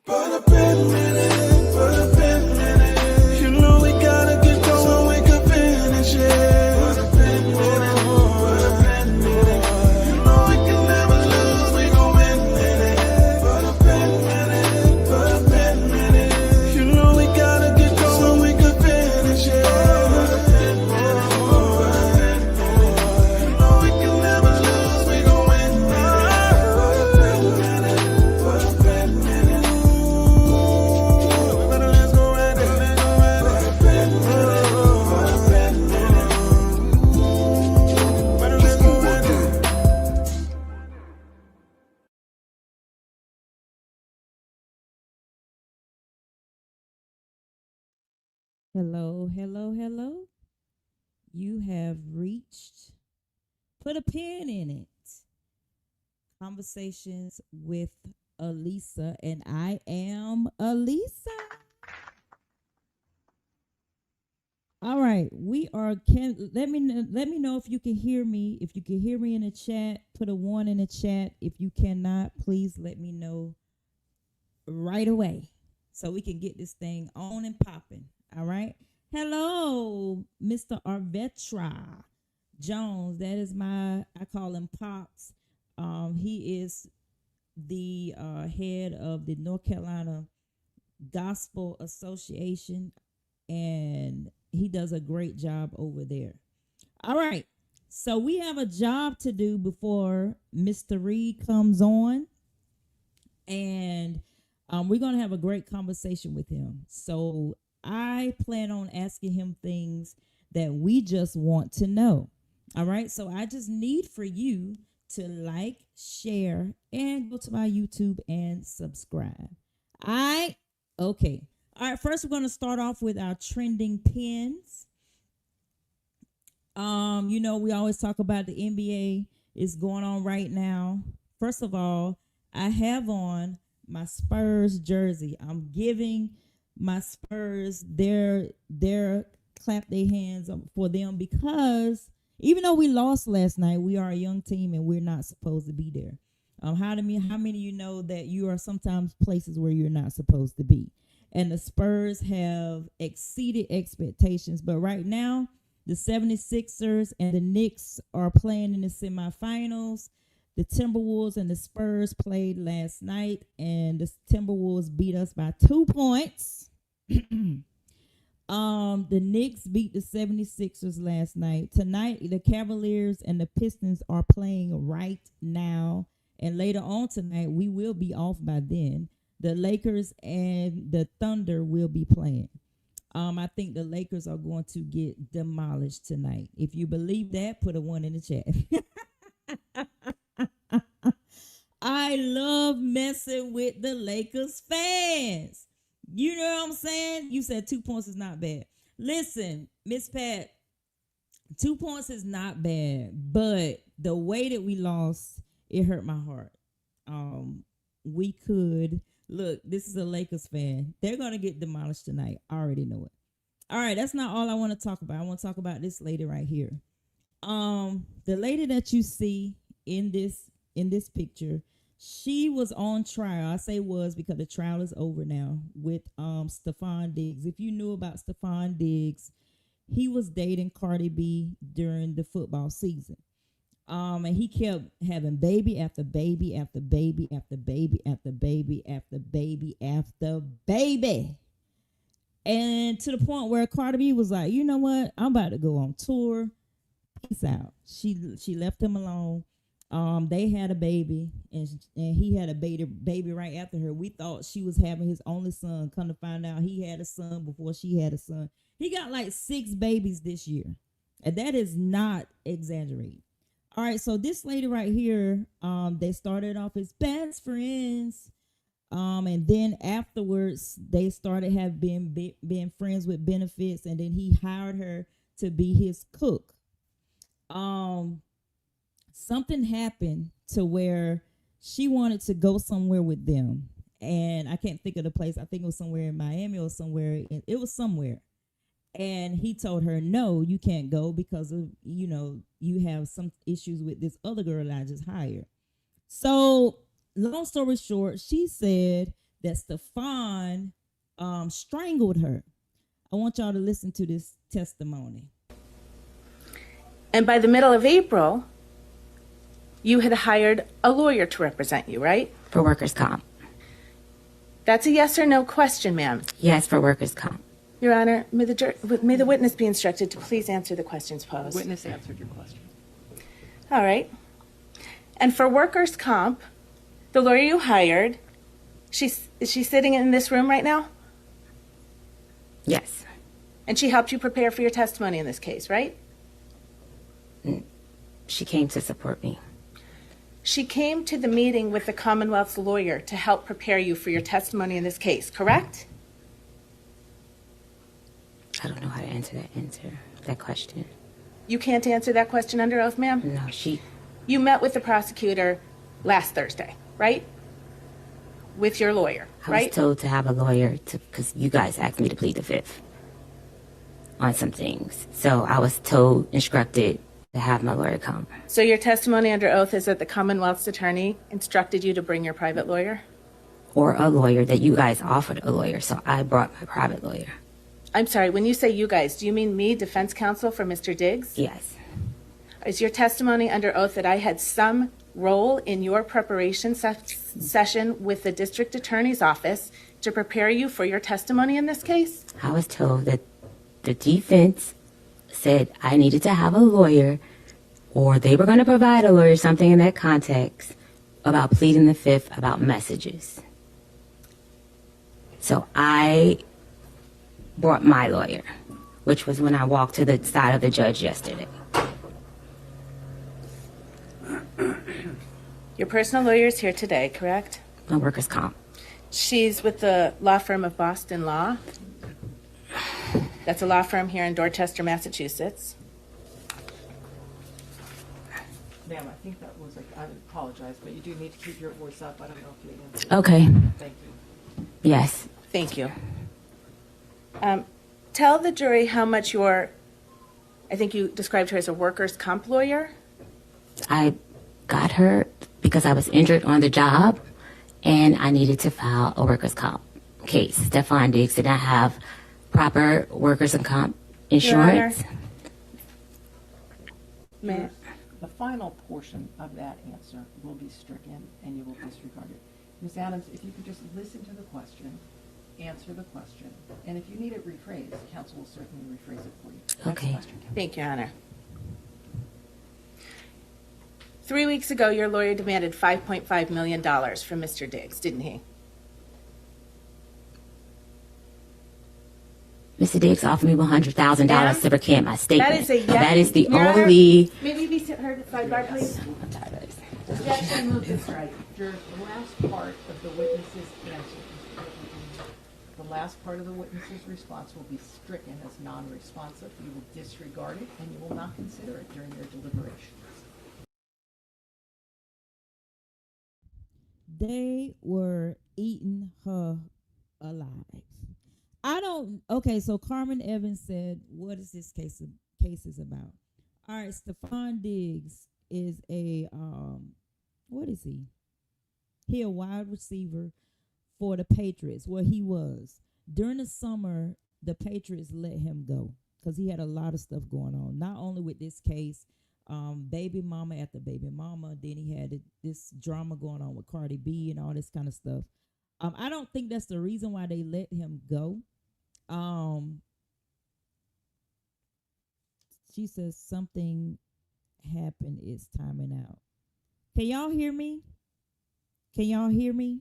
Put a pin in it, put a pin in it. You know we gotta get going so we can finish it. Put a pin in it, put a pin in it. You know we can never lose, we gon' win in it. Put a pin in it, put a pin in it. You know we gotta get going so we can finish it. Put a pin in it, put a pin in it. You know we can never lose, we gon' win in it. Put a pin in it, put a pin in it. Let's go at it, let's go at it. Put a pin in it, put a pin in it. Let's go at it. Hello, hello, hello. You have reached, put a pin in it. Conversations with Elisa, and I am Elisa. All right, we are. Can let me know if you can hear me. If you can hear me in the chat, put a one in the chat. If you cannot, please let me know right away so we can get this thing on and popping. All right. Hello, Mr. Arvetra Jones. That is I call him Pops. He is the head of the North Carolina Gospel Association, and he does a great job over there. All right. So we have a job to do before Mr. Reid comes on, and we're going to have a great conversation with him. So I plan on asking him things that we just want to know. All right. So I just need for you to like, share, and go to my YouTube and subscribe. All right. Okay. All right. First, we're going to start off with our trending pins. We always talk about the NBA is going on right now. First of all, I have on my Spurs jersey. I'm giving my Spurs their clap their hands for them, because even though we lost last night, we are a young team and we're not supposed to be there. How many of you know that you are sometimes places where you're not supposed to be? And the Spurs have exceeded expectations. But right now, the 76ers and the Knicks are playing in the semifinals. The Timberwolves and the Spurs played last night, and the Timberwolves beat us by 2 points. The Knicks beat the 76ers last night. Tonight, the Cavaliers and the Pistons are playing right now. And later on tonight, we will be off by then. The Lakers and the Thunder will be playing. I think the Lakers are going to get demolished tonight. If you believe that, put a one in the chat. I love messing with the Lakers fans. You know what I'm saying? You said 2 points is not bad. Listen, Miss Pat, 2 points is not bad, but the way that we lost, it hurt my heart. We could look. This is a Lakers fan. They're gonna get demolished tonight. I already know it. All right, that's not all I want to talk about. I want to talk about this lady right here. The lady that you see in this picture, she was on trial. I say was because the trial is over now with Stephon Diggs. If you knew about Stephon Diggs, he was dating Cardi B during the football season. And he kept having baby after baby after baby after baby after baby after baby after baby. And to the point where Cardi B was like, you know what? I'm about to go on tour. Peace out. She left him alone. They had a baby, and he had a baby right after her. We thought she was having his only son. Come to find out, he had a son before she had a son. He got like 6 babies this year, and that is not exaggerating. All right, so this lady right here, they started off as best friends, and then afterwards they started being friends with benefits, and then he hired her to be his cook. Something happened to where she wanted to go somewhere with them, and I can't think of the place. I think it was somewhere in Miami or somewhere. It was somewhere. And he told her, no, you can't go because of, you have some issues with this other girl that I just hired. So long story short, she said that Stefan strangled her. I want y'all to listen to this testimony. And by the middle of April, you had hired a lawyer to represent you, right? For workers' comp. That's a yes or no question, ma'am. Yes, for workers' comp. Your Honor, may the witness be instructed to please answer the questions posed. Witness answered your question. All right. And for workers' comp, the lawyer you hired, is she sitting in this room right now? Yes. And she helped you prepare for your testimony in this case, right? She came to support me. She came to the meeting with the Commonwealth's lawyer to help prepare you for your testimony in this case, correct? I don't know how to answer that question. You can't answer that question under oath, ma'am? No, You met with the prosecutor last Thursday, right? With your lawyer, I right? was told to have a lawyer because you guys asked me to plead the fifth on some things. So I was instructed to have my lawyer come. So your testimony under oath is that the Commonwealth's attorney instructed you to bring your private lawyer? Or a lawyer, that you guys offered a lawyer, so I brought my private lawyer. I'm sorry, when you say you guys, do you mean me, defense counsel for Mr. Diggs? Yes. Is your testimony under oath that I had some role in your preparation session with the district attorney's office to prepare you for your testimony in this case? I was told that the defense said I needed to have a lawyer, or they were going to provide a lawyer, something in that context, about pleading the fifth about messages. So I brought my lawyer, which was when I walked to the side of the judge yesterday. Your personal lawyer is here today, correct? My workers' comp. She's with the law firm of Boston Law. That's a law firm here in Dorchester, Massachusetts. Ma'am, I think that was, I apologize, but you do need to keep your voice up. I don't know if you answered. Okay. Thank you. Yes. Thank you. Tell the jury how much I think you described her as a workers' comp lawyer. I got her because I was injured on the job and I needed to file a workers' comp case. Stefan Diggs did not have proper workers' and comp insurance. Ma'am. The final portion of that answer will be stricken and you will disregard it. Ms. Adams, if you could just listen to the question, answer the question, and if you need it rephrased, counsel will certainly rephrase it for you. Next Okay. question, counsel. Thank you, Your Honor. 3 weeks ago, your lawyer demanded $5.5 million from Mr. Diggs, didn't he? Mr. Diggs offered me $100,000 Ma'am? to recant my statement. That is a yes. That is the Your Honor, only... Maybe you be heard at sidebar, please. I'm tired of this. Objection, move this right. The last part of the witness's answer, the last part of the witness's response will be stricken as non-responsive. You will disregard it and you will not consider it during your deliberations. They were eating her alive. Okay, so Carmen Evans said, what is this case is about? All right, Stefan Diggs is what is he? He a wide receiver for the Patriots. Well, he was. During the summer, the Patriots let him go because he had a lot of stuff going on, not only with this case, baby mama after baby mama. Then he had this drama going on with Cardi B and all this kind of stuff. I don't think that's the reason why they let him go. She says something happened. It's timing out. Can y'all hear me? Can y'all hear me?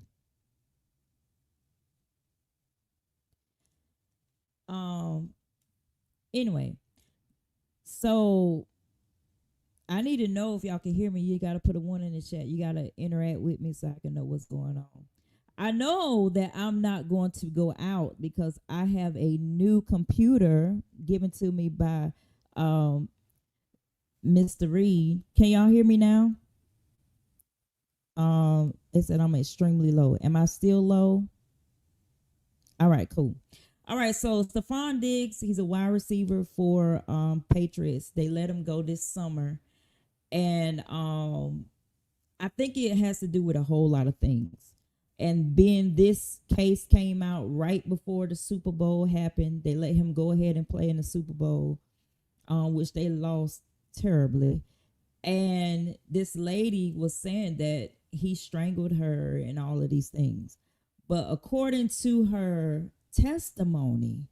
Anyway, so I need to know if y'all can hear me. You got to put a 1 in the chat. You got to interact with me so I can know what's going on. I know that I'm not going to go out because I have a new computer given to me by Mr. Reid. Can y'all hear me now? It said I'm extremely low. Am I still low? All right, cool. All right, so Stefan Diggs, he's a wide receiver for Patriots. They let him go this summer. And I think it has to do with a whole lot of things. And then this case came out right before the Super Bowl happened. They let him go ahead and play in the Super Bowl, which they lost terribly. And this lady was saying that he strangled her and all of these things. But according to her testimony,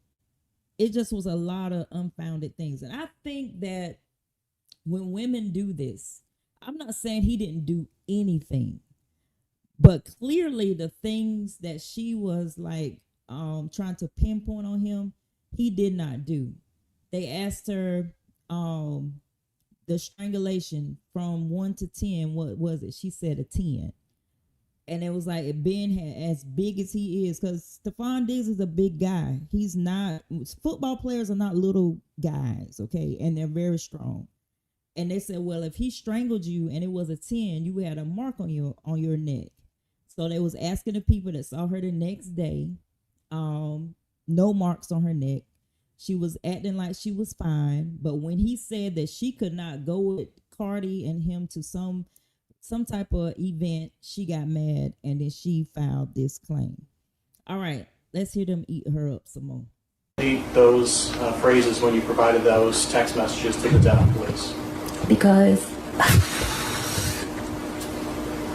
it just was a lot of unfounded things. And I think that when women do this, I'm not saying he didn't do anything, but clearly the things that she was like trying to pinpoint on him, he did not do. They asked her the strangulation from 1 to 10, what was it? She said a 10. And it was like, being as big as he is, because Stephon Diggs is a big guy. He's not, football players are not little guys, okay? And they're very strong. And they said, well, if he strangled you and it was a 10, you had a mark on your neck. So they was asking the people that saw her the next day, no marks on her neck. She was acting like she was fine. But when he said that she could not go with Cardi and him to some type of event, she got mad, and then she filed this claim. All right, let's hear them eat her up some more. Those phrases when you provided those text messages to the Denham police? Because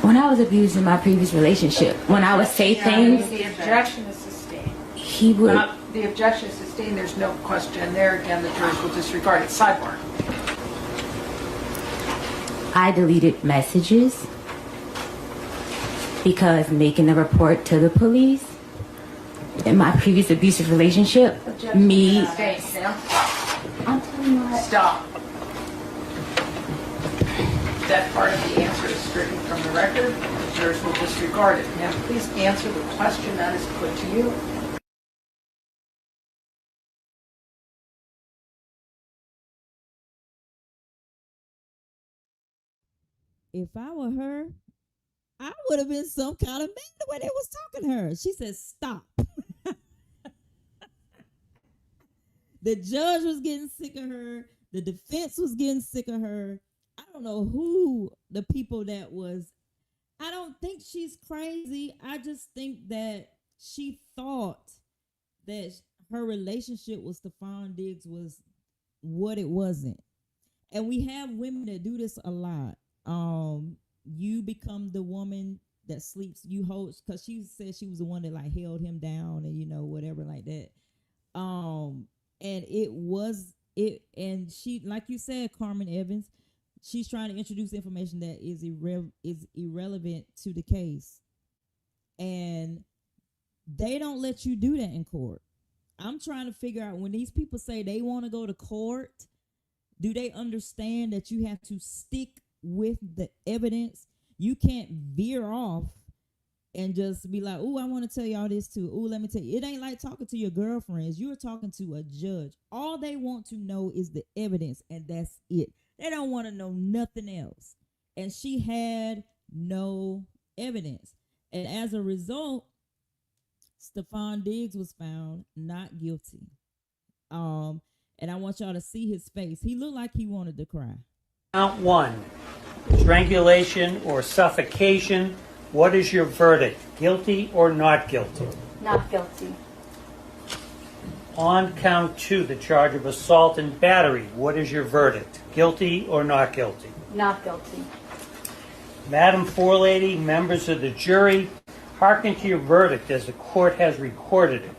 when I was abused in my previous relationship, when I would say things, The objection is sustained. he would. The objection is sustained. There's no question there. Again, the jurors will disregard it. Sidebar. I deleted messages because making a report to the police in my previous abusive relationship, me. Stay, Sam. I'm telling you what. Stop. That part of the answer is stricken from the record. The jurors will disregard it. Now, please answer the question that is put to you. If I were her, I would have been some kind of man the way they was talking to her. She said, stop. The judge was getting sick of her. The defense was getting sick of her. I don't know who the people that was. I don't think she's crazy. I just think that she thought that her relationship with Stephon Diggs was what it wasn't. And we have women that do this a lot. You become the woman that sleeps, you hold, because she said she was the one that like held him down and whatever like that. And and she, like you said, Carmen Evans, she's trying to introduce information that is irrelevant to the case, and they don't let you do that in court. I'm trying to figure out, when these people say they want to go to court, do they understand that you have to stick with the evidence? You can't veer off and just be like, oh, I want to tell y'all this too. Oh, let me tell you. It ain't like talking to your girlfriends. You're talking to a judge. All they want to know is the evidence, and that's it. They don't want to know nothing else. And she had no evidence. And as a result, Stephon Diggs was found not guilty. And I want y'all to see his face. He looked like he wanted to cry. Count 1, strangulation or suffocation. What is your verdict? Guilty or not guilty? Not guilty. On count 2, the charge of assault and battery. What is your verdict? Guilty or not guilty? Not guilty. Madam Forelady, members of the jury, hearken to your verdict as the court has recorded it.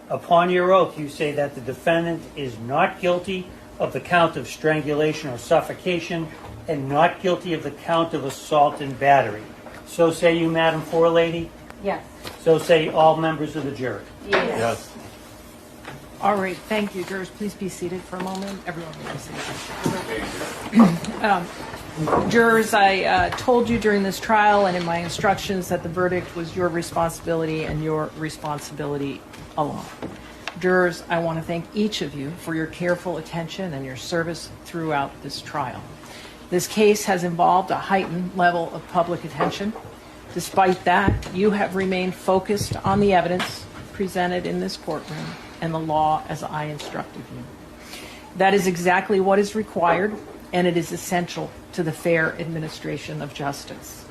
Upon your oath, you say that the defendant is not guilty of the count of strangulation or suffocation and not guilty of the count of assault and battery. So say you, Madam Forelady? Yes. So say all members of the jury? Yes. All right, thank you. Jurors, please be seated for a moment. Everyone be seated. Jurors, I told you during this trial and in my instructions that the verdict was your responsibility and your responsibility alone. Jurors, I want to thank each of you for your careful attention and your service throughout this trial. This case has involved a heightened level of public attention. Despite that, you have remained focused on the evidence presented in this courtroom and the law as I instructed you. That is exactly what is required, and it is essential to the fair administration of justice.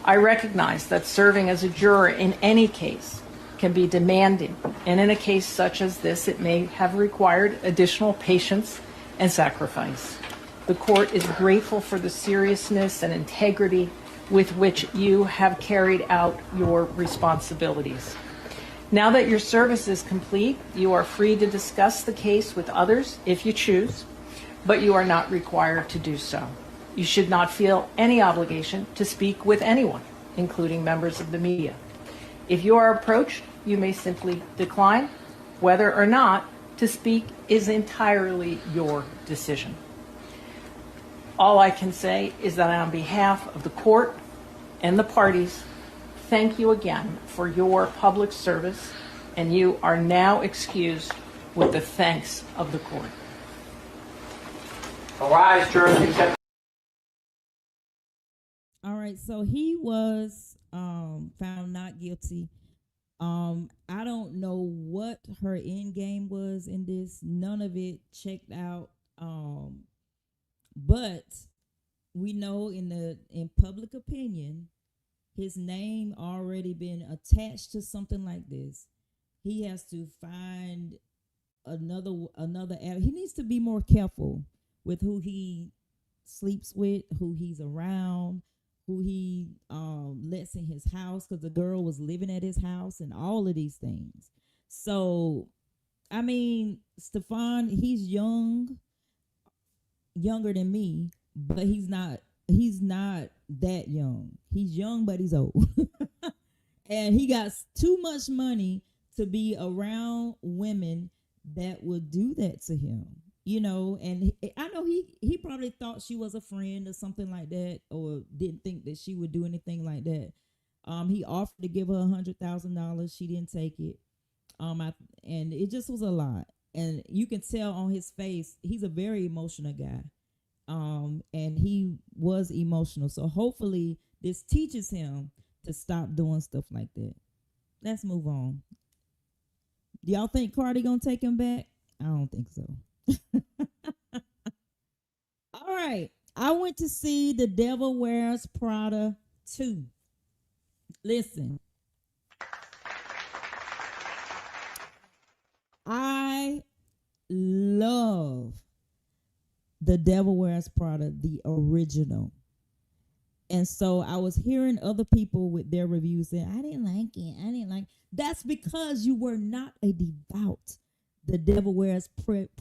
I recognize that serving as a juror in any case can be demanding, and in a case such as this, it may have required additional patience and sacrifice. The court is grateful for the seriousness and integrity with which you have carried out your responsibilities. Now that your service is complete, you are free to discuss the case with others if you choose, but you are not required to do so. You should not feel any obligation to speak with anyone, including members of the media. If you are approached, you may simply decline. Whether or not to speak is entirely your decision. All I can say is that on behalf of the court and the parties, thank you again for your public service, and you are now excused with the thanks of the court. Arise, jurors, accept. All right, so he was found not guilty. I don't know what her end game was in this. None of it checked out. But we know in public opinion, his name already been attached to something like this. He has to find another he needs to be more careful with who he sleeps with, who he's around, who he lets in his house, because the girl was living at his house and all of these things. So I mean, Stefan, he's younger than me, but he's not that young. He's young, but he's old. And he got too much money to be around women that would do that to him, and I know he probably thought she was a friend or something like that, or didn't think that she would do anything like that. He offered to give her $100,000. She didn't take it. And it just was a lot. And you can tell on his face, he's a very emotional guy. And he was emotional. So hopefully this teaches him to stop doing stuff like that. Let's move on. Do y'all think Cardi gonna take him back? I don't think so. All right. I went to see The Devil Wears Prada 2. Listen. I love The Devil Wears Prada, the original. And so I was hearing other people with their reviews saying, I didn't like it. That's because you were not a devout The Devil Wears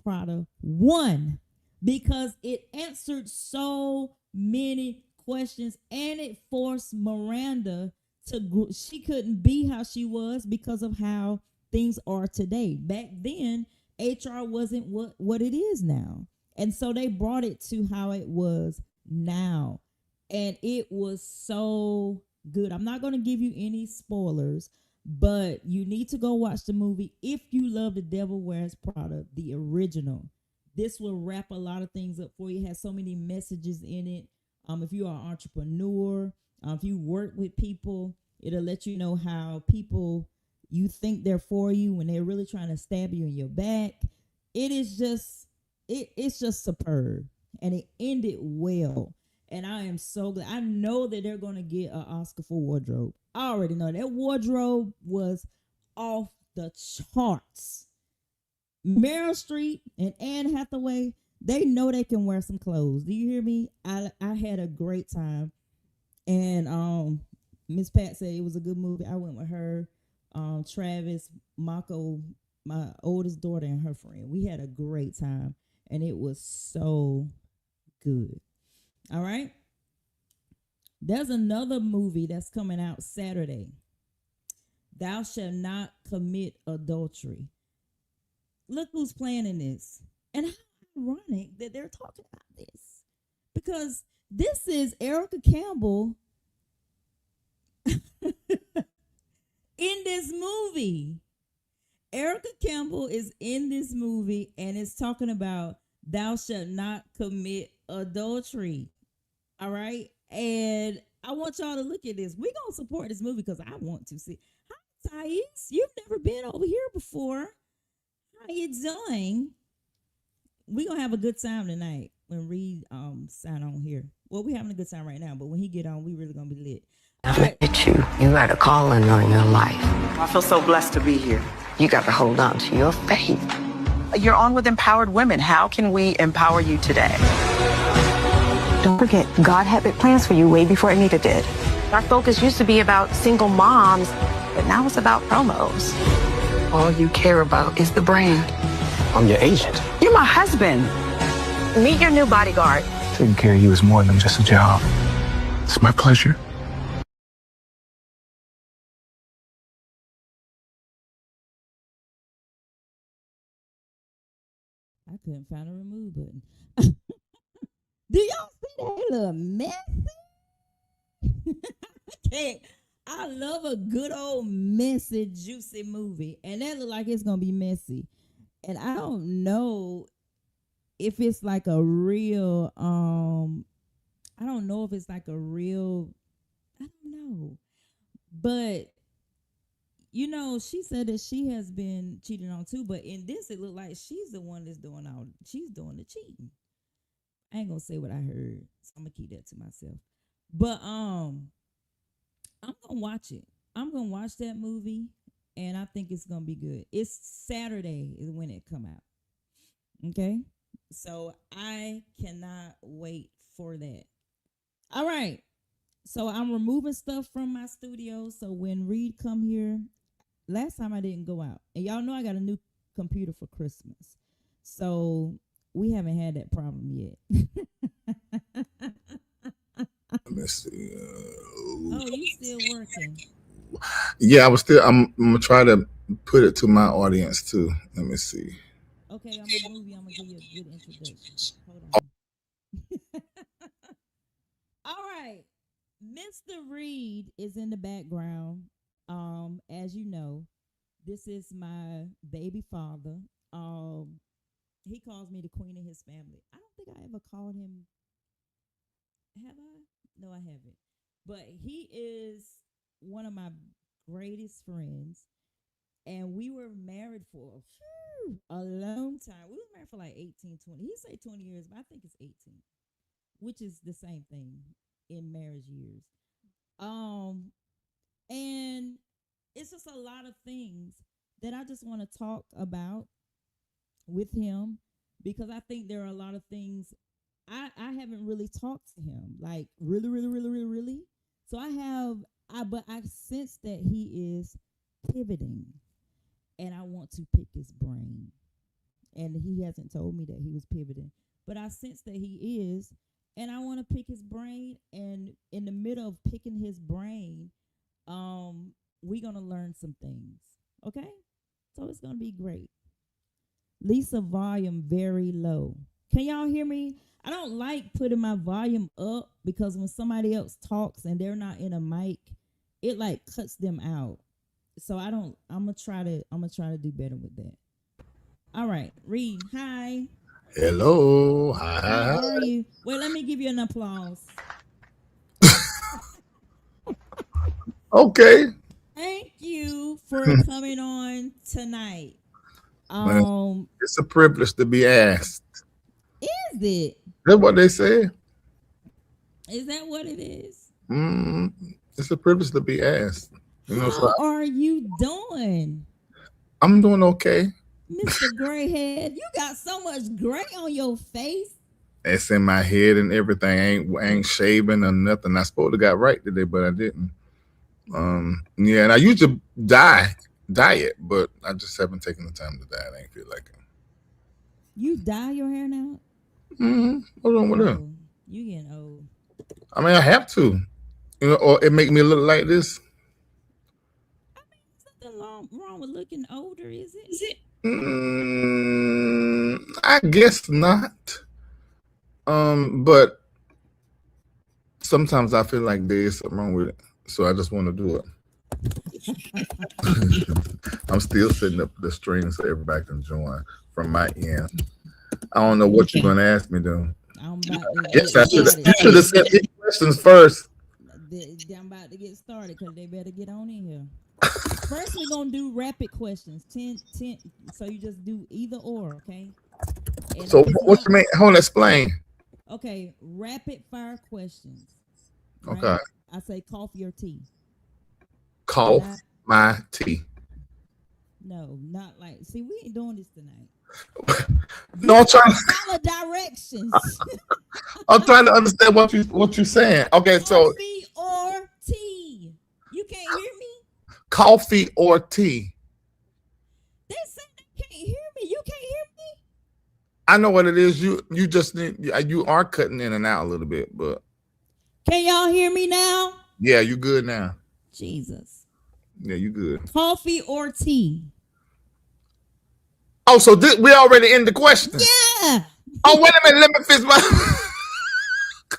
Prada 1, because it answered so many questions, and it forced Miranda she couldn't be how she was because of how things are today. Back then, HR wasn't what it is now. And so they brought it to how it was now. And it was so good. I'm not going to give you any spoilers, but you need to go watch the movie if you love The Devil Wears Prada, the original. This will wrap a lot of things up for you. It has so many messages in it. If you are an entrepreneur, if you work with people, it'll let you know how people, you think they're for you when they're really trying to stab you in your back. It is just, it's just superb. And it ended well. And I am so glad. I know that they're going to get an Oscar for wardrobe. I already know that wardrobe was off the charts. Meryl Streep and Anne Hathaway, they know they can wear some clothes. Do you hear me? I had a great time. And Miss Pat said it was a good movie. I went with her, Travis, Mako, my oldest daughter, and her friend. We had a great time. And it was so good. All right. There's another movie that's coming out Saturday. Thou Shalt Not Commit Adultery. Look who's playing in this. And how ironic that they're talking about this. Because this is Erica Campbell in this movie. Erica Campbell is in this movie and it's talking about thou shalt not commit adultery. All right. And I want y'all to look at this. We're going to support this movie because I want to see. Hi, Thais. You've never been over here before. How you doing? We're going to have a good time tonight when Reed sign on here. Well, we're having a good time right now, but when he get on, we really going to be lit. Met you. You had a calling on your life. I feel so blessed to be here. You got to hold on to your faith. You're on with Empowered Women. How can we empower you today? Don't forget, God had big plans for you way before Anita did. Our focus used to be about single moms, but now it's about promos. All you care about is the brand. I'm your agent. You're my husband. Meet your new bodyguard. Taking care of you is more than just a job. It's my pleasure. I couldn't find a remove button. Do y'all see that little messy? Okay, I love a good old messy, juicy movie, and that look like it's gonna be messy. And I don't know if it's like a real. I don't know if it's like a real. I don't know, but you know, she said that she has been cheated on too. But in this, it looked like she's the one that's doing all. She's doing the cheating. I ain't gonna say what I heard, so I'm gonna keep that to myself. But I'm gonna watch it. I'm gonna watch that movie, and I think it's gonna be good. It's Saturday is when it come out. Okay, so I cannot wait for that. All right, so I'm removing stuff from my studio. So when Reed come here, last time I didn't go out, and y'all know I got a new computer for Christmas, so we haven't had that problem yet. Let me see. Oh, you still working? Yeah, I'm gonna try to put it to my audience too. Let me see. Okay, I'm gonna move you. I'm gonna give you a good introduction. Hold on. All right, Mr. Reed is in the background. As you know, this is my baby father. He calls me the queen of his family. I don't think I ever called him. Have I? No, I haven't. But he is one of my greatest friends. And we were married for a long time. We were married for like 18, 20. He say 20 years, but I think it's 18, which is the same thing in marriage years. And it's just a lot of things that I just want to talk about with him, because I think there are a lot of things I haven't really talked to him, like really. So but I sense that he is pivoting, and I want to pick his brain. And he hasn't told me that he was pivoting, but I sense that he is, and I want to pick his brain. And in the middle of picking his brain, we're gonna learn some things. Okay, so it's gonna be great. Lisa, volume very low. Can y'all hear me? I don't like putting my volume up, because when somebody else talks and they're not in a mic, it like cuts them out. So I'm gonna try to do better with that. All right, Reed, hi. Hello, How hi. are you? Wait, let me give you an applause. Okay. Thank you for coming on tonight. Well, it's a privilege to be asked. Is it? That's what they say. Is that what it is? It's a privilege to be asked. You know, How are you doing? I'm doing okay. Mr. Grayhead, you got so much gray on your face. It's in my head and everything. Ain't shaving or nothing. I supposed to got right today, but I didn't. Yeah, and I used to diet, but I just haven't taken the time to diet. I ain't feel like it. You dye your hair now? What's wrong with that? You getting old. I mean, I have to, you know, or it make me look like this. I mean, there's nothing wrong with looking older, is it? I guess not. But sometimes I feel like there is something wrong with it, so I just want to do it. I'm still setting up the strings so everybody can join from my end. I don't know what you're going to ask me, though. Yes, I should. You should have sent me questions first. I'm about to get started, because they better get on in here. First, we're going to do rapid questions. 10. So you just do either or, okay? And so what you mean? Hold on, explain. Okay, rapid fire questions. Right? Okay. I say coffee or tea. Cough Not, my tea. no, not like. See, we ain't doing this tonight. No, I'm trying. Follow directions. I'm trying to understand what you're saying. Okay, so Coffee or tea. You can't hear me. coffee or tea. They said they can't hear me. You can't hear me. I know what it is. You just need. You are cutting in and out a little bit, but Can y'all hear me now? yeah, you good now. Jesus. Yeah, you good. Coffee or tea? Oh, so we already in the question. Yeah. Oh, wait a minute. Let me fix my.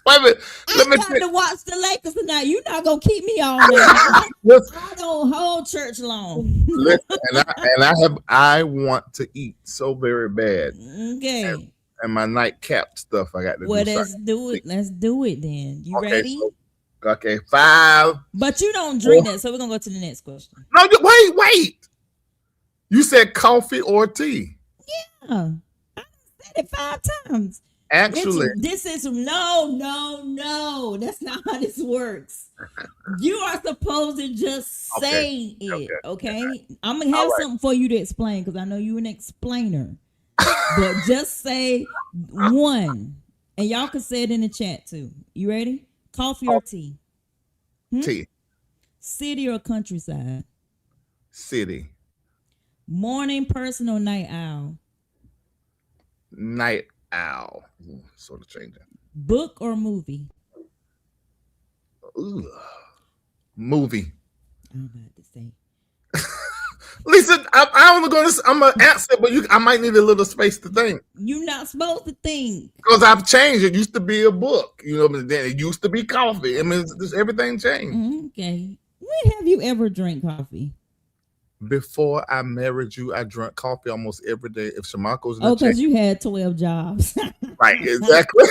Wait a minute. Let me got to watch the Lakers tonight. You're not gonna keep me all night. I don't hold church long. Listen, I want to eat so very bad. Okay. And my nightcap stuff I got to do. Well, let's do it. Let's do it then. You ready? So, okay, 5. But you don't drink that, so we're gonna go to the next question. No, wait. You said coffee or tea. Yeah. I said it 5 times. Actually, this is no. That's not how this works. You are supposed to just say it, okay? I'm gonna have something for you to explain because I know you're an explainer. But just say one, and y'all can say it in the chat too. You ready? Coffee or tea? Tea. City or countryside? City. Morning person or night owl? Night owl. Ooh, sort of changing. Book or movie? Ooh. Movie. I'm about to say. Listen, I'm gonna answer, but I might need a little space to think. You're not supposed to think because I've changed. It used to be a book, but then it used to be coffee. I mean, everything changed. Okay. When have you ever drank coffee? Before I married you, I drank coffee almost every day. If Shamako's because you had 12 jobs. Right, exactly.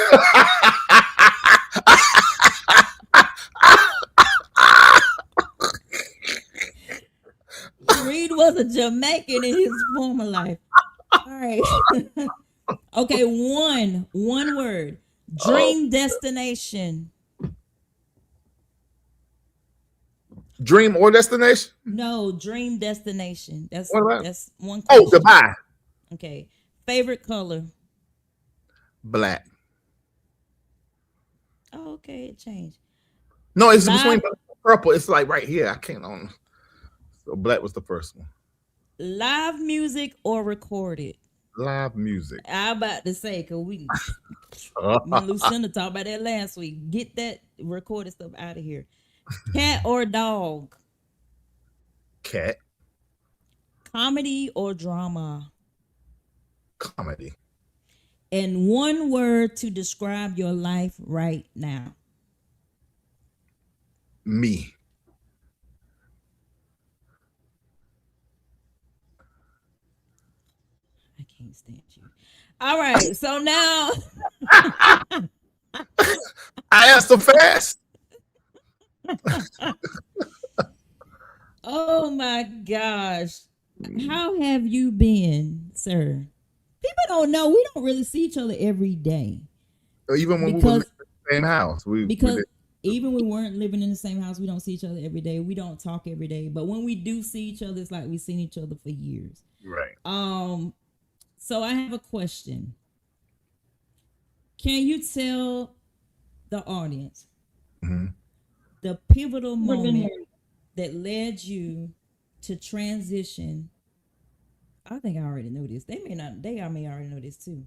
Reid was a Jamaican in his former life. All right. Okay, one word. Dream destination. Dream or destination? No, dream destination. That's one question. Oh, Dubai. Okay. Favorite color? Black. Oh, okay, it changed. No, it's between purple. It's like right here. I can't on. So black was the first one. Live music or recorded? Live music. I'm about to say, because me and Lucinda talked about that last week. Get that recorded stuff out of here. Cat or dog? Cat. Comedy or drama? Comedy. And one word to describe your life right now. Me. I can't stand you. All right, so now I answer fast. Oh my gosh. How have you been, sir? People don't know. We don't really see each other every day. Even when we were in the same house. Even when we weren't living in the same house, we don't see each other every day. We don't talk every day. But when we do see each other, it's like we've seen each other for years. Right. So I have a question. Can you tell the audience the pivotal moment that led you to transition? I think I already know this. They may already know this too.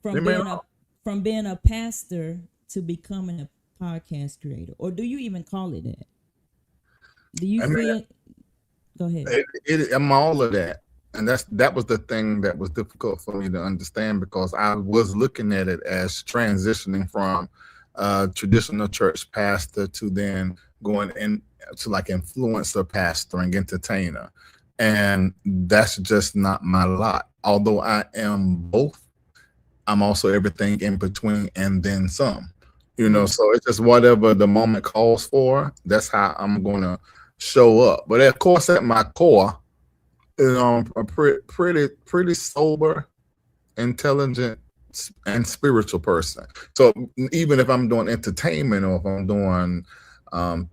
From being a pastor to becoming a podcast creator, or do you even call it that? Do you feel? Go ahead. I'm all of that, and that was the thing that was difficult for me to understand because I was looking at it as transitioning from traditional church pastor to then going into like influencer pastoring, entertainer, and that's just not my lot. Although I am both, I'm also everything in between and then some. So it's just whatever the moment calls for. That's how I'm going to show up. But of course, at my core, I'm a pretty sober, intelligent, and spiritual person. So even if I'm doing entertainment or if I'm doing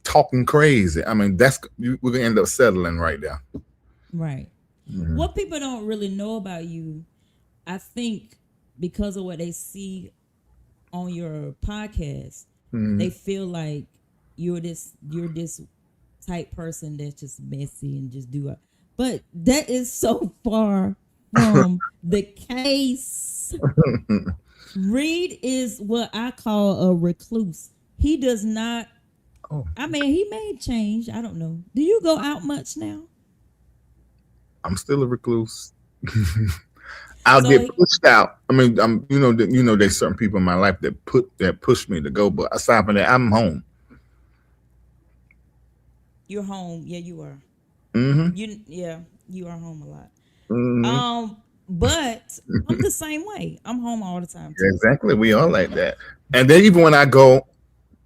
talking crazy. I mean, we're gonna end up settling right there. Right. What people don't really know about you, I think, because of what they see on your podcast, they feel like you're this type person that's just messy and just do it. But that is so far from the case. Reid is what I call a recluse. He does not. Oh. I mean, he may change. I don't know. Do you go out much now? I'm still a recluse. I'll get pushed out. I mean, there's certain people in my life that push me to go, but aside from that, I'm home. You're home. Yeah, you are. You are home a lot. But I'm the same way. I'm home all the time too. Exactly. We are like that. And then even when I go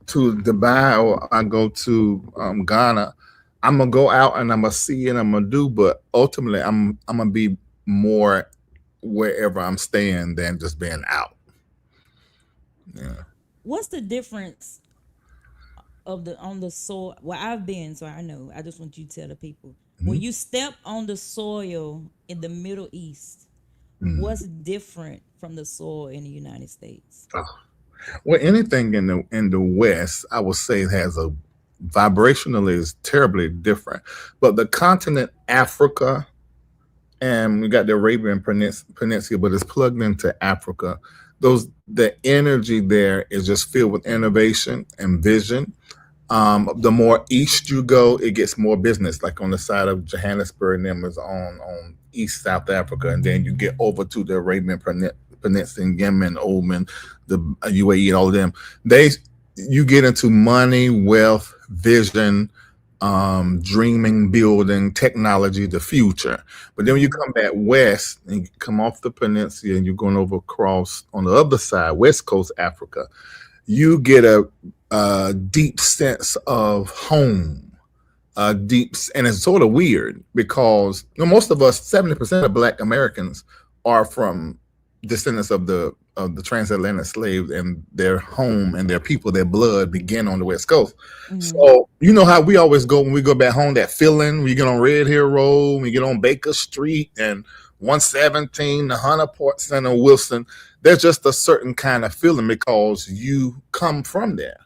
to Dubai or I go to Ghana, I'm gonna go out and I'm gonna see and I'm gonna do, but ultimately I'm gonna be more wherever I'm staying than just being out. Yeah. What's the difference on the soil? Well, I've been, so I know. I just want you to tell the people. When you step on the soil in the Middle East, what's different from the soil in the United States? Well, anything in the West, I would say has a vibrationally is terribly different. But the continent Africa, and we got the Arabian Peninsula, but it's plugged into Africa. The energy there is just filled with innovation and vision. The more east you go, it gets more business. Like on the side of Johannesburg, and them is on East South Africa, and then you get over to the Arabian Peninsula, Yemen, Oman, the UAE, and all of them. You get into money, wealth, vision, dreaming, building, technology, the future. But then when you come back west and you come off the peninsula and you're going over across on the other side, West Coast Africa, you get a deep sense of home. And it's sort of weird because most of us, 70% of Black Americans, are from descendants of the transatlantic slaves, and their home and their people, their blood begin on the West Coast. So you know how we always go when we go back home, that feeling we get on Red Hill Road, we get on Baker Street and 117, the Hunter Port Center, Wilson. There's just a certain kind of feeling because you come from there.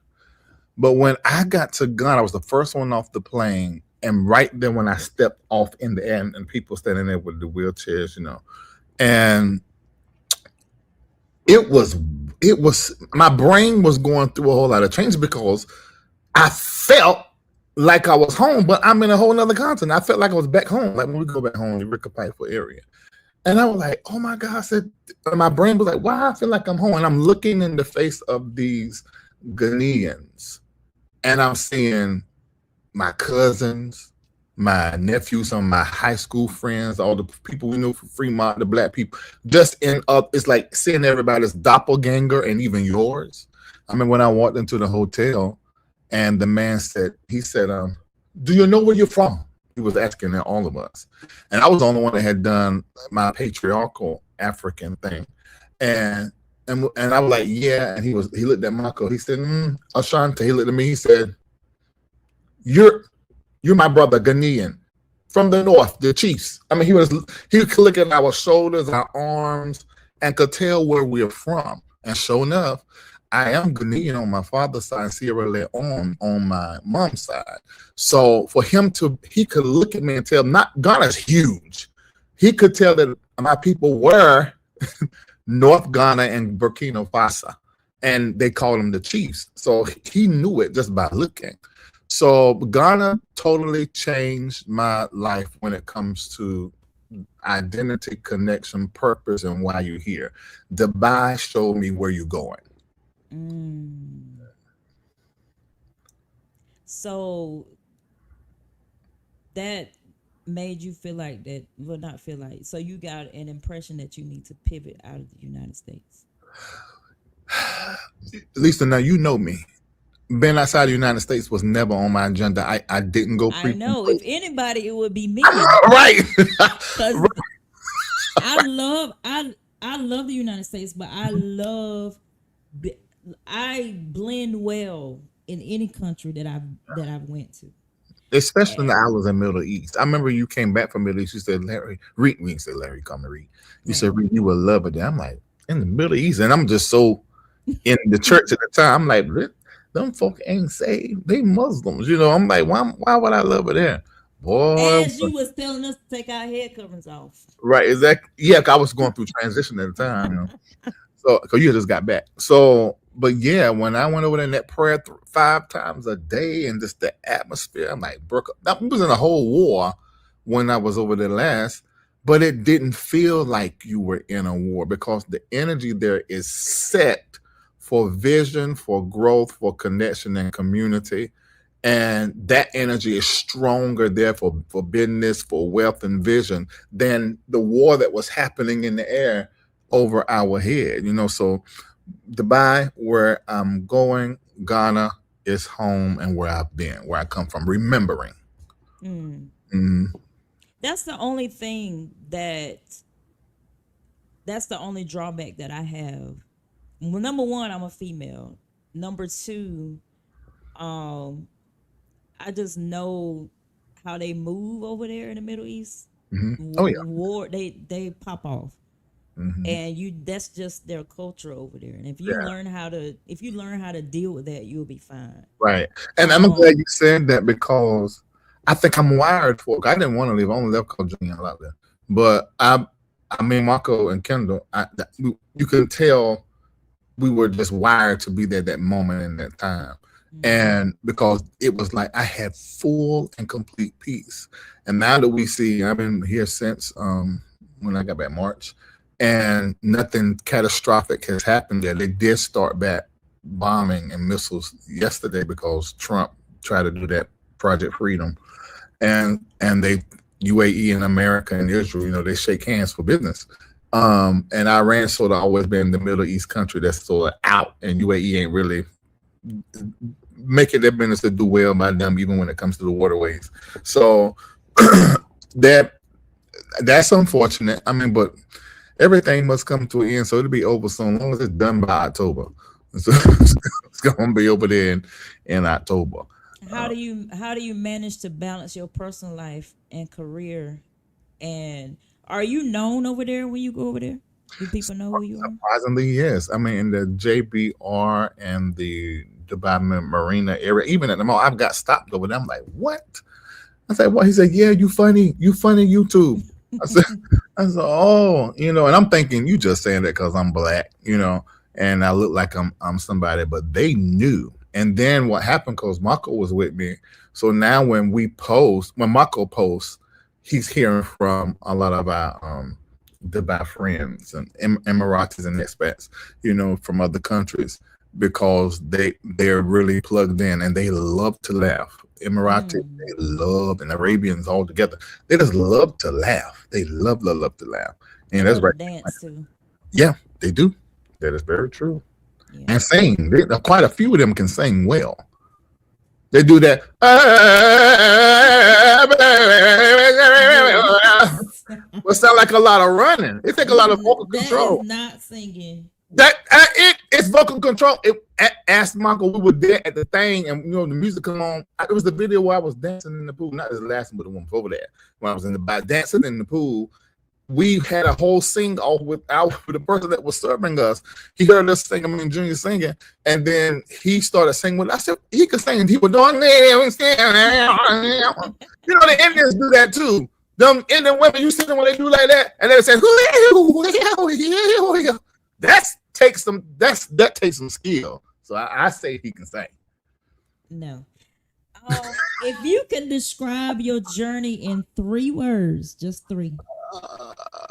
But when I got to Ghana, I was the first one off the plane, and right then when I stepped off in the air, and people standing there with the wheelchairs, and it was my brain was going through a whole lot of change because I felt like I was home, but I'm in a whole nother continent. I felt like I was back home, like when we go back home, the Rickapifer area. And I was like, oh my God, I said, my brain was like, wow, I feel like I'm home. And I'm looking in the face of these Ghanaians, and I'm seeing my cousins, my nephews, some of my high school friends, all the people we knew from Fremont, the Black people, just it's like seeing everybody's doppelganger and even yours. I mean, when I walked into the hotel and the man said, do you know where you're from? He was asking all of us. And I was the only one that had done my patriarchal African thing. And I was like, yeah. And he looked at Marco. He said, Ashanti. He looked at me. He said, you're my brother, Ghanaian, from the north, the Chiefs. I mean, he could look at our shoulders, our arms, and could tell where we're from. And sure enough, I am Ghanaian on my father's side, Sierra Leone on my mom's side. So for him he could look at me and tell, Ghana's huge. He could tell that my people were North Ghana and Burkina Faso, and they called them the Chiefs. So he knew it just by looking. So Ghana totally changed my life when it comes to identity, connection, purpose, and why you're here. Dubai showed me where you're going. So that made you feel like that, well, not feel like, so you got an impression that you need to pivot out of the United States. Lisa, now you know me. Being outside the United States was never on my agenda. I didn't go. I know. If anybody, it would be me. Right. Because I love the United States, but I blend well in any country that I've went to. Especially in the islands in Middle East. I remember you came back from Middle East. You said Larry Reid. We didn't say Larry, call me Reid. You said Reid, you would love it there. I'm like, in the Middle East, and I'm just so in the church at the time. I'm like, them folk ain't saved. They Muslims. I'm like, why would I love it there? Boy, As you was telling us to take our head coverings off. right, exactly. Yeah, 'cause I was going through transition at the time. So, because you just got back. So, but yeah, when I went over there in that prayer 5 times a day and just the atmosphere, I'm like, Brooke, that was in a whole war when I was over there last, but it didn't feel like you were in a war because the energy there is set for vision, for growth, for connection and community. And that energy is stronger there for business, for wealth and vision than the war that was happening in the air over our head. So Dubai, where I'm going, Ghana is home and where I've been, where I come from, remembering. That's the only thing that's the only drawback that I have. Well, number one, I'm a female. Number two, I just know how they move over there in the Middle East. Oh yeah, War, they pop off. And that's just their culture over there. And if you learn how to deal with that, you'll be fine. Right. And I'm glad you said that because I think I'm wired for it. I didn't want to leave. I only left because Junior out there. But I mean, Marco and Kendall, you can tell we were just wired to be there that moment in that time. And because it was like I had full and complete peace. And now that we see, I've been here since when I got back March, and nothing catastrophic has happened there. They did start back bombing and missiles yesterday because Trump tried to do that Project Freedom, and they UAE and America and Israel, they shake hands for business. And Iran sort of always been the Middle East country that's sort of out, and UAE ain't really making their business to do well by them, even when it comes to the waterways. So that's unfortunate. I mean, but everything must come to an end, so it'll be over soon. As long as it's done by October, so it's gonna be over there in October. How do you manage to balance your personal life and career? And are you known over there when you go over there? Do people know who you are? Surprisingly, yes. I mean, in the JBR and the Dubai Marina area, even at the mall, I've got stopped over there. I'm like, what? I said, what? He said, yeah, you funny YouTube. I said, oh, and I'm thinking you just saying that because I'm black, and I look like I'm somebody, but they knew. And then what happened, because Marco was with me. So now when Marco posts, he's hearing from a lot of our Dubai friends and Emiratis and expats, from other countries, because they're really plugged in and they love to laugh. Emirati, they love, and Arabians all together, they just love to laugh. They love to laugh. And that's right. Dance too. Yeah, they do. That is very true. Yeah. And sing. Quite a few of them can sing well. They do that. Well, sound like a lot of running. It take a lot of vocal control. That is not singing. It's vocal control. Ask Michael, we were there at the thing, and the music come on. It was the video where I was dancing in the pool, not the last one, but the one before that. When I was dancing in the pool, we had a whole sing off with the person that was serving us. He heard us singing, Junior singing, and then he started singing with us. I said he could sing, and he was doing the Indians do that too. Them Indian women, you see them when they do like that, and they say, that takes some skill. So I say he can sing. No. If you can describe your journey in 3 words, just 3.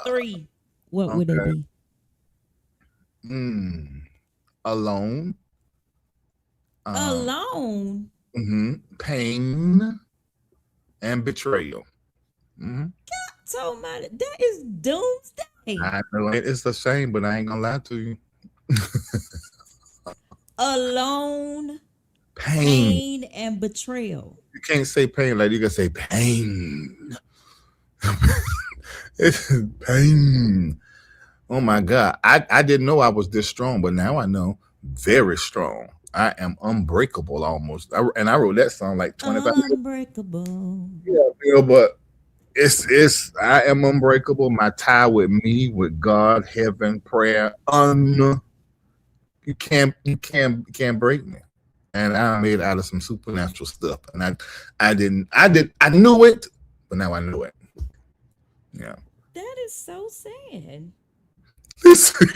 3. What would it be? Alone. Alone? Pain and betrayal. God told me that is doomsday. I know it's a shame, but I ain't gonna lie to you. Alone, pain and betrayal. You can't say pain like you can say pain. It's pain. Oh my God. I didn't know I was this strong, but now I know. very strong. I am unbreakable almost. And I wrote that song like 25 years. Unbreakable. Yeah, but it's I am unbreakable. My tie with me, with God, heaven, prayer. You can't break me. And I made out of some supernatural stuff. And I knew it, but now I know it. Yeah. That is so sad. Listen,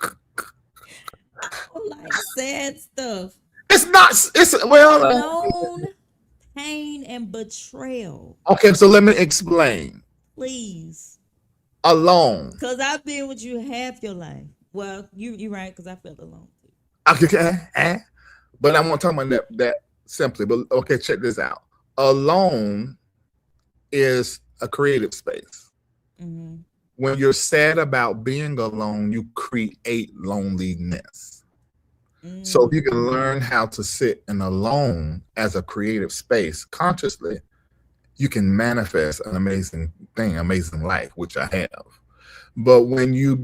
I don't like sad stuff. it's not. It's well. Alone, pain, and betrayal. Okay, so let me explain. Please. Alone. Because I've been with you half your life. Well, you're right, because I felt alone. Okay, but I want to talk about that simply. But okay, check this out. Alone is a creative space. Mm-hmm. When you're sad about being alone, you create loneliness. Mm-hmm. So if you can learn how to sit in alone as a creative space consciously, you can manifest an amazing thing, amazing life, which I have. But when you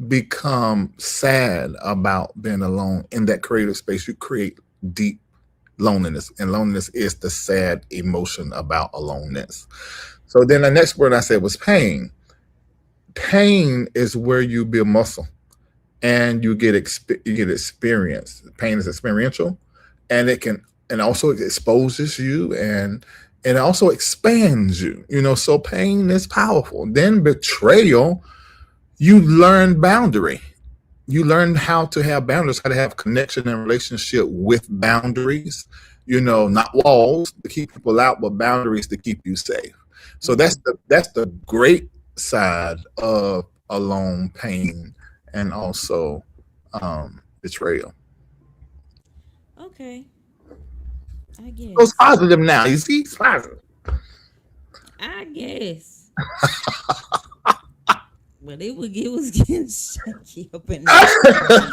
become sad about being alone in that creative space, you create deep loneliness, and loneliness is the sad emotion about aloneness. So then the next word I said was pain. Pain is where you build muscle and you get experience. Pain is experiential, and also it exposes you, and it also expands you. So pain is powerful. Then betrayal, you learn boundary. You learn how to have boundaries, how to have connection and relationship with boundaries. Not walls to keep people out, but boundaries to keep you safe. So that's the great side of alone, pain, and also betrayal. Okay. I guess. So it's positive now. You see, it's positive. I guess. But it was getting shaky up in there.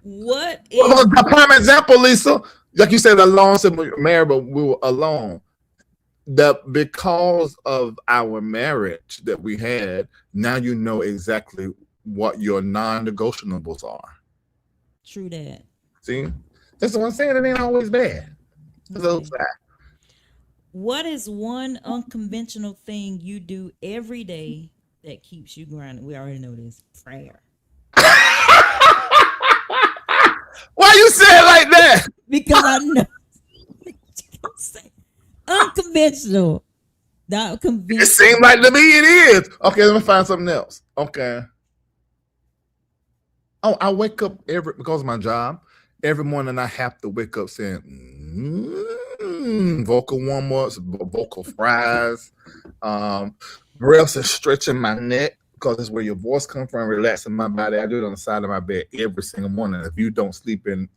What is a prime example, Lisa? Like you said, alone, so we were married, but we were alone. Because of our marriage that we had, now you know exactly what your non-negotiables are. True that. See, that's what I'm saying. It ain't always bad. Okay. What is one unconventional thing you do every day that keeps you grounded? We already know this. Prayer. Why you say it like that? Because I know. Unconventional. Not conventional. It seems like to me it is. Okay, let me find something else. Okay. Oh, I wake up because of my job. Every morning I have to wake up saying vocal warm-ups, vocal fries, breaths and stretching my neck, because that's where your voice comes from, relaxing my body. I do it on the side of my bed every single morning. If you don't sleep in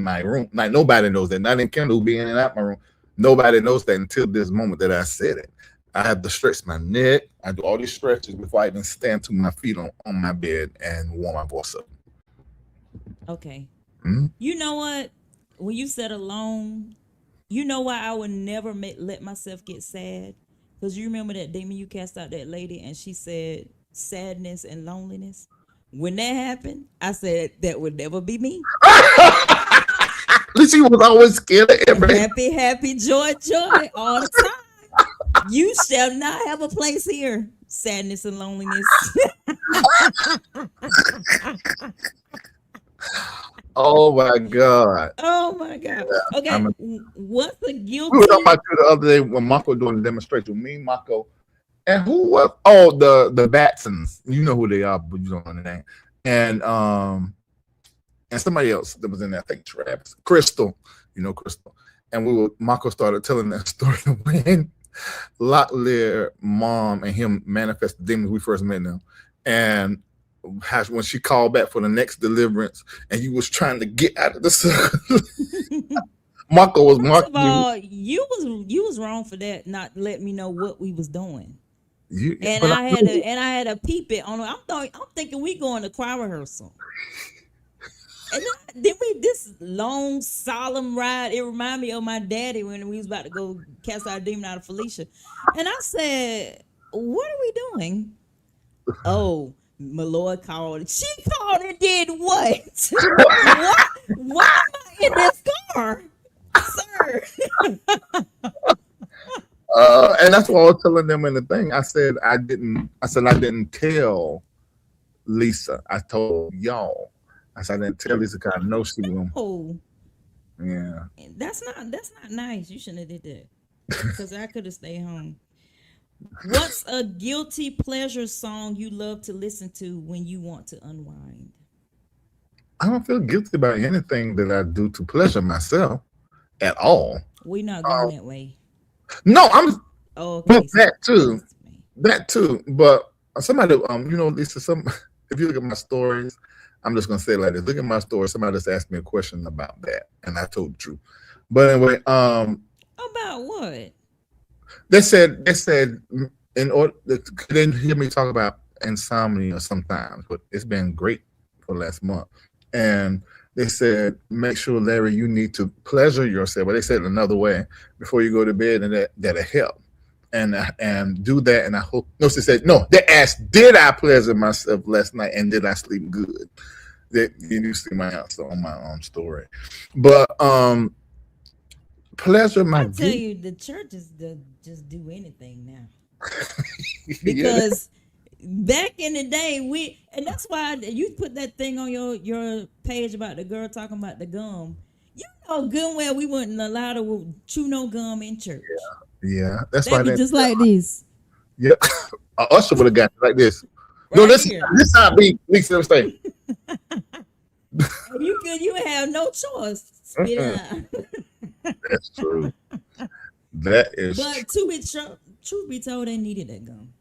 my room, like nobody knows that. Not in Kendall being in and out my room. Nobody knows that until this moment that I said it. I have to stretch my neck. I do all these stretches before I even stand to my feet on my bed and warm my voice up. Okay. Mm-hmm. You know what? When you said alone, you know why I would never let myself get sad? Because you remember that demon you cast out that lady and she said sadness and loneliness? When that happened, I said that would never be me. She was always scared of everything. Happy, joy all the time. You shall not have a place here. Sadness and loneliness. Oh my God. Oh my God. Okay. What's the guilty? We were talking about you the other day when Marco doing the demonstration. Me, Marco, and who was? Oh, the Batsons. You know who they are, but you don't know the name. And somebody else that was in there, I think Travis, Crystal. You know Crystal. And Marco started telling that story when Locklear mom and him manifested demons. We first met them, and when she called back for the next deliverance, and you was trying to get out of the circle. Marco was marking you was wrong for that, not letting me know what we was doing. I had a peep it on. I'm thinking we going to choir rehearsal. And then this long solemn ride. It reminded me of my daddy when we was about to go cast our demon out of Felicia. And I said, "What are we doing?" Oh, Malloy called. She called and did what? What? Why am I in this car, sir? And that's what I was telling them in the thing. I said I didn't tell Lisa. I told y'all. I said I didn't tell Lisa because I know she was. Oh, Yeah. that's not nice. You shouldn't have did that because I could have stayed home. What's a guilty pleasure song you love to listen to when you want to unwind? I don't feel guilty about anything that I do to pleasure myself at all. We're not going that way. No, I'm. Oh, okay. Well, that too. But somebody, Lisa, if you look at my stories, I'm just gonna say it like this. Look at my story. Somebody just asked me a question about that, and I told the truth. But anyway, about what? they said in order they didn't hear me talk about insomnia sometimes, but it's been great for the last month. And they said, make sure, Larry, you need to pleasure yourself. But they said another way before you go to bed, and that'll help. And do that. And I hope. No, she said no. They asked, did I pleasure myself last night, and did I sleep good? You see my answer on my own story. But pleasure my. I tell you, the churches just do anything now because. Back in the day, and that's why you put that thing on your page about the girl talking about the gum. You know good and well we wouldn't allow to chew no gum in church. Yeah, that's why they just like this. Yeah, Usher would have got it like this. Right no, this how big Lisa say. You have no choice. Spit it out. That's true. That is. But truth be told, they needed that gum.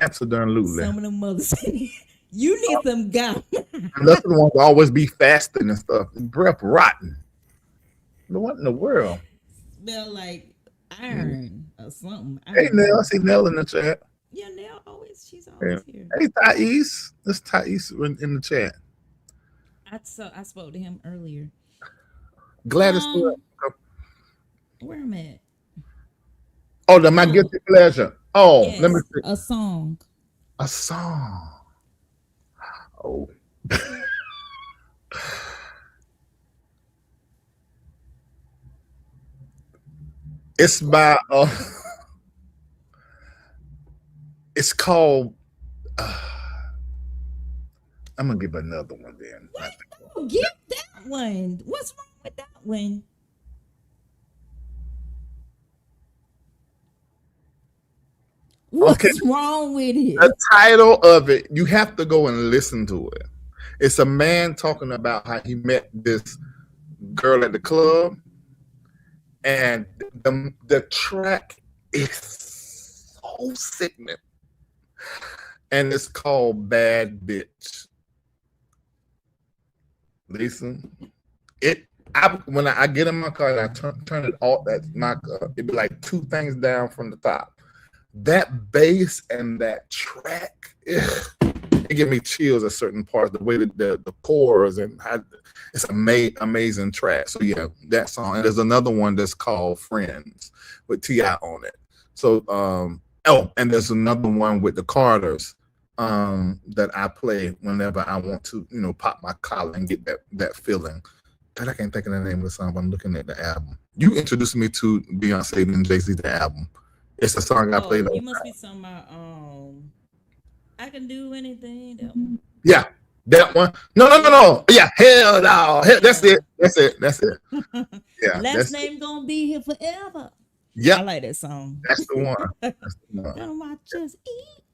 Absolutely. Some of them mothers you need some gum. And that's the ones always be fasting and stuff. Breath rotten. What in the world? Smell like iron or something. Hey Nell, I see Nell in the chat. Yeah, Nell she's always here. Hey Thais. This Thais in the chat. I spoke to him earlier. Gladys. Where am I at? Oh, my guilty pleasure. Oh, yes, let me see. A song. A song. Oh. It's by it's called I'm gonna give another one then. What? Give that one. What's wrong with that one? What's wrong with it? The title of it, you have to go and listen to it. It's a man talking about how he met this girl at the club, and the track is so sickening. And it's called Bad Bitch. Listen, when I get in my car and I turn it off, it'd be like two things down from the top. That bass and that track, it give me chills at certain parts. The way that the chorus and how it's amazing track. So yeah, that song. And there's another one that's called Friends with T.I. on it. So and there's another one with the Carters that I play whenever I want to, pop my collar and get that feeling. But I can't think of the name of the song. But I'm looking at the album. You introduced me to Beyonce and Jay-Z, the album. It's a song I played. You must be talking about I Can Do Anything. That one. Yeah, that one. No. Yeah, hell no. That's it. Yeah. Last name gonna be here forever. Yeah, I like that song. That's the one. Don't watch us eat.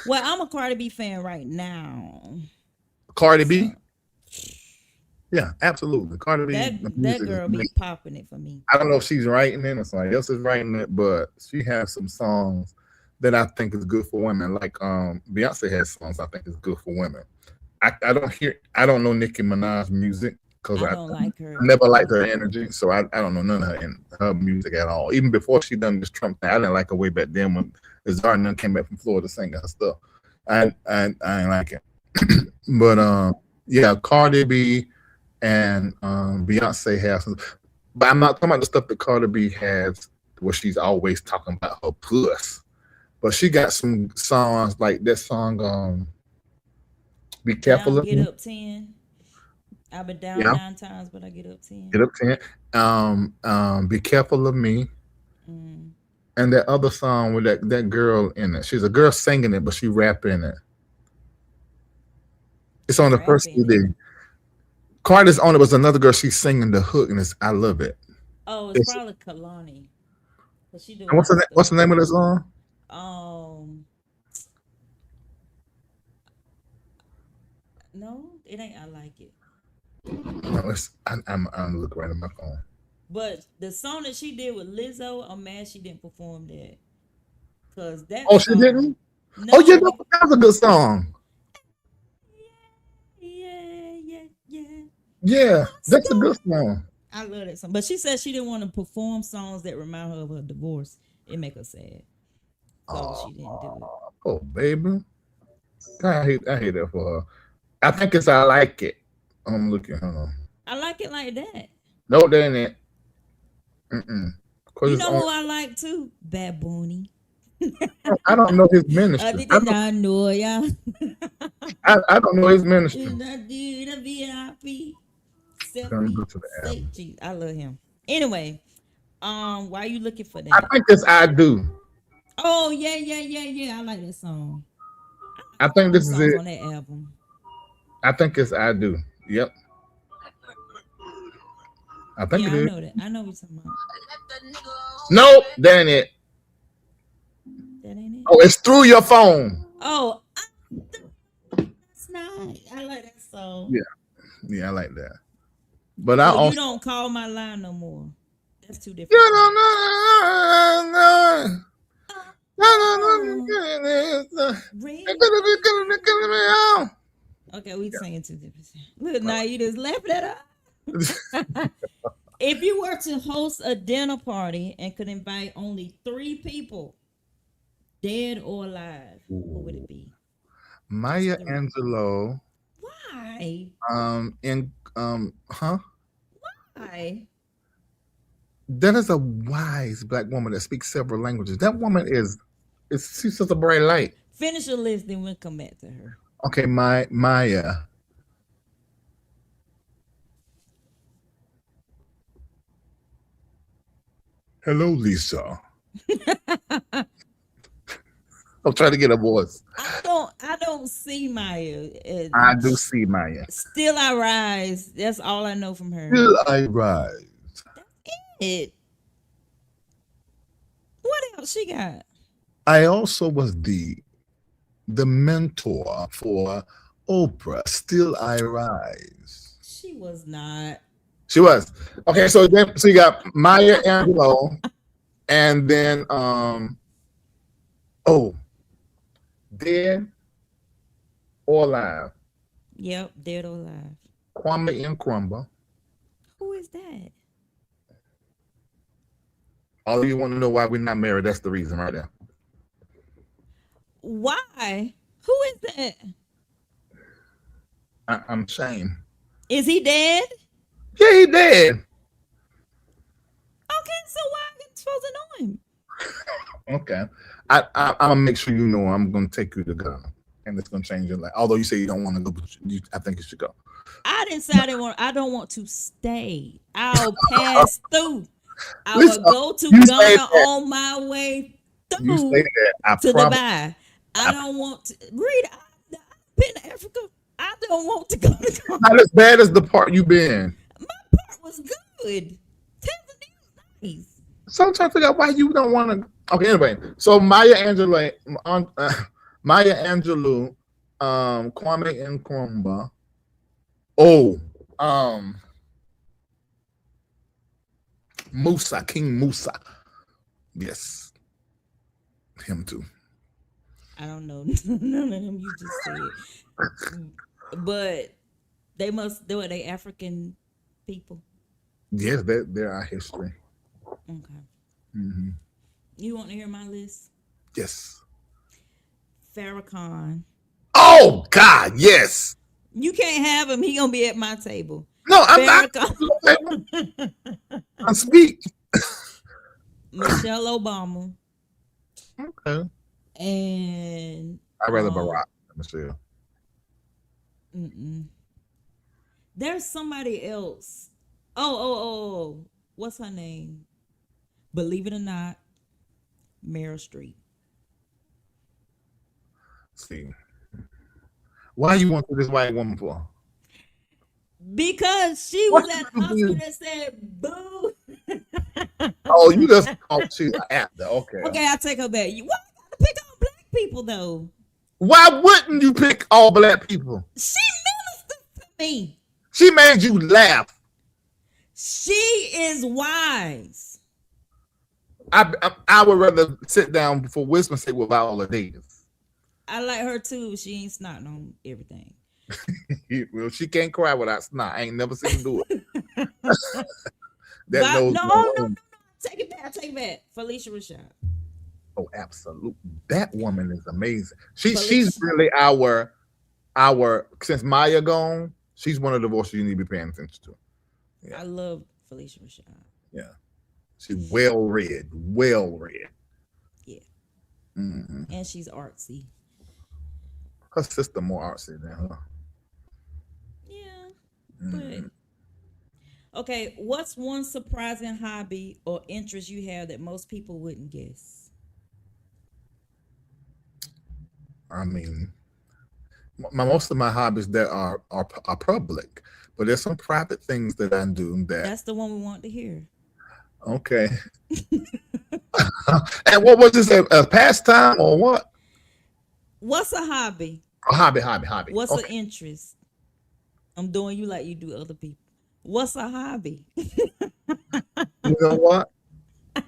Well, I'm a Cardi B fan right now. Cardi B. Yeah, absolutely. Cardi B. That girl be popping it for me. I don't know if she's writing it or somebody else is writing it, but she has some songs that I think is good for women. Like Beyonce has songs I think is good for women. I don't know Nicki Minaj's music because I don't like her. I never liked her energy, so I don't know none of her music at all. Even before she done this Trump thing, I didn't like her way back then when Zara came back from Florida singing her stuff. I ain't like it. But yeah, Cardi B and Beyonce has some, but I'm not talking about the stuff that Cardi B has where she's always talking about her puss. But she got some songs like that song, Be Careful Down, of get Me. up 10. I've been down Yeah. 9 times, but I get up 10. Get up 10. Be Careful of Me. Mm. And that other song with that girl in it. She's a girl singing it, but she rapping it. It's on the first Rapping CD. it. Carter's on it was another girl. She's singing the hook, and I love it. Oh, it's probably Kalani. But she doing And what's the name of the song? No, it ain't. I like it. No, I'm looking right at my phone. But the song that she did with Lizzo, I'm mad she didn't perform that. Cause that. Oh, she didn't. No, Oh, yeah, that was a good song. Yeah, that's a good song. I love that song. But she said she didn't want to perform songs that remind her of her divorce. It make her sad. So she didn't do it. Oh, baby. I hate that for her. I think it's I Like It. I'm looking. Hold on. I like it like that. No, that ain't it. You know who I like too? Bad Bunny. I don't know his ministry. I don't know his ministry. I love him. Anyway, why are you looking for that? I think it's I Do. Oh yeah. I like that song. I think this is it on that album. I think it's I Do. Yep. I think it is. I know that. I know what you're talking about. Nope, that ain't it. That ain't it. Oh, it's Through Your Phone. Oh, that's nice. I like that song. Yeah, I like that. But you don't call my line no more. That's too different. Okay, we singing two different songs. Look, now you just left that up. If you were to host a dinner party and could invite only 3 people, dead or alive, who would it be? Maya Angelou. Why? Why? That is a wise black woman that speaks several languages. That woman she's such a bright light. Finish your list, then we'll come back to her. Okay, Maya. Hello, Lisa. I'm trying to get a voice. I don't see Maya. I do see Maya. Still I Rise. That's all I know from her. Still I Rise. It. What else she got? I also was the mentor for Oprah. Still I Rise. She was not. She was. Okay, so you got Maya Angelou, and then Dead or Alive. Yep, Dead or Alive. Kwame Nkrumah. Who is that? All you want to know why we're not married, that's the reason right there. Why? Who is that? I'm ashamed. Is he dead? Yeah, he dead. Okay, so why are you supposed to know him? Okay. I'm gonna make sure you know I'm gonna take you to Ghana. And it's gonna change your life. Although you say you don't want to go, but I think you should go. I didn't say I don't want to stay. I'll pass through. I will go to Ghana on my way through to Dubai. I don't want to read. I've been to Africa. I don't want to go to Ghana. Not as bad as the part you've been. My part was good. Tanzania was nice. So I'm trying to figure out why you don't want to. Okay, anyway. So Maya Angelou, Kwame Nkrumah. King Musa. Yes. Him too. I don't know none of them you just said. But they they African people. Yes, they're our history. Okay. Mm-hmm. You want to hear my list? Yes. Farrakhan. Oh God, yes. You can't have him. He gonna be at my table. No, I'm not. I speak. Michelle Obama. Okay. And I'd rather Barack than Michelle. There's somebody else. Oh. What's her name? Believe it or not, Meryl Streep. See, why you want this white woman for? Because she was at the Oscar that said boo. Oh, you just she's an actor. Okay. Okay, I'll take her back. Why you gotta pick on black people though? Why wouldn't you pick all black people? She ministered to me. She made you laugh. She is wise. I would rather sit down before Wisdom say with Viola Davis. I like her too. She ain't snotting on everything. Well, she can't cry without snot. I ain't never seen her do it. No. Take it back. Felicia Rashad. Oh, absolutely. That woman is amazing. She's really our since Maya gone, she's one of the voices you need to be paying attention to. Yeah. I love Felicia Rashad. Yeah. She's well read. Yeah. And she's artsy. Her sister more artsy than her. Yeah. But okay, what's one surprising hobby or interest you have that most people wouldn't guess? I mean, most of my hobbies that are public, but there's some private things that I do that's the one we want to hear. Okay. And what was this, a pastime or what? What's a hobby? A hobby. What's an interest? I'm doing you like you do other people. What's a hobby? You know what?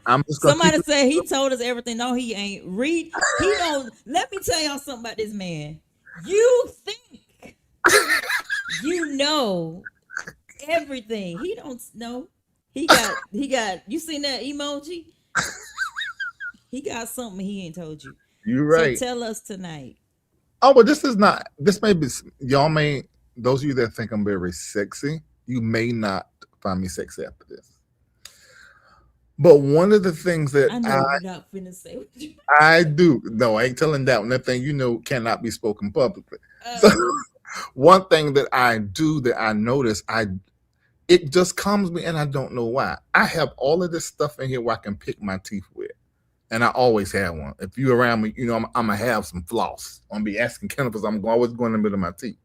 I'm just gonna Somebody said he told us everything. No, he ain't. Read. He don't. Let me tell y'all something about this man. You think you know everything. He don't know. He got. You seen that emoji? He got something he ain't told you. You're right. So tell us tonight. Oh, but this may be, y'all may, those of you that think I'm very sexy, you may not find me sexy after this. But one of the things that I know you're not finna say what you I do. No, I ain't telling that one. That thing cannot be spoken publicly. So one thing that I do that I notice, it just comes to me and I don't know why. I have all of this stuff in here where I can pick my teeth with. And I always have one. If you're around me, I'm gonna have some floss. I'm gonna be asking chemicals. I'm always going in the middle of my teeth.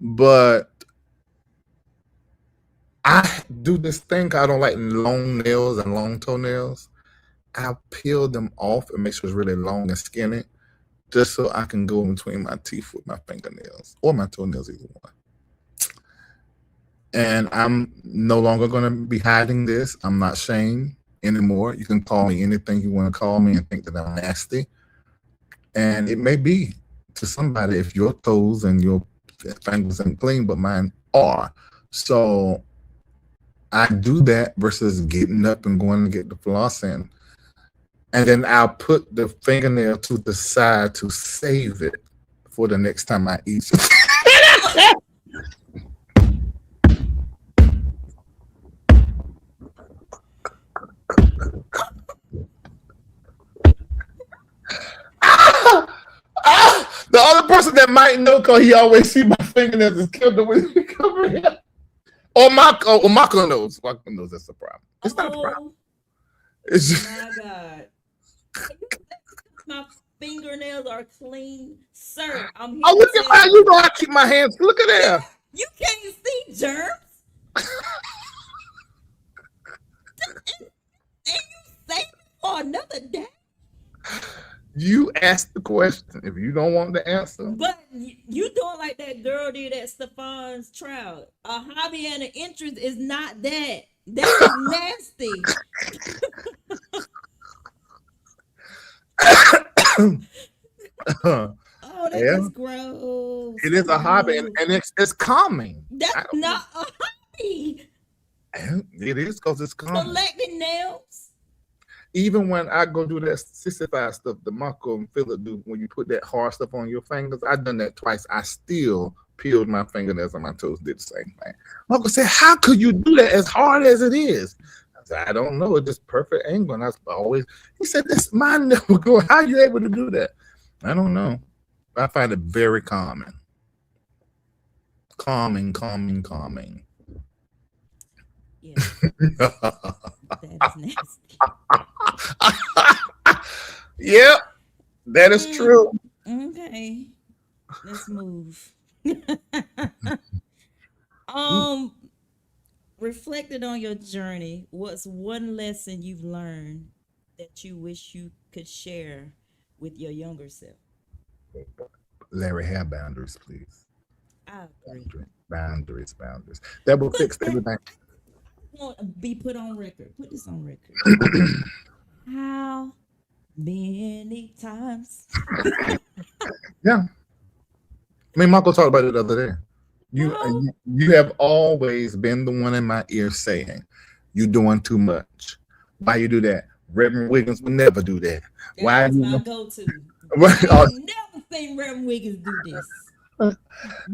But I do this thing. I don't like long nails and long toenails. I peel them off and make sure it's really long and skinny, just so I can go in between my teeth with my fingernails or my toenails, either one. And I'm no longer going to be hiding this. I'm not ashamed anymore. You can call me anything you want to call me and think that I'm nasty. And it may be to somebody if your toes and your fingers ain't clean, but mine are. So I do that versus getting up and going to get the floss in. And then I'll put the fingernail to the side to save it for the next time I eat. The other person that might know, because he always see my fingernails, is killed the way he cover here. Or Marco knows. Marco knows that's a problem. It's not a problem. It's just, my God. My fingernails are clean, sir. I'm here. Oh, look at how you know I keep my hands. Look at that. You can't see germs. And you save it for another day. You ask the question if you don't want the answer. But you doing like that girl did at Stefan's trial. A hobby and an interest is not that. That is nasty. Oh, that is gross. It is a hobby, and it's calming. That's not a hobby. It is because it's calming. Collecting nails. Even when I go do that 65 stuff, the Marco and Philip do, when you put that hard stuff on your fingers, I've done that twice. I still peeled my fingernails and my toes, did the same thing. Marco said, how could you do that as hard as it is? I said, I don't know. It's just perfect angle. And he said, that's my nail. How are you able to do that? I don't know. I find it very calming. Calming. Yeah, that is nasty. Yep, that is Mm, true. okay, let's move. um, reflected on your journey. What's one lesson you've learned that you wish you could share with your younger self? Larry, have boundaries, please. I agree. Boundaries. That will Put fix that. everything. Want to be put on record. Put this on record. How many times? Yeah. Me and Michael talked about it the other day. How? You have always been the one in my ear saying, "You doing too much. Why you do that?" Reverend Wiggins would never do that. That Why was my you? go-to. I Why- ain't never seen Reverend Wiggins do this.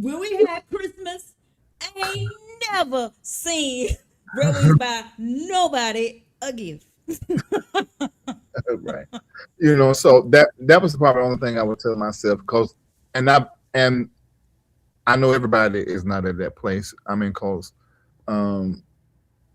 When we had Christmas, I ain't never seen Reverend Wiggins buy nobody a gift. right. So that was probably the only thing I would tell myself because, and I know everybody is not at that place. I mean, cause um,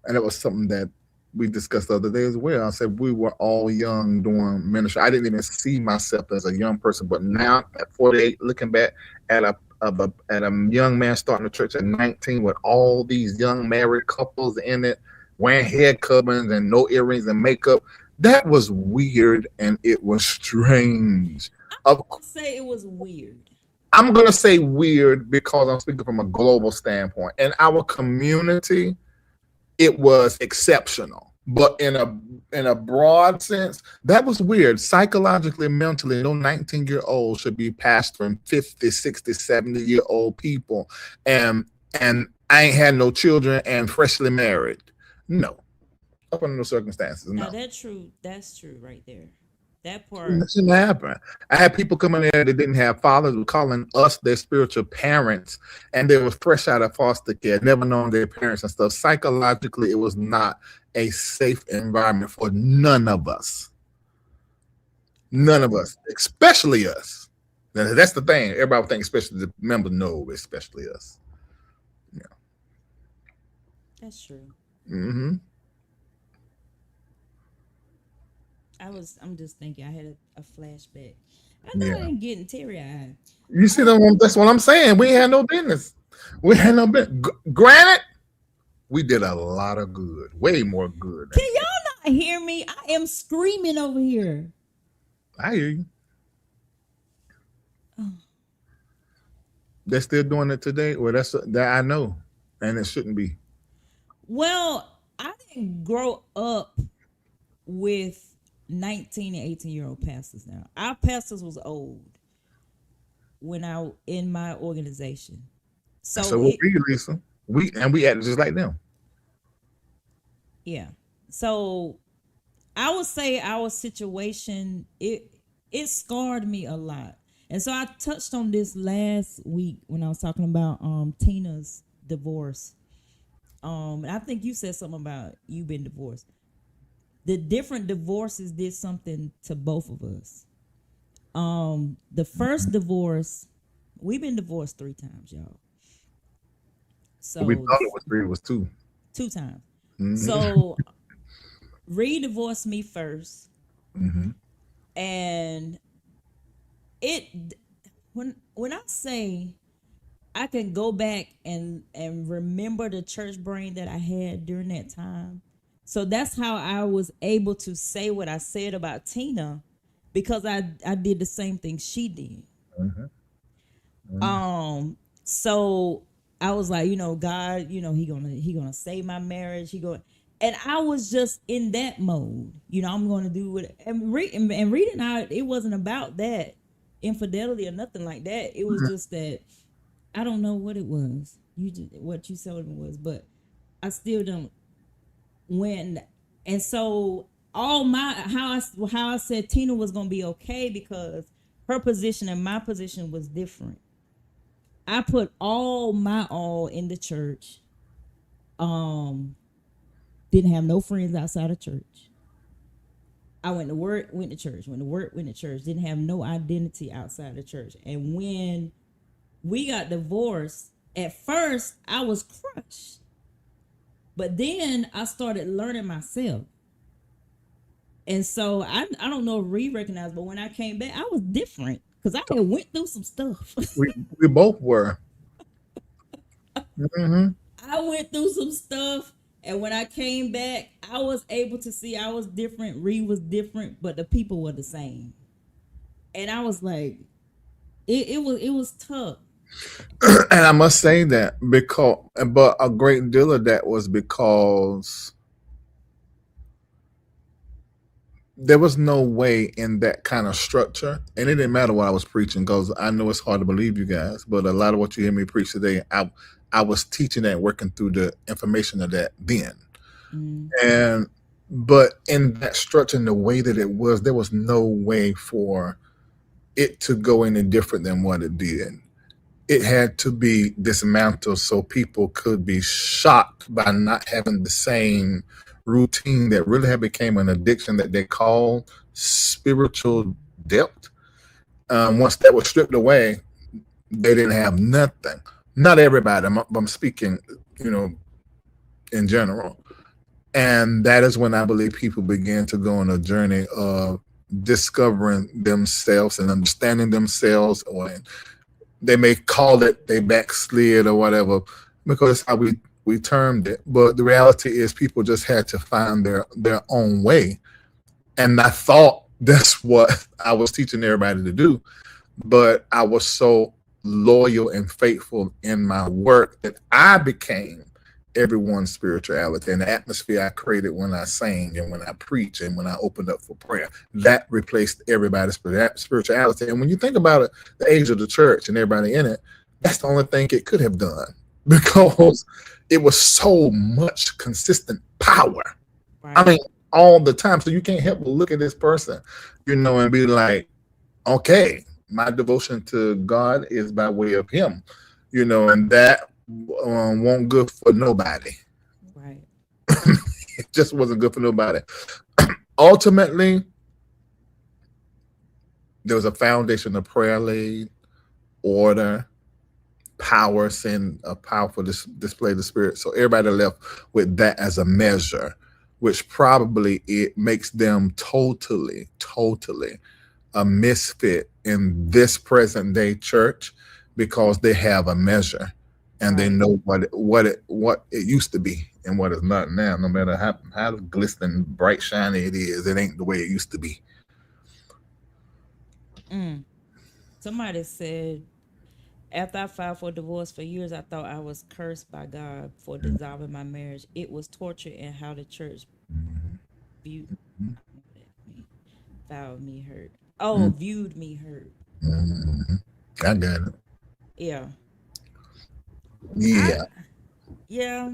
and it was something that we discussed the other day as well. I said we were all young doing ministry. I didn't even see myself as a young person, but now at 48, looking back at at a young man starting a church at 19 with all these young married couples in it, wearing head coverings and no earrings and makeup, that was weird and it was strange. Of Say it was weird. I'm gonna say weird because I'm speaking from a global standpoint. In our community, it was exceptional. But in a broad sense, that was weird. Psychologically, mentally, no 19-year-old should be pastoring 50, 60, 70-year-old people. And I ain't had no children and freshly married. No. Up under no circumstances, Now no. that's true. That's true right there. That part. That shouldn't happen. I had people coming there that didn't have fathers were calling us their spiritual parents, and they were fresh out of foster care, never known their parents and stuff. Psychologically, it was not a safe environment for none of us. None of us, especially us. Now, that's the thing. Everybody thinks, especially the members, no, especially us. Yeah. That's true. Mm-hmm. I'm just thinking. I had a flashback. I know I Yeah. ain't getting teary eyed. You see, that's what I'm saying. We had no business. We had no business. Granted, we did a lot of good, way more good. Can y'all not hear me? I am screaming over here. I hear you. Oh. They're still doing it today. Well, that I know, and it shouldn't be. Well, I didn't grow up with 19 and 18-year-old pastors now. Our pastors was old when I in my organization. So So what we, Lisa, we acted just like them. yeah. So I would say our situation it scarred me a lot. And so I touched on this last week when I was talking about Tina's divorce. And I think you said something about you been divorced. The different divorces did something to both of us. The first divorce, we've been divorced 3 times, y'all. So We thought it was 3, it was 2. 2 times. Mm-hmm. So Reed divorced me first, Mm-hmm. and it when I say I can go back and remember the church brain that I had during that time. So that's how I was able to say what I said about Tina, because I did the same thing she did. So I was like, God, he gonna save my marriage. And I was just in that mode. I'm gonna do what and reading out. It wasn't about that infidelity or nothing like that. It was just that I don't know what it was. What you said it was, but I still don't. And so all my how I said Tina was gonna be okay because her position and my position was different. I put all my all in the church. Um, didn't have no friends outside of church. I went to work, went to church, went to work, went to church, didn't have no identity outside the church. And when we got divorced, at first I was crushed. But then I started learning myself. And so I don't know if Reed recognized, but when I came back, I was different because I had went through some stuff. we both were. Mm-hmm. I went through some stuff, and when I came back, I was able to see I was different. Reed was different, but the people were the same. And I was like, it was tough. And I must say that but a great deal of that was because there was no way in that kind of structure, and it didn't matter what I was preaching, because I know it's hard to believe you guys, but a lot of what you hear me preach today, I was teaching that, working through the information of that then. And but in that structure, in the way that it was, there was no way for it to go any different than what it did. It had to be dismantled so people could be shocked by not having the same routine that really had became an addiction that they call spiritual depth. Once that was stripped away, they didn't have nothing. Not everybody, I'm speaking, in general. And that is when I believe people began to go on a journey of discovering themselves and understanding themselves, or they may call it they backslid or whatever, because that's how we termed it. But the reality is people just had to find their own way. And I thought that's what I was teaching everybody to do. But I was so loyal and faithful in my work that I became everyone's spirituality, and the atmosphere I created when I sang and when I preach and when I opened up for prayer, that replaced everybody's spirituality. And when you think about it, the age of the church and everybody in it, that's the only thing it could have done, because it was so much consistent power. Right. I mean, all the time. So you can't help but look at this person, and be like, okay, my devotion to God is by way of him, and that wasn't good for nobody. Right. It just wasn't good for nobody. Ultimately, there was a foundation of prayer laid, order, power, send a powerful display of the Spirit. So everybody left with that as a measure, which probably it makes them totally a misfit in this present day church, because they have a measure. And they know what it used to be and what it's not now. No matter how glistening, bright, shiny it is, it ain't the way it used to be. Somebody said, after I filed for divorce for years, I thought I was cursed by God for dissolving my marriage. It was torture and how the church viewed me hurt. Viewed me hurt. I got it. Yeah. Yeah.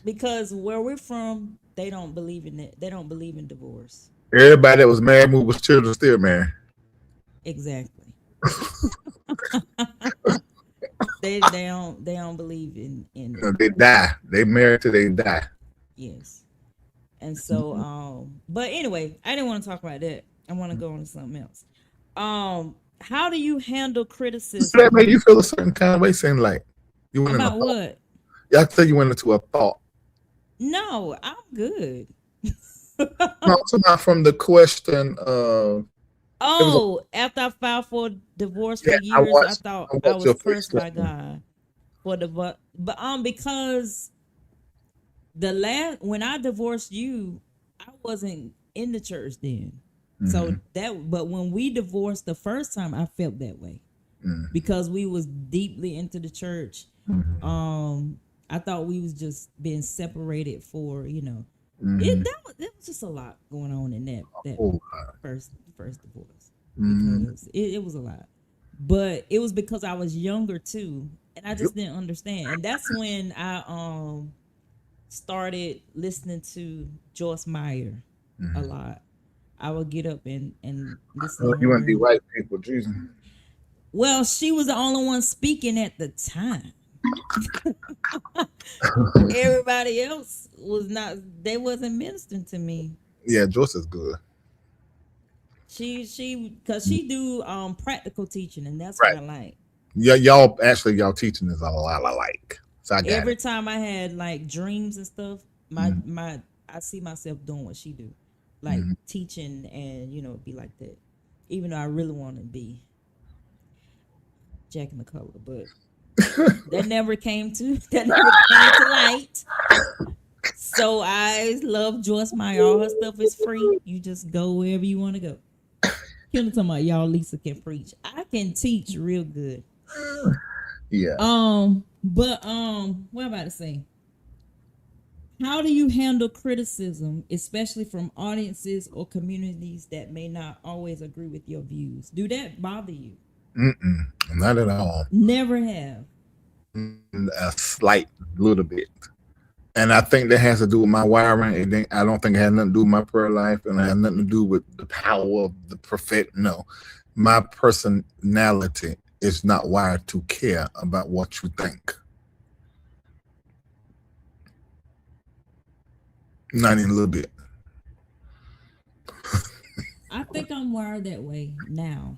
Because where we're from, they don't believe in it. They don't believe in divorce. Everybody that was married with children still married. Exactly. they don't believe in they die. They married till they die. Yes. And so but anyway, I didn't want to talk about that. I want to go on to something else. How do you handle criticism? Does that make you feel a certain kind of way, saying like you went about what? Yeah, I tell you went into a thought. No, I'm good. No, it's not from the question of. After I filed for divorce for years, I thought I was cursed by God for divorce. But because when I divorced you, I wasn't in the church then. So but when we divorced the first time, I felt that way because we was deeply into the church. I thought we was just being separated for, that was just a lot going on in that first divorce, because it was a lot. But it was because I was younger too, and I just didn't understand. And that's when I started listening to Joyce Meyer a lot. I would get up and listen. You want to be white people, Jesus. Well, she was the only one speaking at the time. Everybody else was not. They wasn't ministering to me. Yeah, Joyce is good. Because she do practical teaching, and that's Right. what I like. Yeah, y'all teaching is a lot I like. So I got Every it. time I had like dreams and stuff, my I see myself doing what she do, like teaching and be like that. Even though I really want to be Jack McCullough, but that never came to light. So I love Joyce Meyer. All her stuff is free. You just go wherever you want to go. Killing talking about y'all. Lisa can preach. I can teach real good. Yeah. But what am I about to say? How do you handle criticism, especially from audiences or communities that may not always agree with your views? Do that bother you? Not at all. Never have. A slight little bit. And I think that has to do with my wiring. I don't think it has nothing to do with my prayer life, and it has nothing to do with the power of the prophet. No, my personality is not wired to care about what you think. Not even a little bit. I think I'm wired that way now.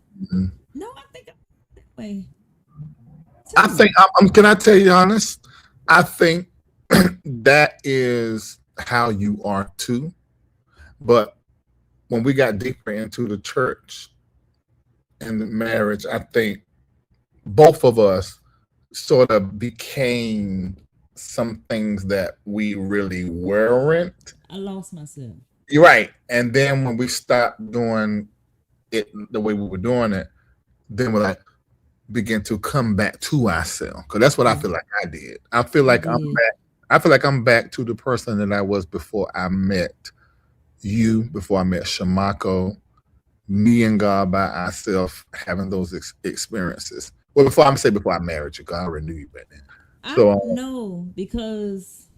No, I think I'm that way. I think can I tell you honest? I think that is how you are too. But when we got deeper into the church and the marriage, I think both of us sort of became some things that we really weren't. I lost myself. You're right. And then when we stopped doing it the way we were doing it, then we're like, begin to come back to ourselves. Because that's what I feel like I did. I feel like I'm back. I feel like I'm back to the person that I was before I met you, before I met Shamako, me and God by ourselves having those experiences. Well, before I married you, God, I already knew you back then. So, I know because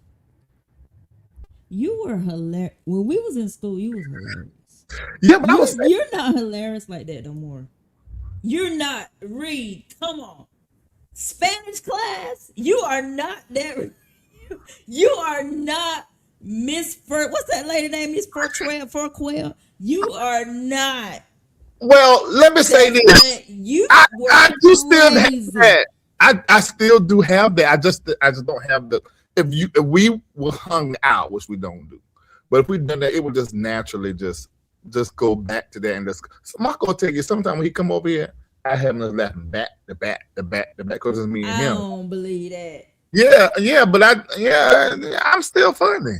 you were hilarious. When we was in school, you was hilarious. Yeah, but you're not hilarious like that no more. You're not. Reid, come on. Spanish class, you are not that. You are not Miss Fur. What's that lady name? Miss Furquell. You are not. Well, let me say this. I do still have that. I still do have that. I just don't have the. If we were hung out, which we don't do, but if we done that, it would just naturally just go back to that and just. So Marco will tell you, sometimes when he come over here, I have him laughing back because it's me and him. I don't believe that. Yeah, but I'm still funny.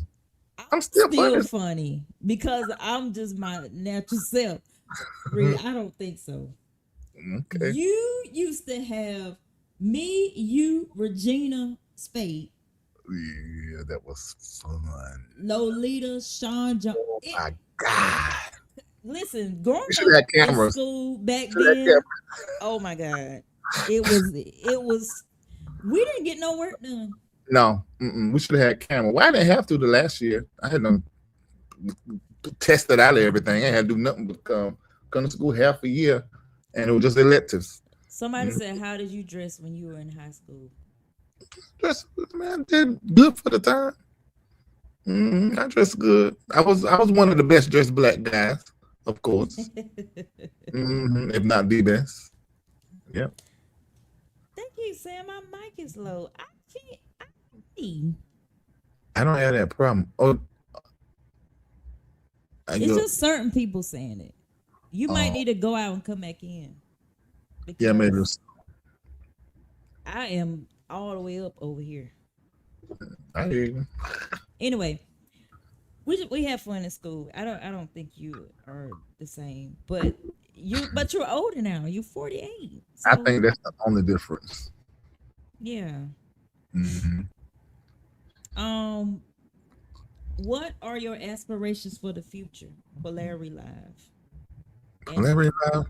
I'm still funny because I'm just my natural self. Reid, I don't think so. Okay. You used to have me, you, Regina Spade. Yeah, that was fun. Lolita, Sean John. Oh my God. Listen, growing up in school back then, oh my God. It was we didn't get no work done. No, we should have had camera. Well, I didn't have to the last year. I had them tested out of everything. I had to do nothing but come to school half a year, and it was just electives. Somebody said, "How did you dress when you were in high school?" Dress, man, did good for the time. I dressed good. I was one of the best dressed black guys, of course. If not the best. Yep. Thank you, Sam. My mic is low. I can't. I don't have that problem. Oh, it's just certain people saying it. You might need to go out and come back in. Yeah, maybe. I am all the way up over here. I hear you. Anyway, we have fun in school. I don't think you are the same, but you're older now. You're 48. So. I think that's the only difference. Yeah. What are your aspirations for the future for Larry Live? Larry Live?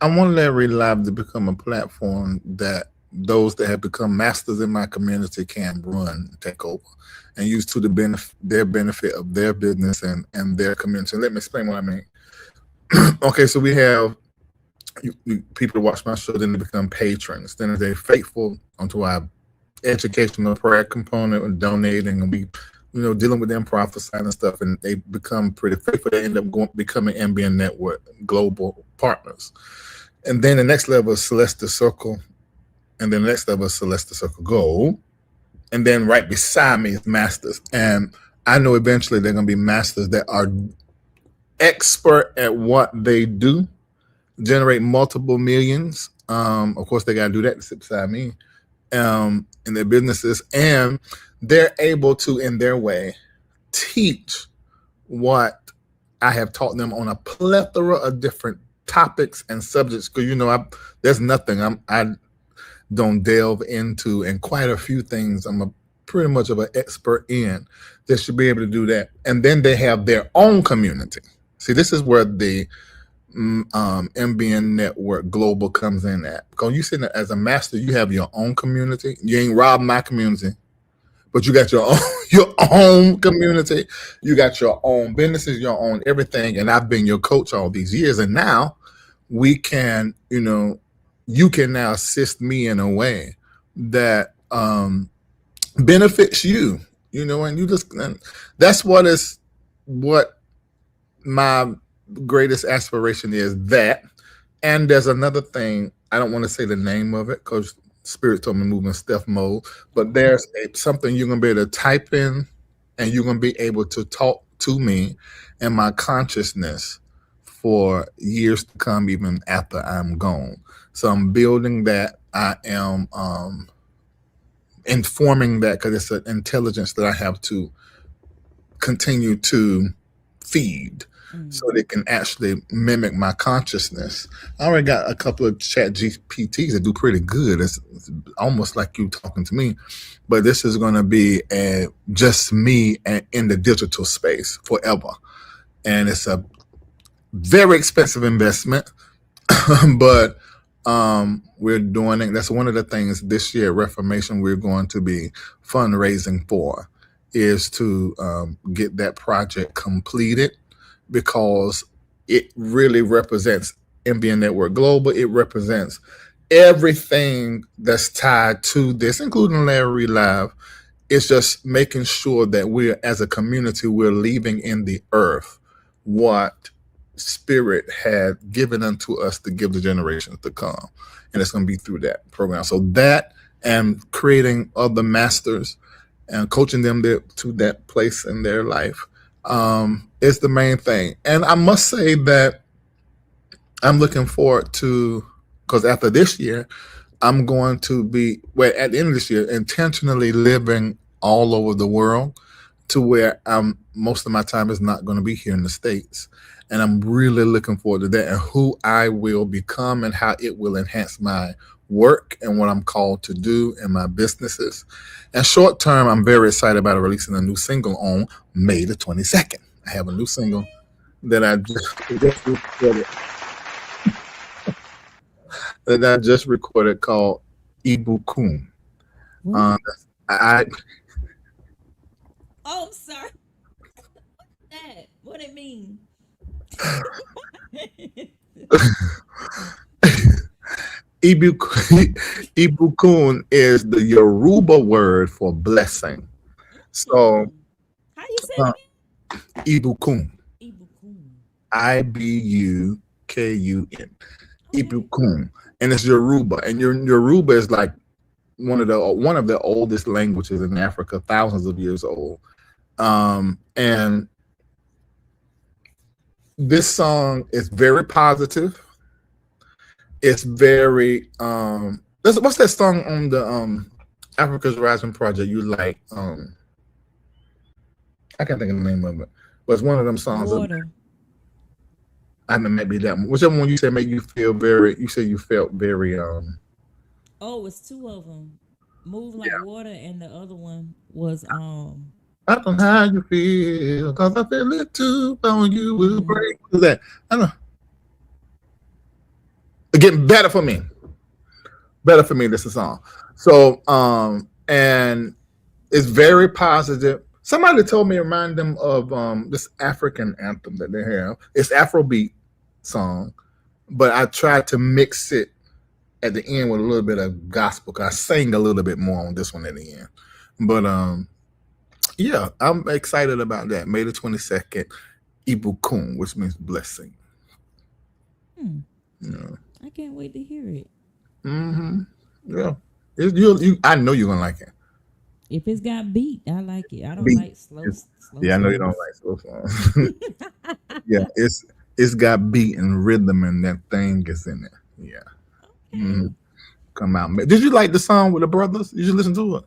I want Larry Live to become a platform that those that have become masters in my community can run, take over, and use to their benefit of their business and their community. Let me explain what I mean. Okay, so we have people watch my show, then they become patrons. Then they're faithful onto our educational prayer component and donating, and we dealing with them prophesying and stuff, and they become pretty faithful. They end up becoming NBN Network global partners. And then the next level is Celestial Circle, and then the next level is Celestial Circle Gold. And then right beside me is Masters. And I know eventually they're going to be Masters that are expert at what they do, generate multiple millions. Of course, they got to do that to sit beside me in their businesses. And they're able to, in their way, teach what I have taught them on a plethora of different topics and subjects. Because, there's nothing I don't delve into, and quite a few things I'm pretty much of an expert in. They should be able to do that. And then they have their own community. See, this is where the MBN Network Global comes in at. Because you sitting as a master, you have your own community. You ain't robbing my community, but you got your own community. You got your own businesses, your own everything. And I've been your coach all these years. And now we can, you can now assist me in a way that benefits you, and that's what my greatest aspiration is. That, and there's another thing, I don't want to say the name of it because Spirit told me to move in stealth mode, but there's something you're going to be able to type in, and you're going to be able to talk to me and my consciousness for years to come, even after I'm gone. So I'm building that. I am informing that, because it's an intelligence that I have to continue to feed so they can actually mimic my consciousness. I already got a couple of chat GPTs that do pretty good. It's almost like you talking to me, but this is going to be just me in the digital space forever. And it's a very expensive investment, but we're doing it. That's one of the things this year, Reformation, we're going to be fundraising for, is to get that project completed, because it really represents MBN Network Global. It represents everything that's tied to this, including Larry Reid Live. It's just making sure that we're, as a community, we're leaving in the earth what Spirit had given unto us to give the generations to come. And it's going to be through that program. So that, and creating other masters and coaching them to that place in their life is the main thing. And I must say that I'm looking forward to, because after this year, I'm going to be, at the end of this year, intentionally living all over the world, to where most of my time is not going to be here in the States. And I'm really looking forward to that, and who I will become and how it will enhance my work and what I'm called to do in my businesses. And short term, I'm very excited about releasing a new single on May the 22nd. I have a new single that I just recorded called Ibukun. Oh, I'm sorry. That, what it mean? Ibukun is the Yoruba word for blessing. So, how you say it again? Ibukun. Ibukun. Ibukun. Ibukun, and it's Yoruba, and Yoruba is like one of the oldest languages in Africa, thousands of years old. And this song is very positive. It's very what's that song on the Africa's Rising Project you like? I can't think of the name of it, but it's one of them songs. Water. I mean, maybe that one. Whichever one you said made you feel very. You said you felt very. Oh, it's two of them. Move Like Water, and the other one was I don't know how you feel, cause I feel it too. But you will break. That I don't know. Getting better for me. Better for me. This is a song. So and it's very positive. Somebody told me, remind them of this African anthem that they have. It's Afrobeat song, but I tried to mix it at the end with a little bit of gospel, because I sang a little bit more on this one at the end. But Yeah, I'm excited about that. May the 22nd, Ibukun, which means blessing. Yeah. I can't wait to hear it. Yeah. I know you're gonna like it. If it's got beat, I like it. I don't Beat. like slow Yeah, I know you don't like slow songs. Yeah, it's got beat and rhythm, and that thing is in it. Yeah. Come out. Did you like the song with the brothers? Did you listen to it?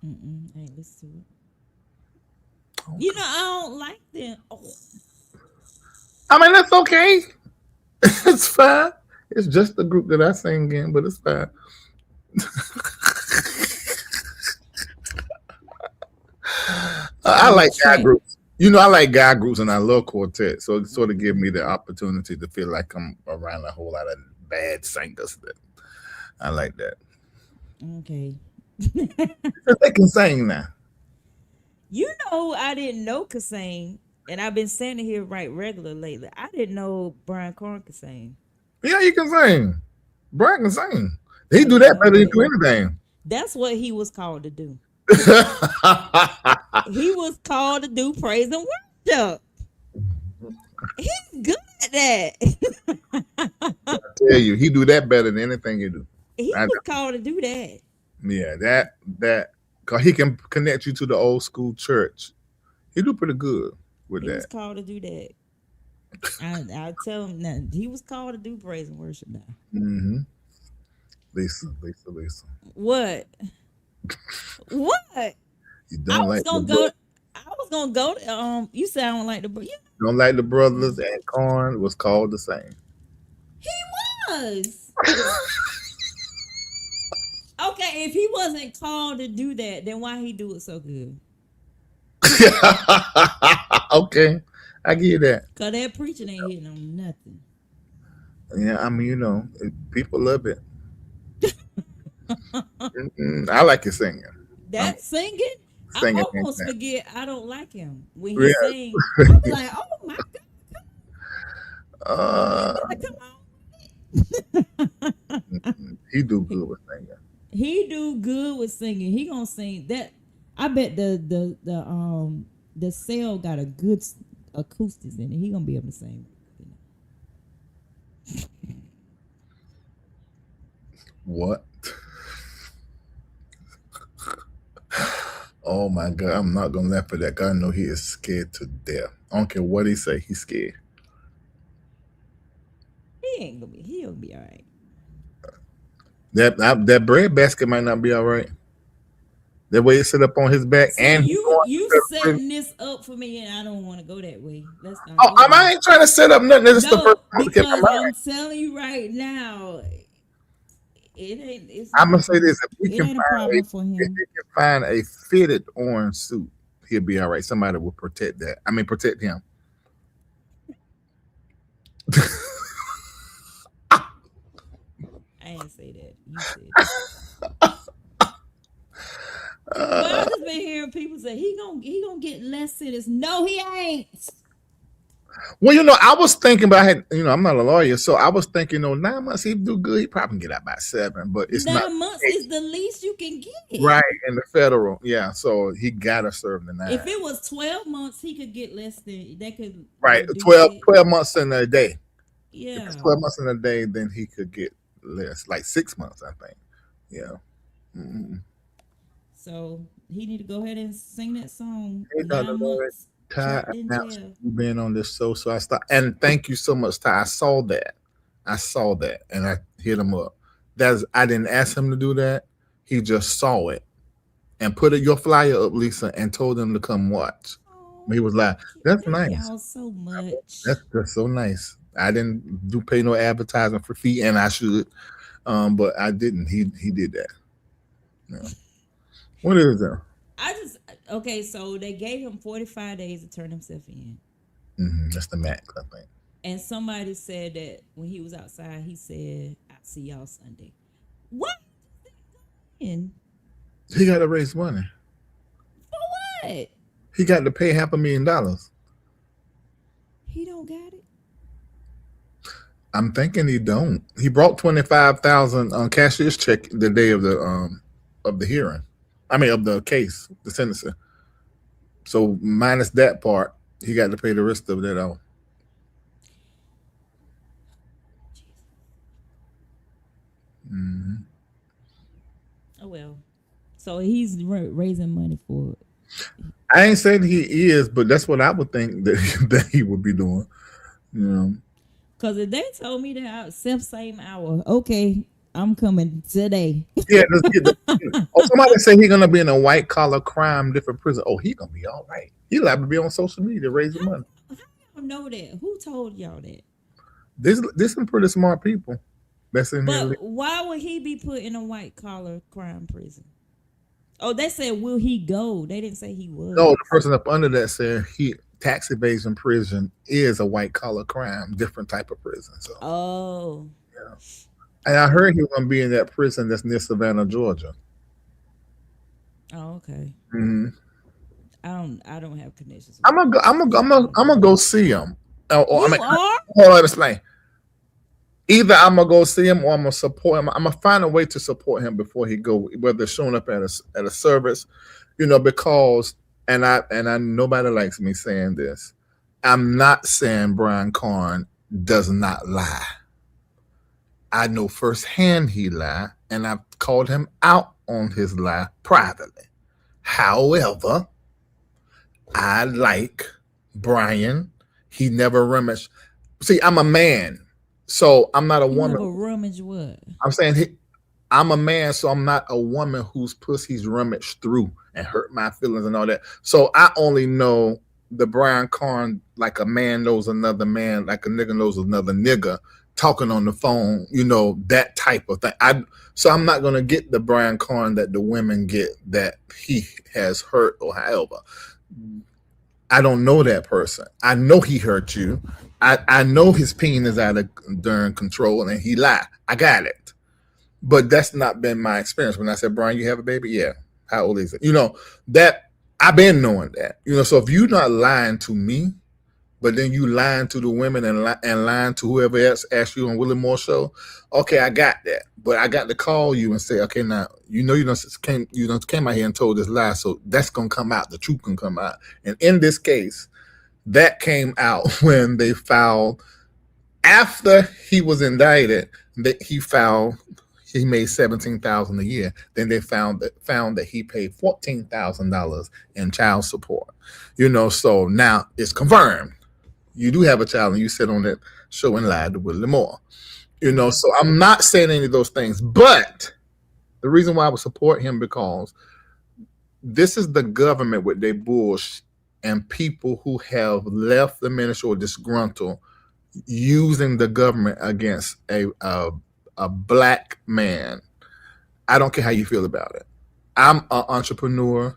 I ain't listen to it. You know, I don't like them. Oh. I mean, that's okay. It's fine. It's just the group that I sing in, but it's fine. I like guy groups. You know, I like guy groups and I love quartet. So it sort of gives me the opportunity to feel like I'm around a whole lot of bad singers. I like that. Okay. They can sing now. You know, I didn't know could sing, and I've been standing here right regular lately. I didn't know Brian Corn could sing. Yeah, he can sing. Brian can sing. He do that better than do anything. That's what he was called to do. He was called to do praise and worship. He's good at that. I tell you, he do that better than anything you do. He was called to do that. Yeah, that cause he can connect you to the old school church. He do pretty good with that. He was called to do that. I tell him that he was called to do praise and worship now. Lisa. What? What? You don't like I was gonna go to, you said I don't like the brothers. Don't like the brothers, and Corn was called the same. He was. Okay, if he wasn't called to do that, then why he do it so good? Okay, I give you that. Cause that preaching ain't hitting on nothing. Yeah, I mean, you know, people love it. I like his singing. That singing? I almost forget I don't like him when he sings. I'm like, oh my God. Come on. He do good with singing. He do good with singing. He gonna sing that. I bet the cell got a good acoustics in it. He gonna be able to sing. What? Oh my God, I'm not gonna laugh at that guy. I know he is scared to death. I don't care what he say, he's scared. He'll be all right. That bread basket might not be all right. That way it sit up on his back. So and you setting this up for me, and I don't want to go that way. Let's not. I ain't trying to set up nothing. This is the first because I'm telling you right now, it ain't. I'm gonna say this: if he can find a fitted orange suit, he'll be all right. Somebody will protect that. I mean, protect him. I ain't say that. You said that. But I just been hearing people say he gonna get less sentences. No, he ain't. Well, you know, I was thinking about I'm not a lawyer, so I was thinking, 9 months he'd do good. He probably can get out by 7, but it's 9 months is the least you can get. Right, in the federal, yeah. So he gotta serve the 9. If it was 12 months, he could get less than that. Could 12 months in a day. Yeah, if it's 12 months in a day, then he could get less, like 6 months, I think. Yeah. Mm-hmm. So he need to go ahead and sing that song. Hey, 9 months. Ty, you been on this show, so I stopped. And thank you so much, Ty. I saw that, and I hit him up. I didn't ask him to do that. He just saw it and put your flyer up, Lisa, and told him to come watch. He was like, "That's nice. Y'all so much. That's so nice." I didn't pay no advertising for fee, and I should, but I didn't. He did that. Yeah. What is that? Okay, so they gave him 45 days to turn himself in. That's the max, I think. And somebody said that when he was outside, he said, "I'll see y'all Sunday." What? He got to raise money. For what? He got to pay $500,000. He don't got it. I'm thinking he don't. He brought $25,000 on cashier's check the day of the hearing. I mean, of the case, the sentencing. So minus that part, he got to pay the rest of that out. Mm-hmm. Oh well. So he's raising money for it. I ain't saying he is, but that's what I would think that, that he would be doing. You know, Because if they told me that same hour, okay, I'm coming today. yeah. Let's get the. Oh, somebody say he's gonna be in a white collar crime different prison. Oh, he gonna be all right. He like to be on social media raising money. How y'all know that? Who told y'all that? This some pretty smart people that's in here. But why would he be put in a white collar crime prison? Oh, they said, will he go? They didn't say he would. No, the person up under that said he tax evasion prison is a white collar crime, different type of prison. So, yeah. And I heard he was gonna be in that prison that's near Savannah, Georgia. Oh, okay. Mm-hmm. I don't have connections. I'm gonna go see him. Or, you are? Hold on, explain. Either I'm gonna go see him or I'm gonna support him. I'm gonna find a way to support him before he go, whether showing up at a service, because and I nobody likes me saying this. I'm not saying Brian Karn does not lie. I know firsthand he lied, and I've called him out on his lie privately. However, I like Brian. He never rummaged. See, I'm a man. So I'm not a woman. Never rummage what? I'm saying I'm a man, so I'm not a woman whose pussy's rummaged through and hurt my feelings and all that. So I only know the Brian Karn like a man knows another man, like a nigga knows another nigga, talking on the phone, that type of thing. So I'm not gonna get the Brian Karn that the women get that he has hurt or however. I don't know that person. I know he hurt you. I know his pain is out of during control and he lied. I got it. But that's not been my experience. When I said, Brian, you have a baby? Yeah. How old is it? That I've been knowing that. So if you're not lying to me, but then you lying to the women and lying to whoever else asked you on Willie Moore show, okay, I got that. But I got to call you and say, okay, now you came out here and told this lie, so that's gonna come out. The truth can come out. And in this case, that came out when they filed after he was indicted. That he made $17,000 a year. Then they found that he paid $14,000 in child support. So now it's confirmed. You do have a child, and you sit on that show and lied to Willie Moore. So I'm not saying any of those things, but the reason why I would support him because this is the government with their bullshit and people who have left the ministry or disgruntled using the government against a black man. I don't care how you feel about it. I'm an entrepreneur.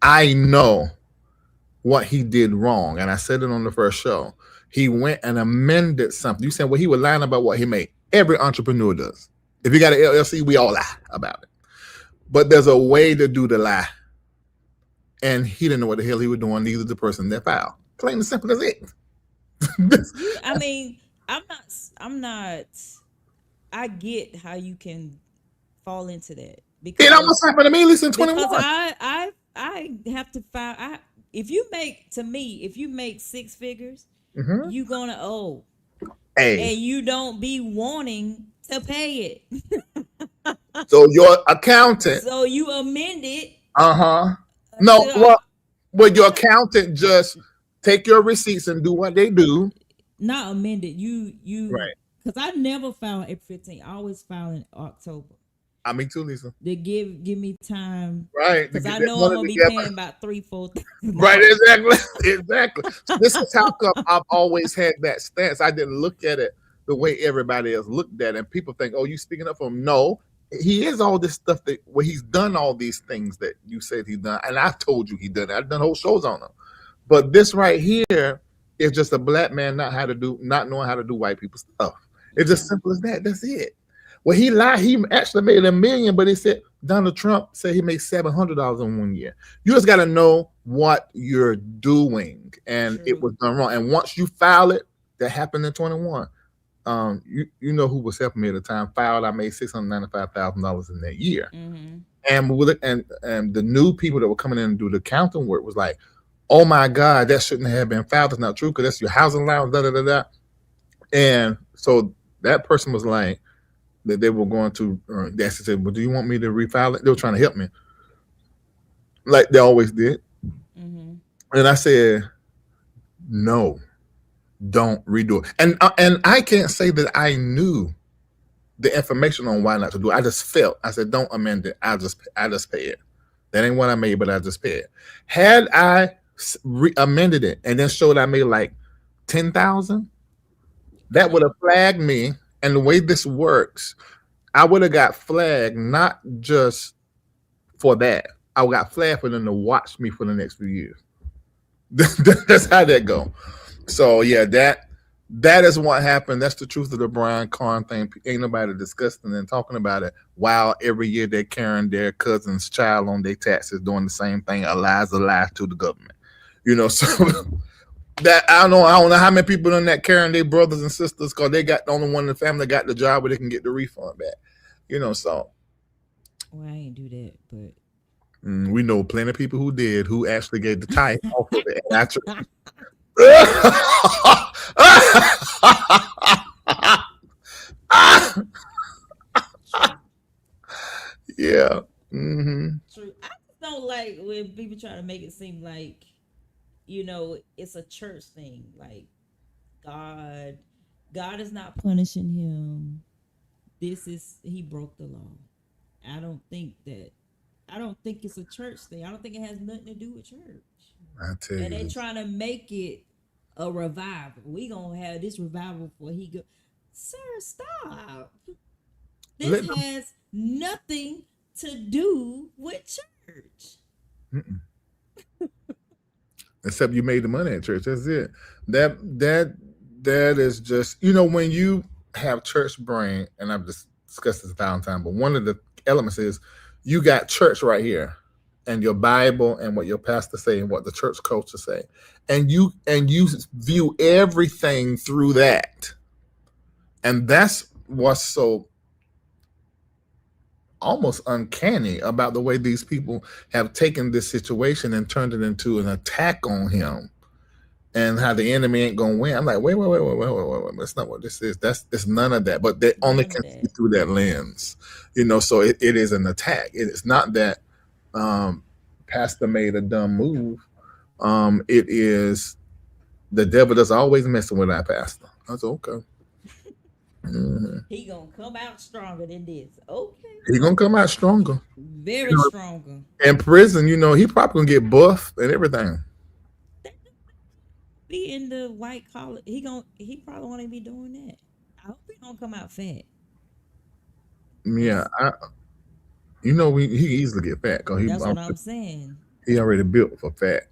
I know what he did wrong, and I said it on the first show. He went and amended something. You said, well, he was lying about what he made. Every entrepreneur does. If you got an LLC, we all lie about it. But there's a way to do the lie. And he didn't know what the hell he was doing, neither the person that filed. Plain and simple as it. I mean, I'm not, I get how you can fall into that. Because it almost happened to me, listen, 21. Because I have to file, if you make six figures, you gonna owe. Hey. And you don't be wanting to pay it. So your accountant. So you amend it. No, well, your accountant just take your receipts and do what they do. Not amend it. You right. Because I never filed April 15th. I always file in October. Me too, Lisa. They give me time. Right. Because I know I'm gonna be paying about $3,000-$4,000. Right, exactly. So this is how come I've always had that stance. I didn't look at it the way everybody else looked at it. And people think, oh, you speaking up for him? No. He is all this stuff where he's done all these things that you said he's done. And I told you he done it. I've done whole shows on him. But this right here is just a black man not knowing how to do white people stuff. It's as simple as that. That's it. Well, he lied. He actually made $1 million, but he said Donald Trump said he made $700 in 1 year. You just got to know what you're doing, and True. It was done wrong. And once you file it, that happened in 21. You know who was helping me at the time. Filed, I made $695,000 in that year. And the new people that were coming in and do the accounting work was like, oh my God, that shouldn't have been filed. That's not true because that's your housing allowance, da da da da. And so that person was like, that they were going to, they actually said, well, do you want me to refile it? They were trying to help me, like they always did. Mm-hmm. And I said, no, don't redo it. And I can't say that I knew the information on why not to do it. I just felt, I said, don't amend it. I just pay it. That ain't what I made, but I just pay it. Had I amended it and then showed I made like 10,000, that would have flagged me. And the way this works, I would have got flagged not just for that. I got flagged for them to watch me for the next few years. That's how that go. So yeah, that is what happened. That's the truth of the Brian Carn thing. Ain't nobody discussing and talking about it. While every year they're carrying their cousin's child on their taxes, doing the same thing. A lie to the government. So that I don't know how many people in that carrying their brothers and sisters because they got the only one in the family that got the job where they can get the refund back. So. Well, I ain't do that, but we know plenty of people who did, who actually gave the tithe off of it. Yeah. Mm-hmm. True. I just don't like when people try to make it seem like, it's a church thing. Like God is not punishing him. He broke the law. I don't think it's a church thing. I don't think it has nothing to do with church. I tell you. And they trying to make it a revival. We gonna have this revival before he go. Sir, stop. This has nothing to do with church. Except you made the money at church. That's it. That is just, when you have church brain, and I've discussed this 1,000 times, but one of the elements is you got church right here and your Bible and what your pastor say and what the church culture say. And you view everything through that. And that's what's so almost uncanny about the way these people have taken this situation and turned it into an attack on him and how the enemy ain't gonna win. I'm like, wait. That's not what this is. It's none of that. But they only can see through that lens. So it is an attack. It is not that pastor made a dumb move. It is the devil that's always messing with our pastor. That's okay. Mm-hmm. He gonna come out stronger than this. Okay. He gonna come out stronger. Very stronger. In prison, he probably gonna get buff and everything. Be in the white collar. He probably won't even be doing that. I hope he don't come out fat. Yeah, he easily get fat because that's what I'm saying. He already built for fat.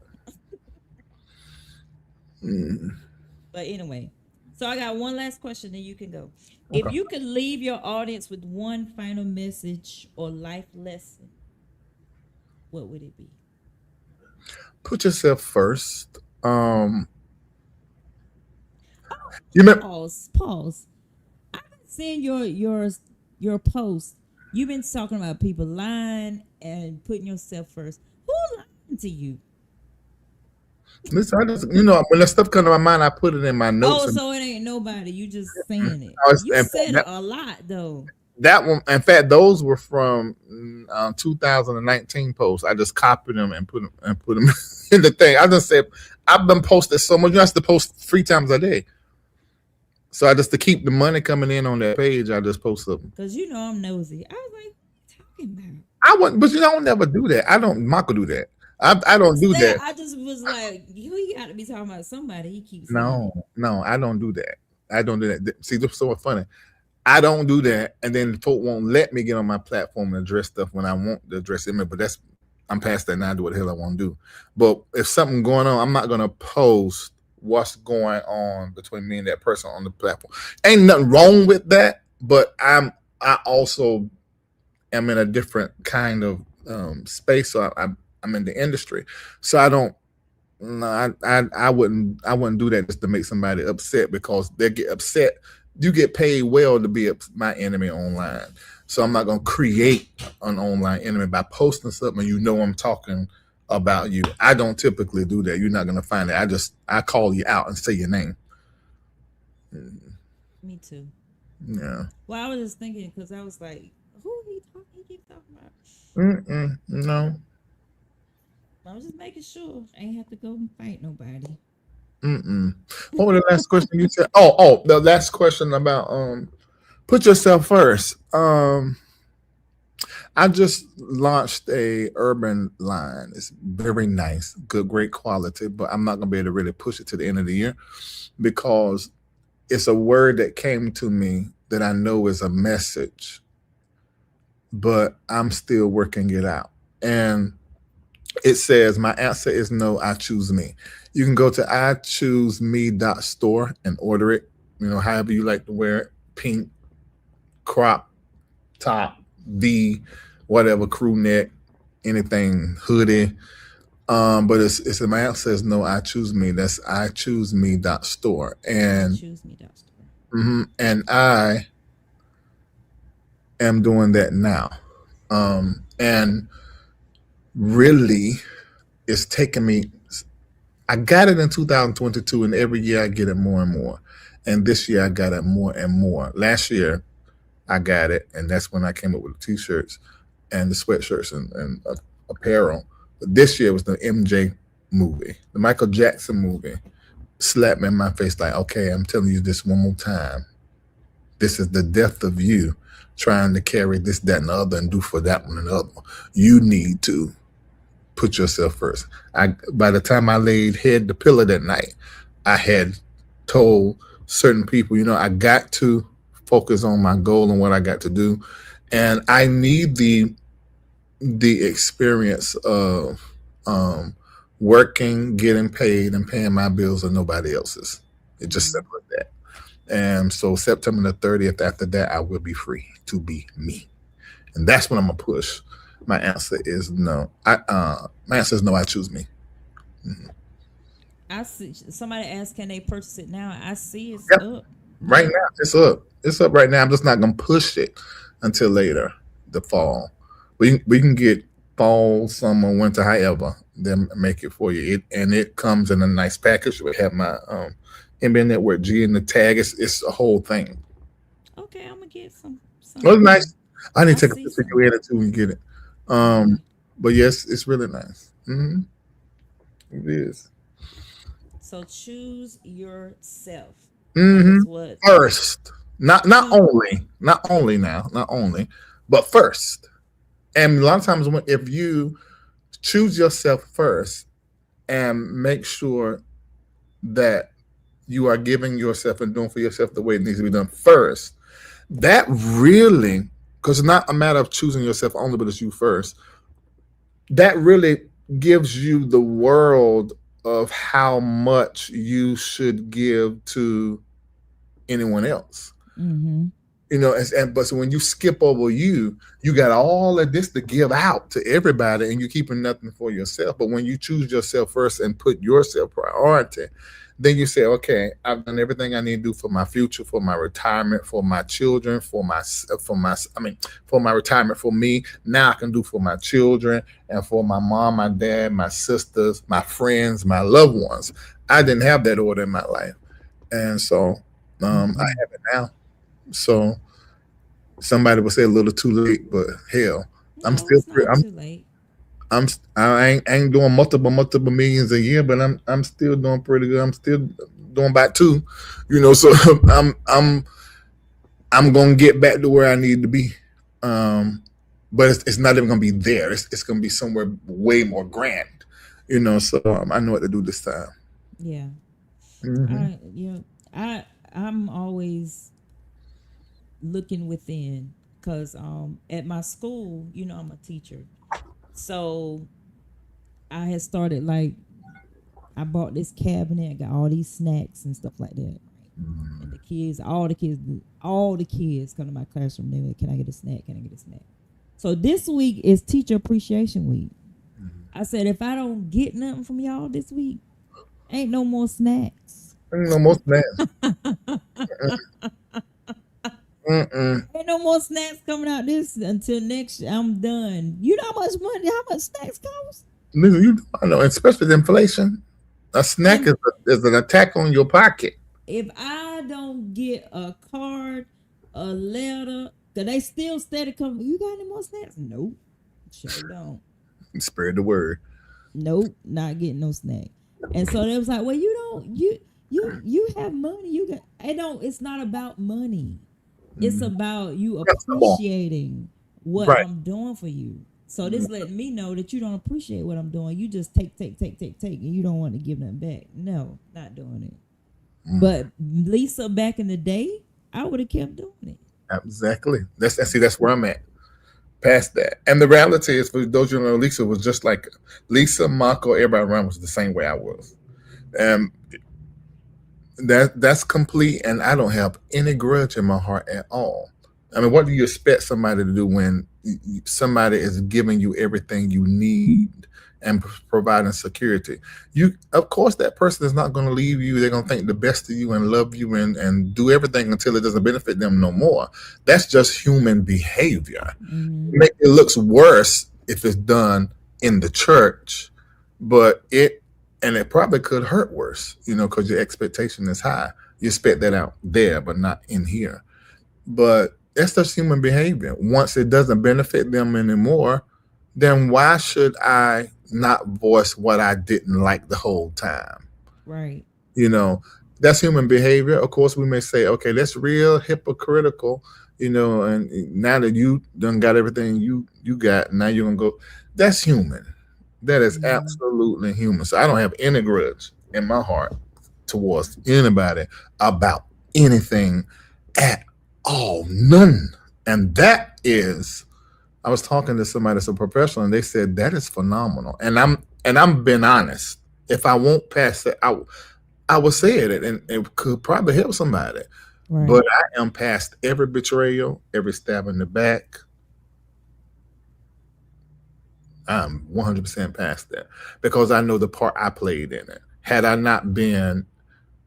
But anyway, so I got one last question, and you can go. Okay. If you could leave your audience with one final message or life lesson, what would it be? Put yourself first. Pause. I've been seeing your post. You've been talking about people lying and putting yourself first. Who lying to you? Listen, I just, when that stuff comes to my mind, I put it in my notes. Oh, so it ain't nobody. You just saying it. You said it a lot, though. That one, in fact, those were from 2019 posts. I just copied them and put them in the thing. I just said, I've been posted so much. You have to post 3 times a day. So I just, to keep the money coming in on that page, I just post them. Because I'm nosy. I was like, what are you talking about? I wouldn't, but I don't never do that. Michael do that. I don't do that. I just was like, you got to be talking about somebody. He keeps No, I don't do that. I don't do that. See, this is so funny. I don't do that, and then folk won't let me get on my platform and address stuff when I want to address it. But I'm past that now. I do what the hell I want to do. But if something going on, I'm not gonna post what's going on between me and that person on the platform. Ain't nothing wrong with that, but I also am in a different kind of space. So I'm in the industry, so I don't. No, I wouldn't do that just to make somebody upset because they get upset. You get paid well to be my enemy online. So I'm not gonna create an online enemy by posting something you know I'm talking about you. I don't typically do that. You're not gonna find it. I call you out and say your name. Me too. Yeah. Well, I was just thinking because I was like, who he keep talking about? No. I was just making sure I ain't have to go and fight nobody. What was the last question you said? Oh, the last question about put yourself first. I just launched a urban line. It's very nice, great quality, but I'm not gonna be able to really push it to the end of the year because it's a word that came to me that I know is a message, but I'm still working it out. And it says, my answer is no, I choose me. You can go to ichooseme.store and order it, however you like to wear it, pink, crop, top, V, whatever, crew neck, anything, hoodie. But it's my answer is no, I choose me. That's ichooseme.store. And ichooseme.store. And I am doing that now. And really it's taken me, I got it in 2022 and every year I get it more and more. And this year I got it more and more. Last year I got it, and that's when I came up with the t-shirts and the sweatshirts and apparel. But this year was the MJ movie, the Michael Jackson movie. Slapped me in my face like, okay, I'm telling you this one more time. This is the death of you trying to carry this, that, and the other and do for that one and the other. You need to put yourself first. By the time I laid head to pillow that night, I had told certain people, I got to focus on my goal and what I got to do. And I need the experience of working, getting paid, and paying my bills and nobody else's. It's just simple as that. And so September the 30th, after that, I will be free to be me. And that's what I'm gonna push. My answer is no. My answer is no, I choose me. I see somebody asked, can they purchase it now? I see it's up. Right now, it's up. It's up right now. I'm just not gonna push it until later, the fall. We can get fall, summer, winter, however, then make it for you. It comes in a nice package. We have my NBA Network G in the tag. It's a whole thing. Okay, I'm gonna get some. Oh, it's nice. I need to take a picture of it too and get it. But yes, it's really nice. It is. So choose yourself. First, not only, but first. And a lot of times, if you choose yourself first and make sure that you are giving yourself and doing for yourself the way it needs to be done first, that really, because it's not a matter of choosing yourself only, but it's you first. That really gives you the world of how much you should give to anyone else. But so when you skip over you got all of this to give out to everybody and you're keeping nothing for yourself. But when you choose yourself first and put yourself priority, then you say, okay, I've done everything I need to do for my future, for my retirement, for my children, for my retirement, for me. Now I can do for my children and for my mom, my dad, my sisters, my friends, my loved ones. I didn't have that order in my life. And so I have it now. So somebody would say a little too late, but hell, I'm still too late. I ain't doing multiple millions a year, but I'm still doing pretty good. I'm still doing about 2, so I'm gonna get back to where I need to be. But it's not even gonna be there. It's gonna be somewhere way more grand, so I know what to do this time. Yeah. I'm always looking within because at my school, I'm a teacher. So I had started I bought this cabinet, got all these snacks and stuff like that. And all the kids come to my classroom. They went, can I get a snack? Can I get a snack? So this week is Teacher Appreciation Week. I said, if I don't get nothing from y'all this week, ain't no more snacks. Ain't no more snacks. Ain't no more snacks coming out this until next year. I'm done. You know how much snacks cost? Listen, I know, especially the inflation. A snack is an attack on your pocket. If I don't get a card, a letter, cause they still steady coming. You got any more snacks? Nope, sure don't. Spread the word. Nope, not getting no snack. And so they was like, well, you have money. You got. It's not about money. It's about you appreciating what I'm doing for you. So this letting me know that you don't appreciate what I'm doing. You just take, and you don't want to give them back. No, not doing it. But Lisa, back in the day, I would have kept doing it. Exactly. That's where I'm at. Past that. And the reality is, for those you know, Lisa was just like Lisa, Marco, everybody around was the same way I was. And that's complete, and I don't have any grudge in my heart at all. I mean, what do you expect somebody to do when somebody is giving you everything you need and providing security? Of course, that person is not going to leave you. They're going to think the best of you and love you and do everything until it doesn't benefit them no more. That's just human behavior. It looks worse if it's done in the church, but it probably could hurt worse, because your expectation is high. You expect that out there, but not in here. But that's just human behavior. Once it doesn't benefit them anymore, then why should I not voice what I didn't like the whole time? Right. That's human behavior. Of course, we may say, okay, that's real hypocritical, and now that you done got everything you got, now you're going to go. That's human. That is absolutely human. So I don't have any grudge in my heart towards anybody about anything at all. None. And that is, I was talking to somebody that's a professional, and they said that is phenomenal. And I'm being honest. If I won't pass it, I will say it, and it could probably help somebody. Right. But I am past every betrayal, every stab in the back. I'm 100% past that, because I know the part I played in it. Had I not been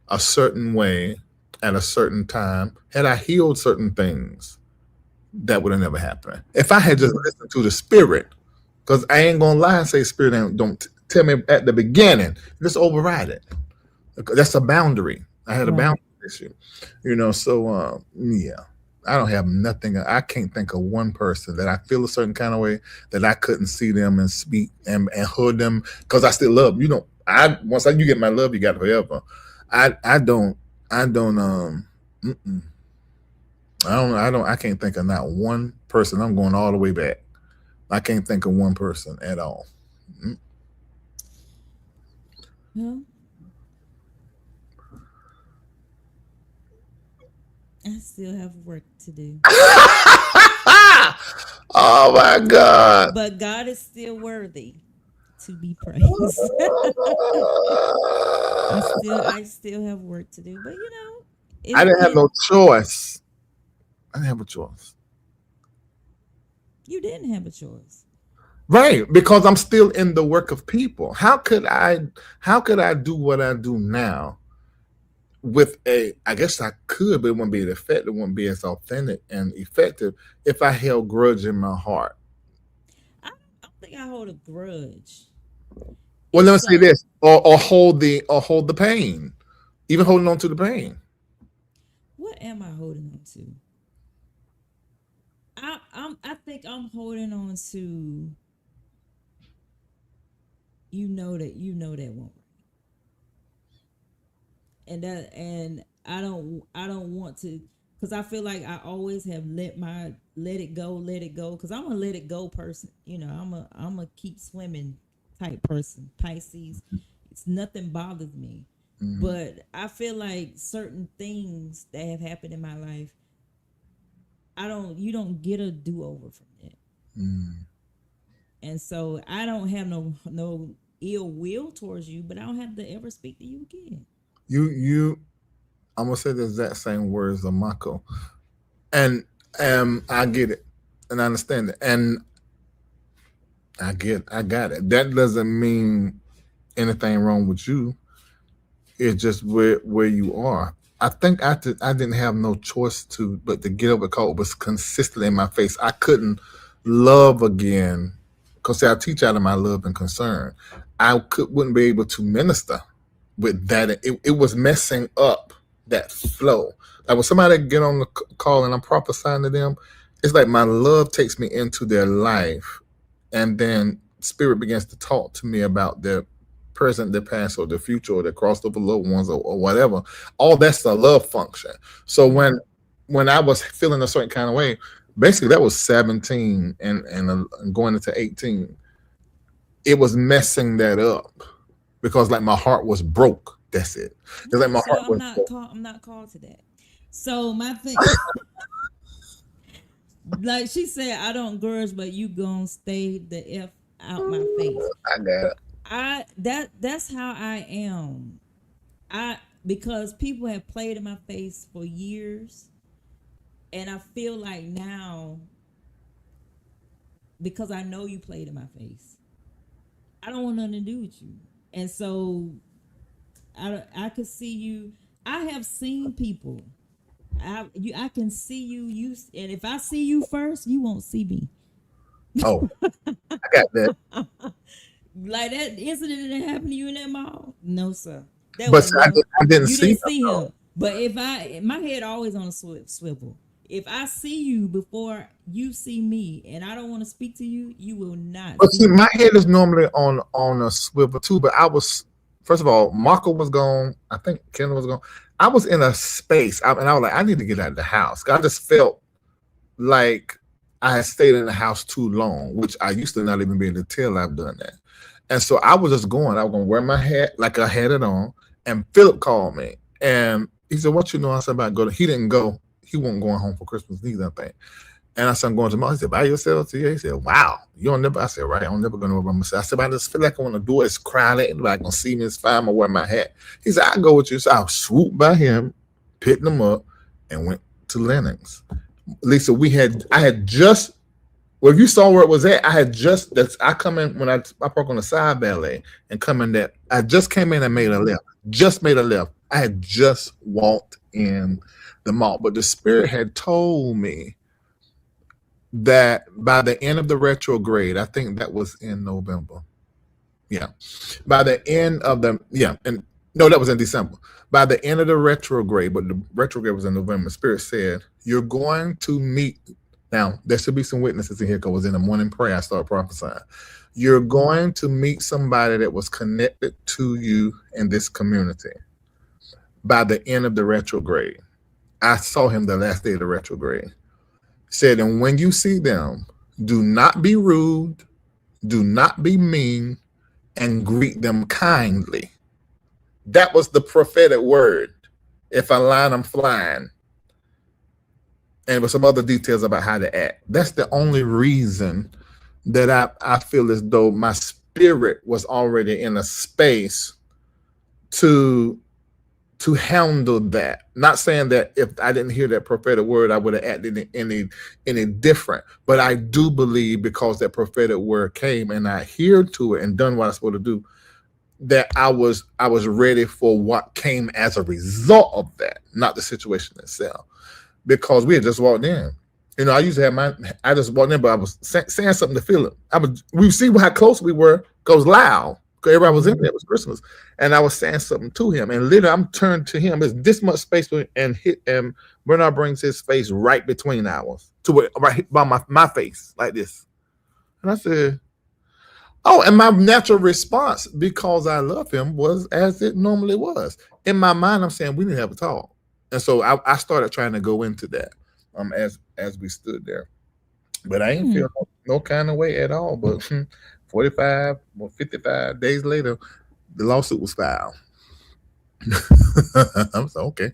a certain way at a certain time, had I healed certain things, that would have never happened. If I had just listened to the Spirit, because I ain't going to lie and say Spirit don't tell me at the beginning, just override it. That's a boundary. I had a boundary issue, so yeah. I don't have nothing. I can't think of one person that I feel a certain kind of way that I couldn't see them and speak and hold them, because I still love them. Once you get my love, you got it forever. I can't think of not one person. I'm going all the way back. I can't think of one person at all. Well, I still have work to do. Oh my God. But God is still worthy to be praised. I still have work to do. But I didn't have no choice. I didn't have a choice. You didn't have a choice. Right, because I'm still in the work of people. How could I do what I do now with I guess I could, but it wouldn't be as effective, it wouldn't be as authentic and effective if I held grudge in my heart. I don't think I hold a grudge. Well, let me say this, or hold the pain, even holding on to the pain. What am I holding on to? I think I'm holding on to. You know that won't. And I don't want to, because I feel like I always have let it go, because I'm a let it go person. I'm a keep swimming type person. Pisces, it's nothing bothers me. But I feel like certain things that have happened in my life, you don't get a do-over from that. And so I don't have no ill will towards you, but I don't have to ever speak to you again. I'm gonna say the exact same words of Mako, and I get it, and I understand it, and I got it. That doesn't mean anything wrong with you. It's just where you are. I think I didn't have no choice but to get over it, because it was consistently in my face. I couldn't love again, because I teach out of my love and concern. Wouldn't be able to minister with that. It was messing up that flow. Like when somebody get on the call and I'm prophesying to them, it's like my love takes me into their life, and then Spirit begins to talk to me about their present, their past, or their future, or their crossed over loved ones, or whatever. All that's the love function. So when I was feeling a certain kind of way, basically that was 17 and going into 18, it was messing that up, because like my heart was broke. That's it. It's like my heart was broke. I'm not called to that. So my thing, like she said, I don't grudge, but you gonna stay the F out my face. I got it. That's how I am. Because people have played in my face for years, and I feel like now, because I know you played in my face, I don't want nothing to do with you. And so I could see you. I have seen people. I can see you, and if I see you first, you won't see me. Oh, I got that. Like that incident that happened to you in that mall? No, sir. But I didn't you see didn't see him. But if my head always on a swivel. If I see you before you see me, and I don't want to speak to you, you will not. But see, my head is normally on a swivel too. But I was, first of all, Marco was gone. I think Kendall was gone. I was in a space, and I was like, I need to get out of the house. I just felt like I had stayed in the house too long, which I used to not even be able to tell I've done that. And so I was just going. I was going to wear my hat like I had it on. And Philip called me, and he said, "What you know?" I said, "About go." He didn't go. He wasn't going home for Christmas neither, I think. And I said, "I'm going tomorrow." He said, "By yourself?" He said, "Wow, you don't never." I said, "Right, I'm never going to by myself." I said, "I just feel like I want to do it. It's crowded. Everybody gonna see me. It's fine. I'm gonna wear my hat." He said, "I'll go with you." So I swooped by him, picked him up, and went to Lennox. Lisa, I had just. Well, if you saw where it was at, I come in when I park on the side valet and come in there. I just came in and made a left. Just made a left. I had just walked in the mall, but the Spirit had told me that by the end of the retrograde, I think that was in November. Yeah. By the end of that was in December. By the end of the retrograde, but the retrograde was in November, Spirit said, "You're going to meet." Now, there should be some witnesses in here, because in the morning prayer, I started prophesying. You're going to meet somebody that was connected to you in this community by the end of the retrograde. I saw him the last day of the retrograde. Said, and when you see them, do not be rude, do not be mean, and greet them kindly. That was the prophetic word. If I line, I'm flying. And with some other details about how to act. That's the only reason that I feel as though my spirit was already in a space to handle that. Not saying that if I didn't hear that prophetic word, I would have acted any different. But I do believe, because that prophetic word came and I adhered to it and done what I was supposed to do, that I was ready for what came as a result of that, not the situation itself. Because we had just walked in. You know, I usually have I just walked in, but I was saying something to Philip. We see how close we were, because loud. Because everybody was in there. It was Christmas. And I was saying something to him. And literally, I'm turned to him. There's this much space, and Bernard brings his face right between ours, right by my face, like this. And I said, oh, and my natural response, because I love him, was as it normally was. In my mind, I'm saying, we didn't have a talk. And so I started trying to go into that as we stood there. But I ain't feel no kind of way at all. But 55 or 55 days later, the lawsuit was filed. I was like, okay.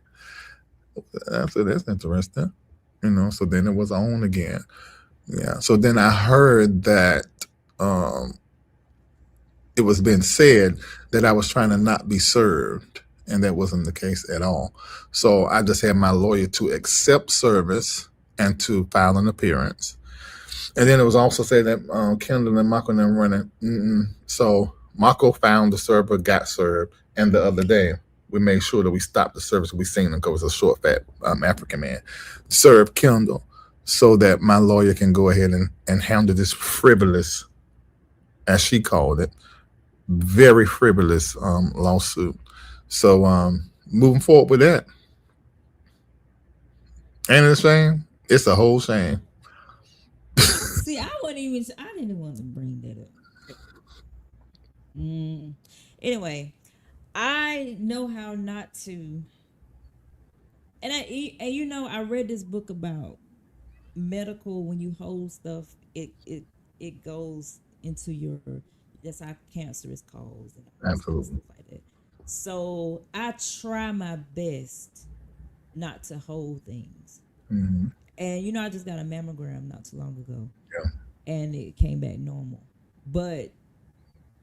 I said, that's interesting. You know, so then it was on again. Yeah. So then I heard that it was being said that I was trying to not be served. And that wasn't the case at all. So I just had my lawyer to accept service and to file an appearance. And then it was also said that Kendall and Marco and them running. So Marco found the server, got served, and the other day we made sure that we stopped the service. We seen him because it was a short, fat African man. Serve Kendall so that my lawyer can go ahead and handle this frivolous, as she called it, very frivolous lawsuit. So moving forward with that. Ain't it a shame? It's a whole shame. See, I didn't want to bring that up. Anyway, I know how not to. And I read this book about medical. When you hold stuff, it goes into your. That's how cancer is caused and all this kind of Absolutely. stuff like that. So I try my best not to hold things. Mhm. And I just got a mammogram not too long ago. Yeah. And it came back normal. But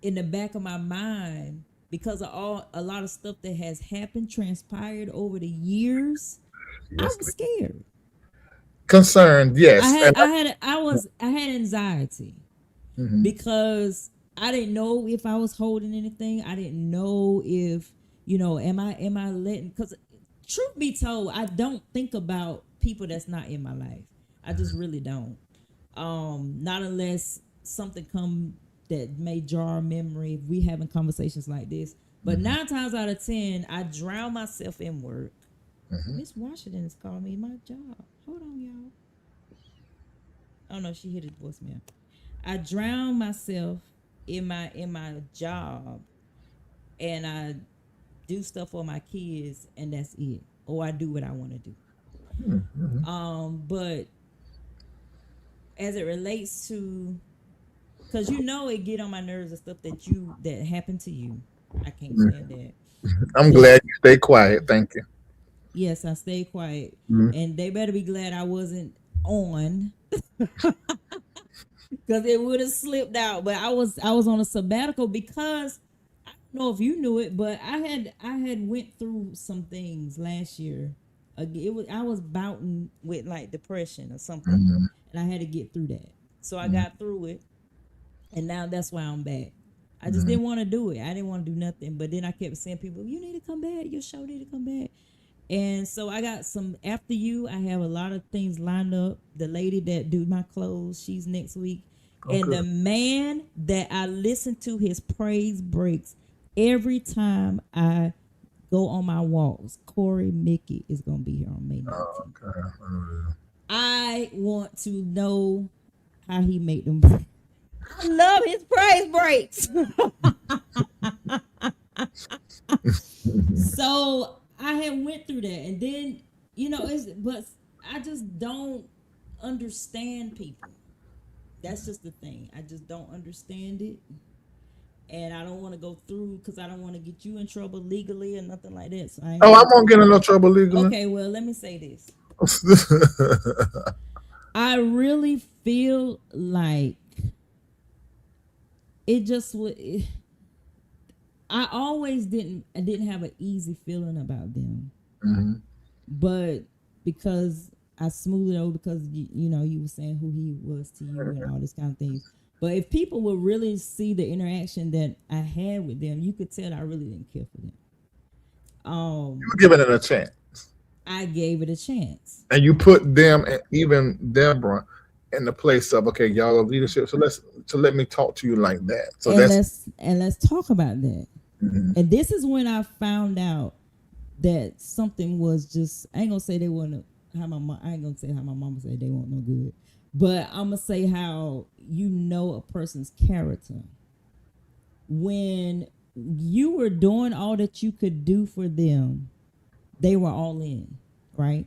in the back of my mind, because of a lot of stuff that has happened, transpired over the years, I was scared. Concerned, yes. I had anxiety because I didn't know if I was holding anything. I didn't know if, am I letting, because truth be told, I don't think about people that's not in my life. I just really don't. Not unless something come that may jar a memory. If we having conversations like this, but 9 times out of 10, I drown myself in work. Miss Washington is calling me my job. Hold on, y'all. Oh no, she hit his voicemail. I drown myself in my job, and I do stuff for my kids, and that's it. Or I do what I want to do. But as it relates to, because it get on my nerves and stuff that happened to you. I can't stand that. I'm glad you stay quiet. Thank you. Yes, I stay quiet, Mhm. and they better be glad I wasn't on, because it would have slipped out. But I was on a sabbatical because I don't know if you knew it, but I had went through some things last year. I was bouting with like depression or something, and I had to get through that. So I got through it, and now that's why I'm back. I just didn't want to do it. I didn't want to do nothing. But then I kept saying, people, you need to come back. Your show need to come back. And so I got some, after you, I have a lot of things lined up. The lady that do my clothes, she's next week. And the man that I listen to his praise breaks every time I go on my walks, Corey Mickey, is going to be here on May 19th. I want to know how he made them break. I love his praise breaks. So I had went through that, and then but I just don't understand people. That's just the thing. I just don't understand it, and I don't want to go through because I don't want to get you in trouble legally or nothing like that. So I won't get in no trouble legally. Okay, well, let me say this. I really feel like it just would. I always didn't have an easy feeling about them, but because I smoothed it over because you were saying who he was to you and all this kind of things. But if people would really see the interaction that I had with them, you could tell I really didn't care for them. You were giving it a chance. I gave it a chance. And you put them and even Deborah in the place of, okay, y'all are leadership. So let me talk to you like that. So let's talk about that. And this is when I found out that something was just, I ain't gonna say they weren't how my mom, I ain't gonna say how my mama said they weren't no good, but I'm gonna say how a person's character when you were doing all that you could do for them. They were all in, right?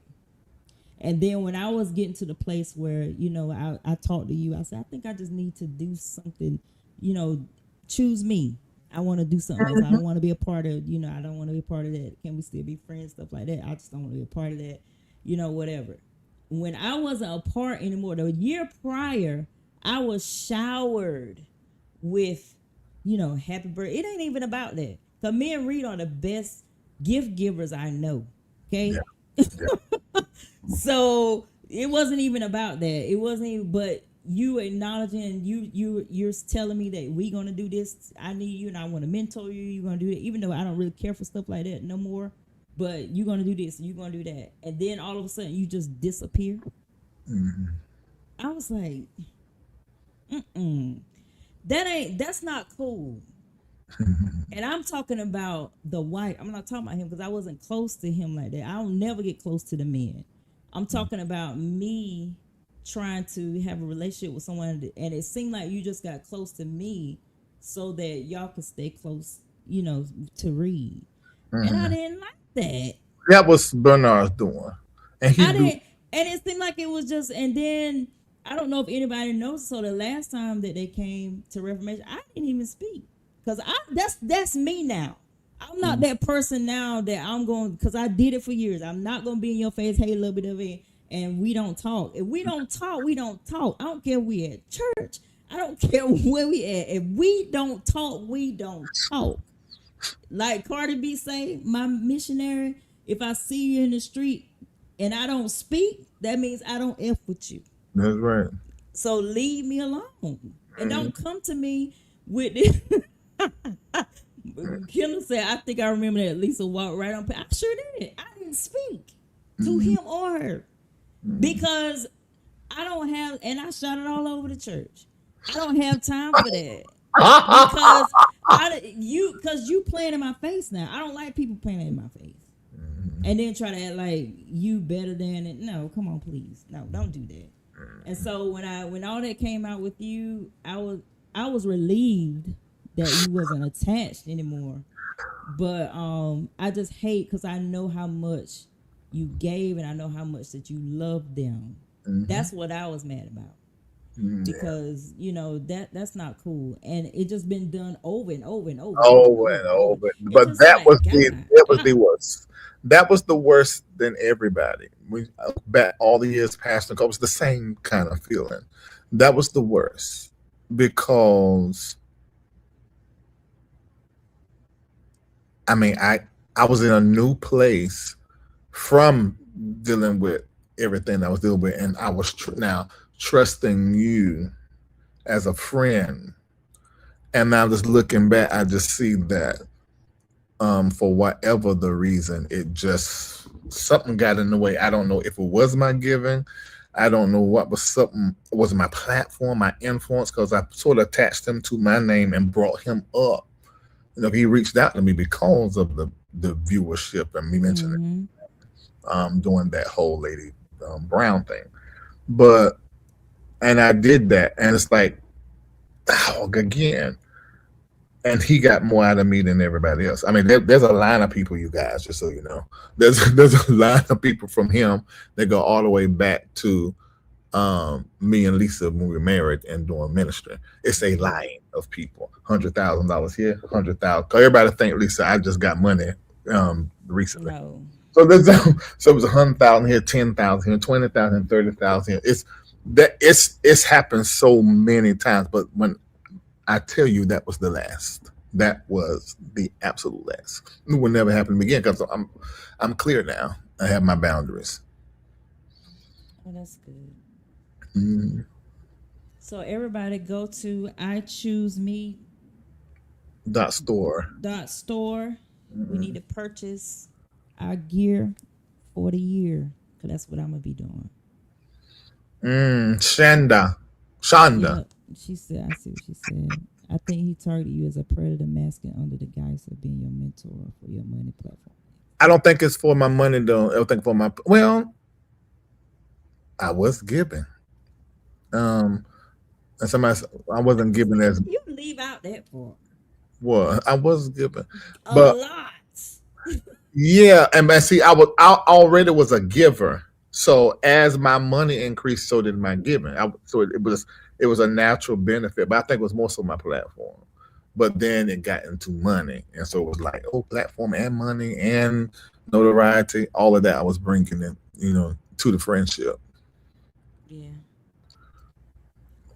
And then when I was getting to the place where I talked to you, I said I think I just need to do something, choose me. I want to do something else. I don't want to be a part of, I don't want to be a part of that. Can we still be friends? Stuff like that. I just don't want to be a part of that, whatever. When I wasn't a part anymore, the year prior, I was showered with, happy birthday. It ain't even about that. Because me and Reed are the best gift givers I know. Okay? Yeah. So it wasn't even about that. It wasn't even, but you acknowledging and you're telling me that we gonna do this. I need you and I want to mentor you. You're gonna do it, even though I don't really care for stuff like that no more. But you're gonna do this and you're gonna do that, and then all of a sudden you just disappear. I was like, that's not cool. And I'm talking about the wife. I'm not talking about him because I wasn't close to him like that. I'll never get close to the men. I'm talking about me trying to have a relationship with someone, and it seemed like you just got close to me so that y'all could stay close, to Reed. And I didn't like that. That was Bernard's doing, and I didn't, and it seemed like it was just. And then I don't know if anybody knows. So the last time that they came to Reformation, I didn't even speak because that's me now. I'm not that person now that I'm going, because I did it for years. I'm not going to be in your face, hey, a little bit of it, and we don't talk. If we don't talk, we don't talk. I don't care if we at church. I don't care where we at. If we don't talk, we don't talk. Like Cardi B say, my missionary, if I see you in the street and I don't speak, that means I don't F with you. That's right. So leave me alone. And don't come to me with this. Kendall said, I think I remember that Lisa walked right on. I sure did. I didn't speak to him or her because I don't have, and I shot it all over the church. I don't have time for that because you playing in my face now. I don't like people playing in my face and then try to act like you better than it. No, come on, please. No, don't do that. And so when all that came out with you, I was relieved that you wasn't attached anymore. But I just hate because I know how much you gave and I know how much that you loved them. That's what I was mad about. Because that's not cool, and it just been done over and over and over. But that was the worst. That was the worst than everybody. We back all the years past, it was the same kind of feeling. That was the worst because I mean I was in a new place from dealing with everything I was dealing with, and I was now trusting you as a friend. And now just looking back, I just see that for whatever the reason, it just something got in the way. I don't know if it was my giving. I don't know what was something. It was my platform, my influence, because I sort of attached him to my name and brought him up. He reached out to me because of the viewership and me mentioning doing that whole Lady Brown thing. And I did that, and it's like, again. And he got more out of me than everybody else. I mean, there's a line of people, you guys, just so you know. There's a line of people from him that go all the way back to me and Lisa when we were married and doing ministry. It's a line of people. $100,000 here, $100,000. Everybody think, Lisa, I just got money recently. No. So it was 100,000 here, 10,000 here, 20,000, 30,000 here. It's happened so many times, but when I tell you, that was the last. That was the absolute last. It will never happen again because I'm clear now. I have my boundaries. Oh, that's good. So everybody go to iChooseMe.store. We need to purchase our gear for the year because that's what I'm gonna be doing. Shonda. Yeah, she said, I see what she said. I think he targeted you as a predator masking under the guise of being your mentor for your money platform. I don't think it's for my money though. I don't think for my, I was giving. And somebody, I wasn't giving as. You leave out that part. Well, I was giving. A lot. Yeah, and see, I already was a giver. So as my money increased, so did my giving. So it was a natural benefit, but I think it was more so my platform. But then it got into money, and so it was like, platform and money and notoriety, all of that I was bringing in, to the friendship. Yeah.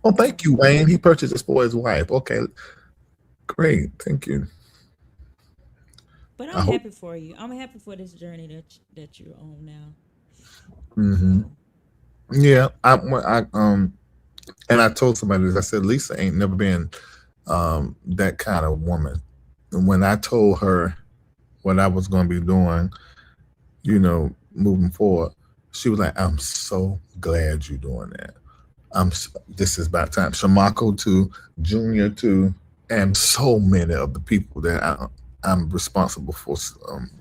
Oh, thank you, Wayne. He purchased this for his wife. Okay, great, thank you. But I'm happy for you. I'm happy for this journey that you're on now. Mm-hmm. Yeah, And I told somebody this. I said, Lisa ain't never been that kind of woman. And when I told her what I was going to be doing, moving forward, she was like, I'm so glad you're doing that. This is about time. Shamako to Junior to, and so many of the people that I'm responsible for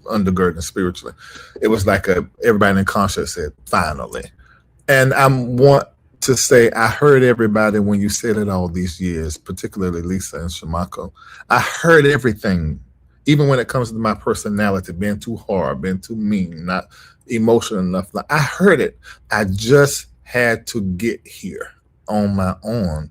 undergirding spiritually. It was like everybody in concert said, finally. And I want to say, I heard everybody when you said it all these years, particularly Lisa and Shamako. I heard everything, even when it comes to my personality, being too hard, being too mean, not emotional enough. Like, I heard it. I just had to get here on my own.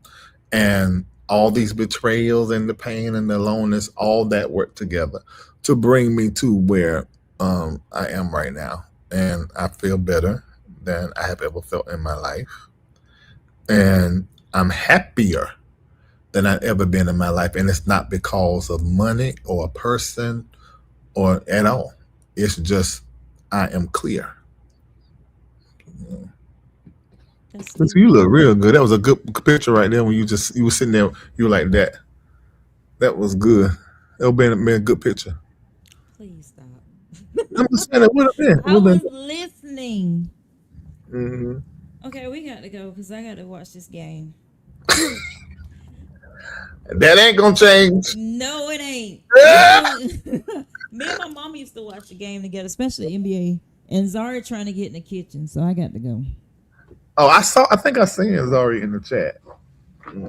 And all these betrayals and the pain and the loneliness, all that worked together to bring me to where I am right now. And I feel better than I have ever felt in my life. And I'm happier than I've ever been in my life. And it's not because of money or a person or at all. It's just I am clear. So you look real good. That was a good picture right there when you were sitting there, you were like that. That was good. That would have been a good picture. Please stop. I'm just saying it would have been. I was listening. Mm-hmm. Okay, we got to go because I got to watch this game. That ain't gonna change. No, it ain't. Me and my mom used to watch the game together, especially NBA. And Zari trying to get in the kitchen, so I got to go. Oh, I think I seen Zari in the chat.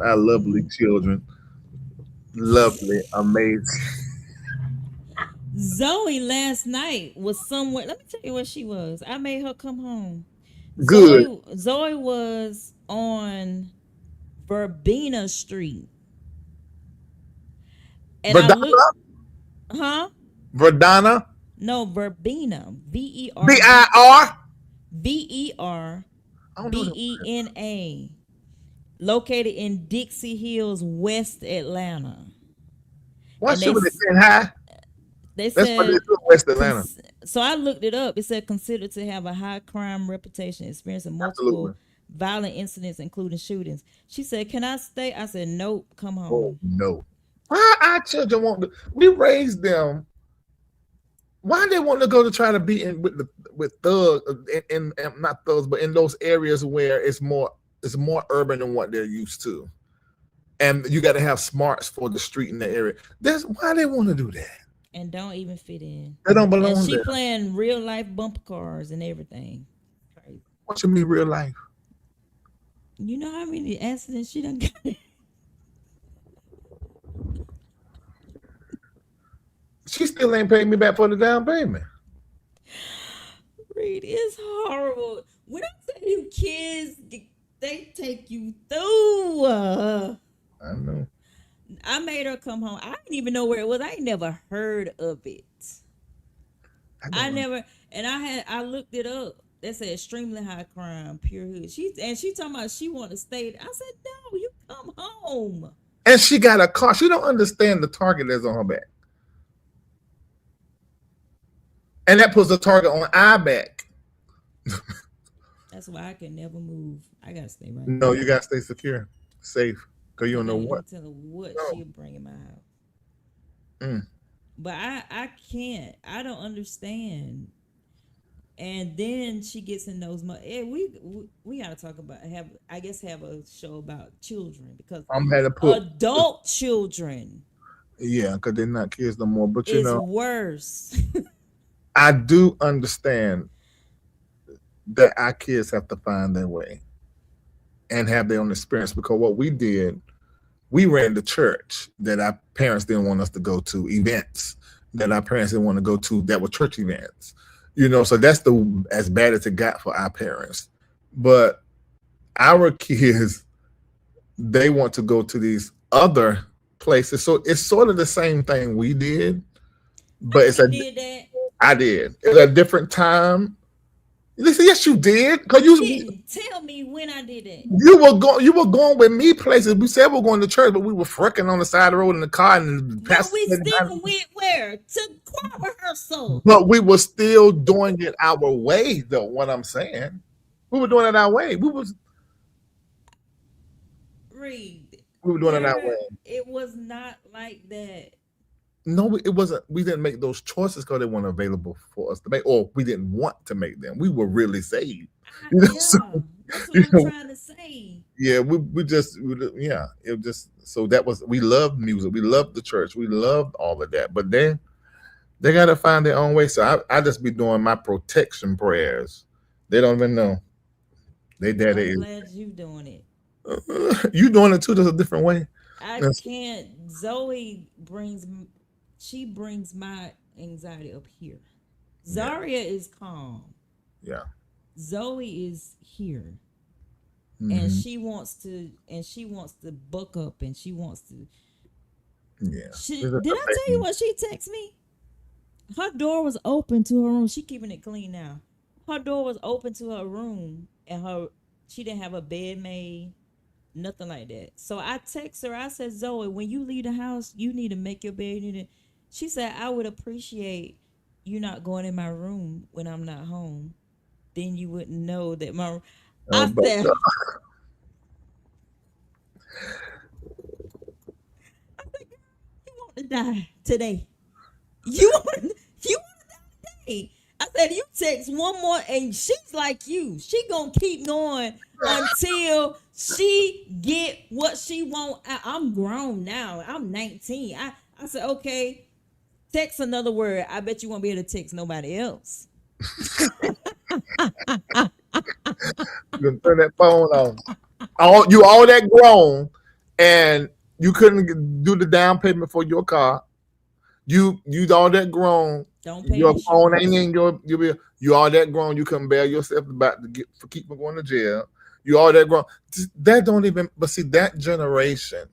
Our lovely children. Lovely, amazing. Zoe last night was somewhere. Let me tell you where she was. I made her come home. Good. Zoe was on Verbena Street. And Verdana? Verdana? No, Verbena. VER. VIR? VERBENA. Located in Dixie Hills, West Atlanta. Why should we saying high? That's what they do in West Atlanta. So I looked it up. It said considered to have a high crime reputation, experiencing multiple violent incidents, including shootings. She said, "Can I stay?" I said, "Nope, come home." Oh, no. Why our children want to? We raised them. Why they want to go to try to be in with thugs and not thugs, but in those areas where it's more urban than what they're used to, and you got to have smarts for the street in the area. That's why they want to do that. And don't even fit in. They don't belong and she there. Playing real life bumper cars and everything. Crazy. What you mean real life? You know how many accidents she done got? She still ain't paid me back for the down payment. Reid, it's horrible. When I tell you kids, they take you through. I know. I made her come home. I didn't even know where it was. I ain't never heard of it. I looked it up. They said extremely high crime, pure hood. She talking about she want to stay. I said, no, you come home. And she got a car. She don't understand the target that's on her back. And that puts a target on our back. That's why I can never move. I gotta stay right. No, you gotta stay secure, safe, because you don't know what. Tell her what she'll bring in my house. But I can't. I don't understand. And then she gets in those. We gotta talk about have a show about children because I'm had to put adult children. Yeah, because they're not kids no more. But it's worse. I do understand that our kids have to find their way and have their own experience, because what we did, we ran the church that our parents didn't want us to go to, events that our parents didn't want to go to that were church events, so that's as bad as it got for our parents. But our kids, they want to go to these other places. So it's sort of the same thing we did, but I did. It's a different time. Listen, yes, you did. Cause you didn't tell me when I did it. You were going with me places. We said we were going to church, but we were freaking on the side of the road in the car. And we still went where? To choir rehearsal. But we were still doing it our way, though. What I'm saying, we were doing it our way. Reid. We were doing it that way. It was not like that. No, it wasn't. We didn't make those choices because they weren't available for us to make, or we didn't want to make them. We were really saved. You know, Yeah, so, that's what you I'm know, trying to say. yeah, yeah, it just, so that was, we loved music, we loved the church, we loved all of that, but then they got to find their own way. So I just be doing my protection prayers. They don't even know. They daddy I'm is. glad you doing it. You doing it too, just a different way. I can't. She brings my anxiety up here. Zaria is calm. Yeah. Zoe is here. Mm-hmm. And she wants to buck up, and she wants to. Yeah. Did I tell you what she texted me? Her door was open to her room. She keeping it clean now. Her door was open to her room, and she didn't have a bed made, nothing like that. So I text her. I said, Zoe, when you leave the house, you need to make your bed. She said, I would appreciate you not going in my room when I'm not home. Then you wouldn't know that my. I said, you want to die today. You want to die today. I said, you text one more, and she's like you. She gonna keep going until she get what she want. I'm grown now. I'm 19. I said, okay, text another word. I bet you won't be able to text nobody else. You turn that phone on. All that grown, and you couldn't do the down payment for your car. You all that grown. Don't pay your phone insurance. ain't in your bill. You all that grown. You couldn't bail yourself about to keep from going to jail. You all that grown. That don't even. But see, that generation,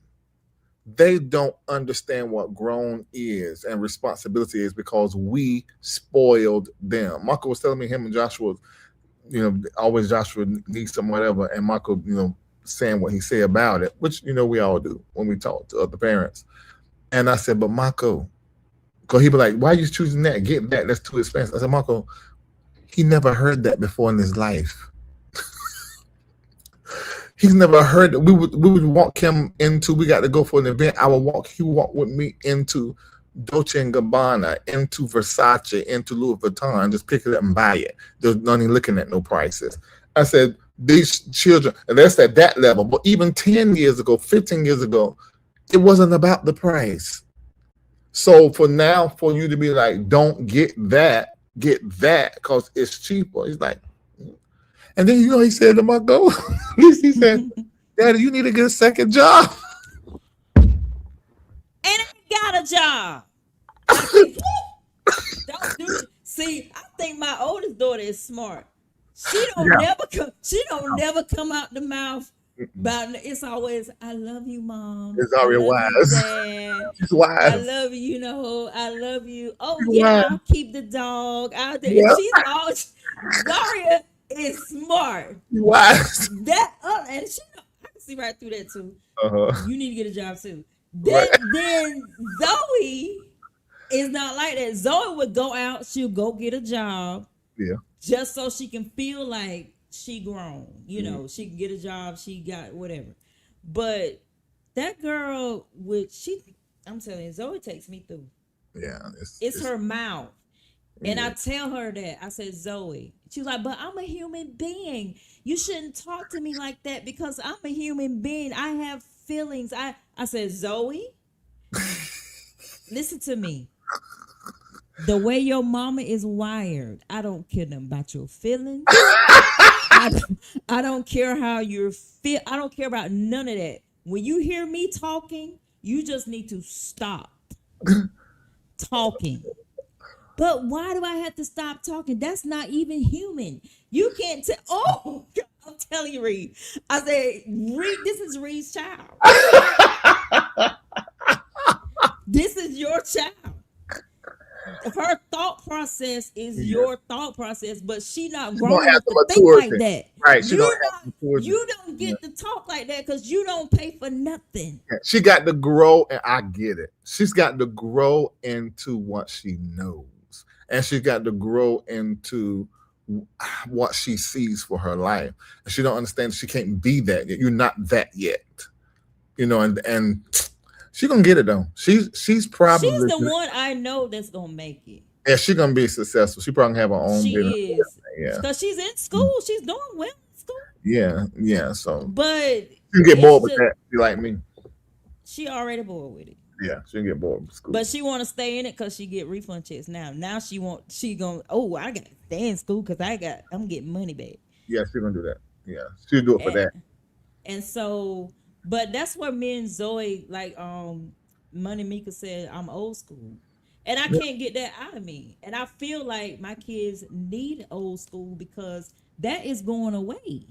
they don't understand what grown is and responsibility is because we spoiled them. Michael was telling me him and Joshua, always Joshua needs some whatever, and Michael, saying what he said about it, which we all do when we talk to other parents. And I said, but Michael, because he be like, why are you choosing that? Get that. That's too expensive. I said, Michael, he never heard that before in his life. He's never heard that. We would walk him into, we got to go for an event. He would walk with me into Dolce & Gabbana, into Versace, into Louis Vuitton, just pick it up and buy it. There's none even looking at no prices. I said, these children, and that's at that level. But even 10 years ago, 15 years ago, it wasn't about the price. So for you to be like, don't get that because it's cheaper. He's like, and then he said to my go, he said, Daddy, you need to get a second job. And I got a job. Don't do it. See, I think my oldest daughter is smart. She don't never come out the mouth. But it's always, I love you, Mom. It's already wise. Dad. She's wise. I love you, I love you. Oh, yeah, I'll keep the dog out there. Yeah. She's always, Daria is smart. Wise. And I can see right through that, too. Uh-huh. You need to get a job, too. Then Zoe is not like that. Zoe would go out, she'll go get a job. Yeah. Just so she can feel like she grown, she can get a job, she got whatever. But that girl I'm telling you, Zoe takes me through. Yeah. It's her mouth. And I tell her that. I said, Zoe. She's like, but I'm a human being. You shouldn't talk to me like that because I'm a human being. I have feelings. I said, Zoe, listen to me. The way your mama is wired, I don't care nothing about your feelings. I don't care how you feel. I don't care about none of that. When you hear me talking, you just need to stop talking. But why do I have to stop talking? That's not even human. You can't tell. Oh, God, I'm telling you, Reid. I said, Reid, this is Reid's child. This is your child. Her thought process is your thought process, but she not grown enough to think like that. Right? You don't get to talk like that because you don't pay for nothing. She got to grow, and I get it. She's got to grow into what she knows, and she got to grow into what she sees for her life. And she don't understand she can't be that yet. You're not that yet. you know, and she gonna get it though. She's She's probably the one I know that's gonna make it. yeah, she gonna be successful. She probably gonna have her own business. She is, Yeah, because she's in school. She's doing well in school. yeah. So But she can get it's bored with just, that. She like me. she already bored with it. Yeah, she can get bored with school. But she want to stay in it because she get refund checks now. Now she gonna, oh, I got to stay in school because I'm getting money back. Yeah, she's gonna do that. Yeah, she'll do it for that. And so, but that's where me and Zoe, like Money Mika said, I'm old school. And I can't get that out of me. And I feel like my kids need old school because that is going away.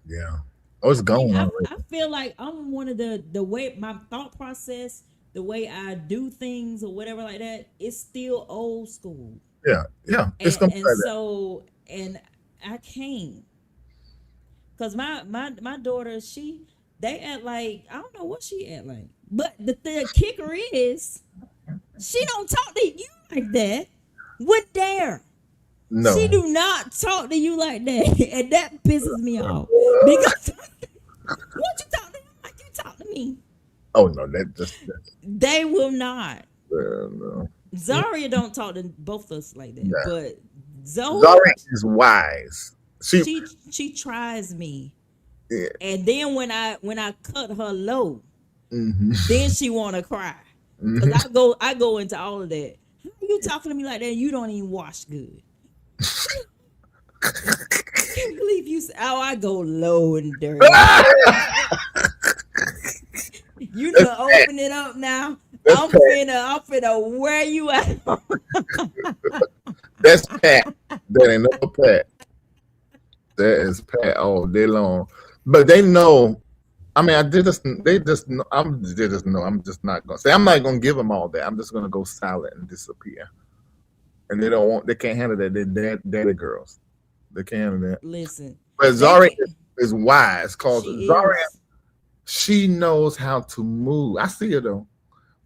Yeah. Oh, it's gone already. I feel like I'm one of the way my thought process, the way I do things or whatever like that, it's still old school. Yeah. It's gonna be And like that. so, and I can't. Cause my daughter, they act like, I don't know what she act like. But the kicker is she don't talk to you like that. What dare? No. She do not talk to you like that. And that pisses me off. Because what you talk to me like you talk to me? Oh no, that They will not. no. Zaria don't talk to both of us like that. Nah. But Zoe Zari is wise. she tries me. Yeah. And then when I cut her low, Mm-hmm. then she wanna cry. Cause I go into all of that. How are you talking to me like that? You don't even wash good. I can't believe you said, oh, I go low and dirty. You done open it up now. I'm finna where you at? That's Pat. That ain't no Pat. That is Pat all day long. But they know. I mean, they just know. I'm just not gonna say. I'm not gonna give them all that. I'm just gonna go silent and disappear. And they can't handle that. They're daddy girls. They can't handle that. Listen. But Zari is wise because Zari, is. she knows how to move. I see her though,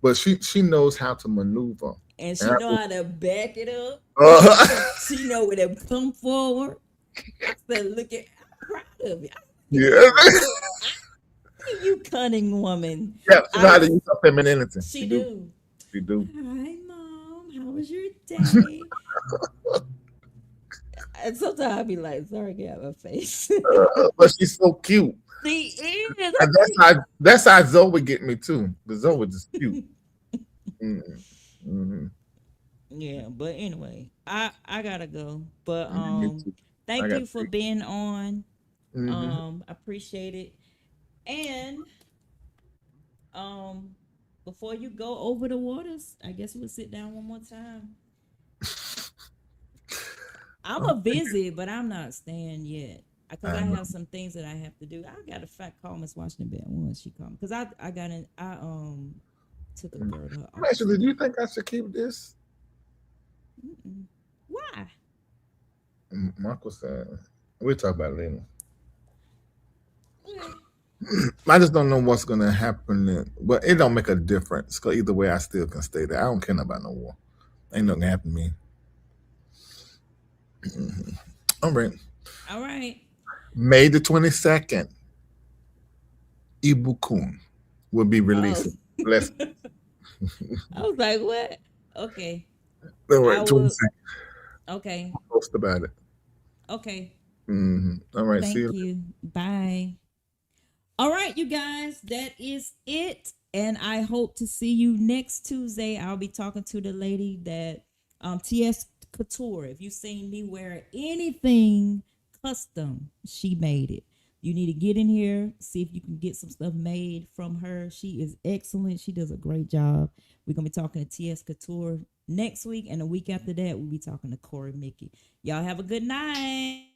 but she knows how to maneuver. And she know how to back it up. She know where to come forward. So look at, I'm proud of you. Yeah. You cunning woman. Yeah, she know how to use her femininity. She do. She do. Hi, Mom. How was your day? And sometimes I'll be like, sorry, get out of my face. But she's so cute. She is. And that's how Zoe get me too. Because Zoe is cute. Mm-hmm. Yeah, but anyway, I gotta go. But thank you for being on. I appreciate it. And before you go over the waters, I guess we'll sit down one more time. I'm a visit, but I'm not staying yet because I have some things that I have to do. I got to call Miss Washington back once she called because I took a third of her. Actually, do you think I should keep this? Why? Marco said we'll talk about it later. I just don't know what's gonna happen, but it don't make a difference. Cause either way, I still can stay there. I don't care about no war. Ain't nothing happen to me. All right. May the 22nd, Ibukun will be released. Bless. I was like, what? Okay. All right, 22nd. Okay. Post about it. Okay. All right. Thank see you. Bye. All right, you guys, that is it. And I hope to see you next Tuesday. I'll be talking to the lady that TS Couture. If you've seen me wear anything custom, she made it. You need to get in here, see if you can get some stuff made from her. She is excellent. She does a great job. We're going to be talking to TS Couture next week. And the week after that, we'll be talking to Corey Mickey. Y'all have a good night.